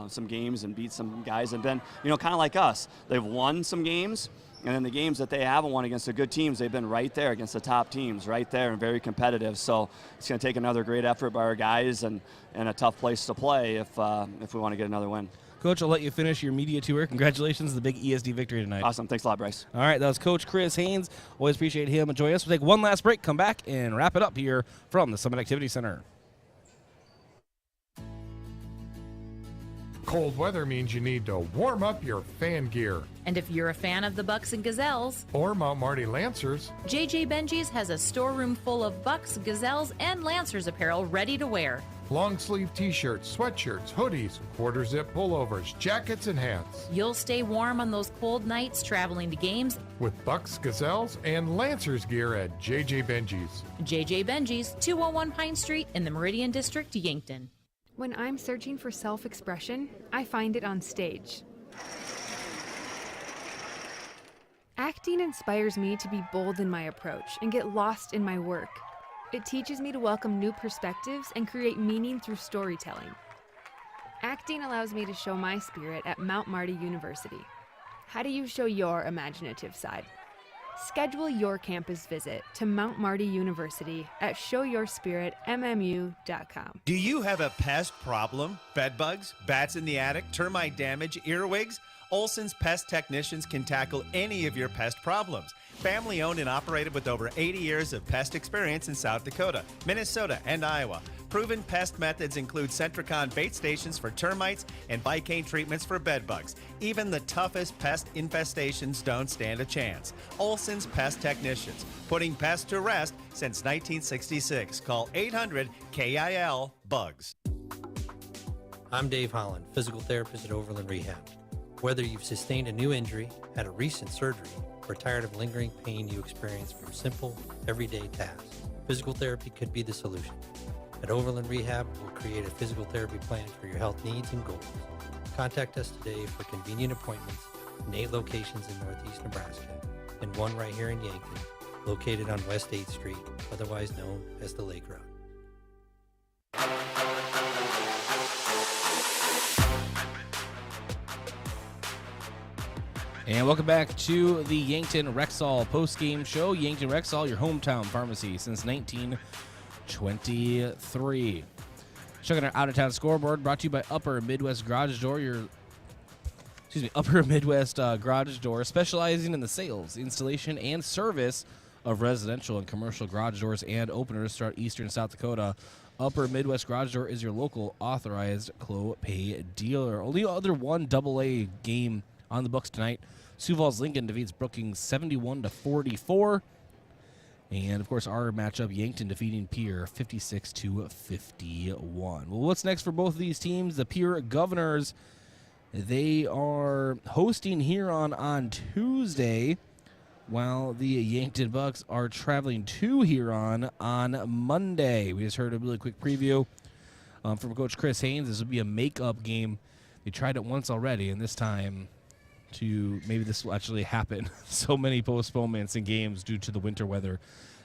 some games and beat some guys and been, kind of like us. They've won some games, and in the games that they haven't won against the good teams, they've been right there against the top teams, right there, and very competitive. So it's going to take another great effort by our guys and a tough place to play if we want to get another win. Coach, I'll let you finish your media tour. Congratulations on the big ESD victory tonight. Awesome. Thanks a lot, Bryce. All right, that was Coach Chris Haynes. Always appreciate him. Enjoy us. We'll take one last break, come back, and wrap it up here from the Summit Activity Center. Cold weather means you need to warm up your fan gear. And if you're a fan of the Bucks and Gazelles, or Mount Marty Lancers, JJ Benji's has a storeroom full of Bucks, Gazelles, and Lancers apparel ready to wear. Long sleeve t-shirts, sweatshirts, hoodies, quarter zip pullovers, jackets, and hats. You'll stay warm on those cold nights traveling to games with Bucks, Gazelles, and Lancers gear at JJ Benji's. JJ Benji's, 201 Pine Street in the Meridian District, Yankton. When I'm searching for self-expression, I find it on stage. Acting inspires me to be bold in my approach and get lost in my work. It teaches me to welcome new perspectives and create meaning through storytelling. Acting allows me to show my spirit at Mount Marty University. How do you show your imaginative side? Schedule your campus visit to Mount Marty University at showyourspiritmmu.com. Do you have a pest problem? Bed bugs, bats in the attic, termite damage, earwigs? Olson's Pest Technicians can tackle any of your pest problems. Family owned and operated with over 80 years of pest experience in South Dakota, Minnesota, and Iowa. Proven pest methods include Centricon bait stations for termites and Vicane treatments for bed bugs. Even the toughest pest infestations don't stand a chance. Olson's Pest Technicians, putting pests to rest since 1966. Call 800-KIL-BUGS. I'm Dave Holland, physical therapist at Overland Rehab. Whether you've sustained a new injury, had a recent surgery, or tired of lingering pain you experience from simple, everyday tasks, physical therapy could be the solution. At Overland Rehab, we'll create a physical therapy plan for your health needs and goals. Contact us today for convenient appointments in 8 locations in Northeast Nebraska and 1 right here in Yankton, located on West 8th Street, otherwise known as the Lake Road. And welcome back to the Yankton Rexall postgame show. Yankton Rexall, your hometown pharmacy since 1923. Checking our out-of-town scoreboard, brought to you by Upper Midwest Garage Door. Upper Midwest Garage Door, specializing in the sales, installation, and service of residential and commercial garage doors and openers throughout eastern South Dakota. Upper Midwest Garage Door is your local authorized Clopay dealer. Only other one AA game on the books tonight. Sioux Falls Lincoln defeats Brookings 71-44. And, of course, our matchup, Yankton defeating Pierre 56-51. Well, what's next for both of these teams? The Pierre Governors, they are hosting Huron on Tuesday, while the Yankton Bucks are traveling to Huron on Monday. We just heard a really quick preview from Coach Chris Haynes. This will be a make-up game. They tried it once already, and this time maybe this will actually happen. So many postponements in games due to the winter weather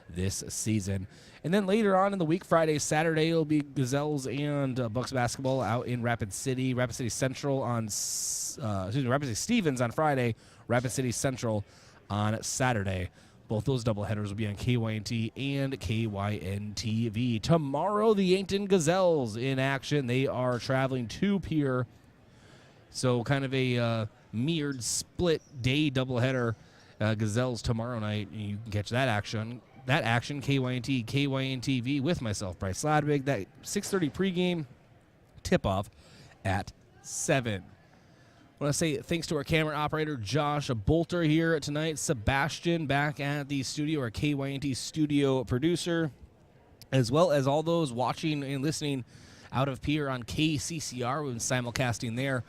this season. And then later on in the week, Friday, Saturday, it'll be Gazelles and Bucks basketball out in Rapid City Central on, Rapid City Stevens on Friday, Rapid City Central on Saturday. Both those doubleheaders will be on KYNT and KYNTV. Tomorrow, the Yankton Gazelles in action. They are traveling to Pierre. So kind of a mirrored split day doubleheader. Gazelles tomorrow night. You can catch that action. KYNT, KYNTV with myself, Bryce Ladwig. That 6:30 pregame tip-off at 7. I want to say thanks to our camera operator, Josh Bolter, here tonight. Sebastian back at the studio, our KYNT studio producer, as well as all those watching and listening out of Pierre on KCCR. We've been simulcasting there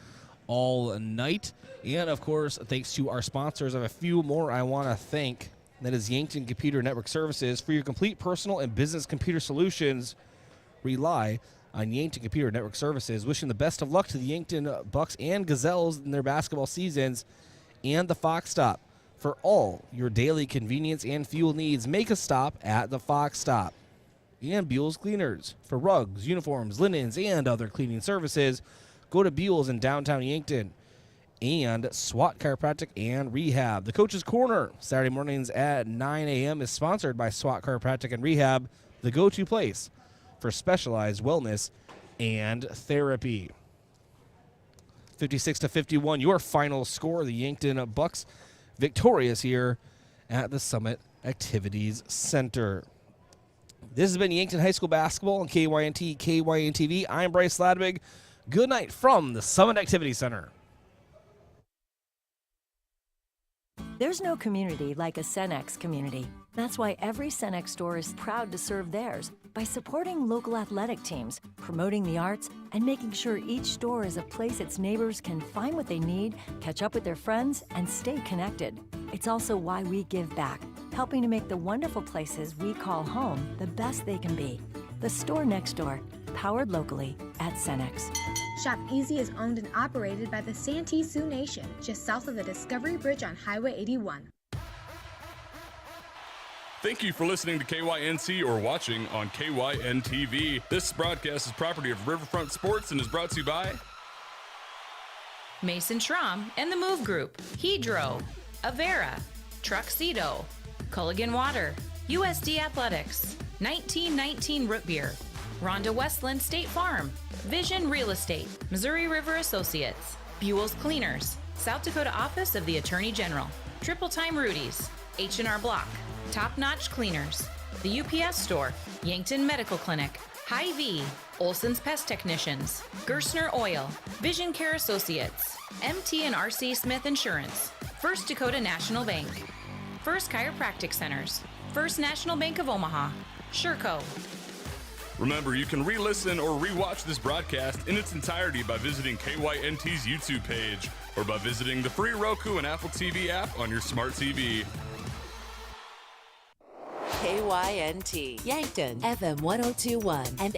all night. And, of course, thanks to our sponsors. I have a few more I want to thank. That is Yankton Computer Network Services. For your complete personal and business computer solutions, rely on Yankton Computer Network Services. Wishing the best of luck to the Yankton Bucks and Gazelles in their basketball seasons, and the Fox Stop. For all your daily convenience and fuel needs, make a stop at the Fox Stop. And Buell's Cleaners. For rugs, uniforms, linens, and other cleaning services, go to Buell's in downtown Yankton. And SWAT Chiropractic and Rehab. The Coach's Corner, Saturday mornings at 9 a.m. is sponsored by SWAT Chiropractic and Rehab, the go-to place for specialized wellness and therapy. 56-51, your final score. The Yankton Bucks victorious here at the Summit Activities Center. This has been Yankton High School basketball on KYNT, KYNTV. I'm Bryce Ladwig. Good night from the Summit Activity Center. There's no community like a Cenex community. That's why every Cenex store is proud to serve theirs by supporting local athletic teams, promoting the arts, and making sure each store is a place its neighbors can find what they need, catch up with their friends, and stay connected. It's also why we give back, helping to make the wonderful places we call home the best they can be. The store next door, powered locally at Cenex. Shop Easy is owned and operated by the Santee Sioux Nation, just south of the Discovery Bridge on Highway 81. Thank you for listening to KYNC or watching on KYNTV. This broadcast is property of Riverfront Sports and is brought to you by Mason Schramm and the Move Group, Hedro, Avera, Truxedo, Culligan Water, USD Athletics, 1919 Root Beer, Rhonda Westland State Farm, Vision Real Estate, Missouri River Associates, Buell's Cleaners, South Dakota Office of the Attorney General, Triple Time Rudy's, H&R Block, Top Notch Cleaners, the UPS Store, Yankton Medical Clinic, Hy-Vee, Olson's Pest Technicians, Gerstner Oil, Vision Care Associates, MT and RC Smith Insurance, First Dakota National Bank, First Chiropractic Centers, First National Bank of Omaha, Sherco. Remember, you can re-listen or re-watch this broadcast in its entirety by visiting KYNT's YouTube page or by visiting the free Roku and Apple TV app on your smart TV. KYNT, Yankton, FM 102.1 and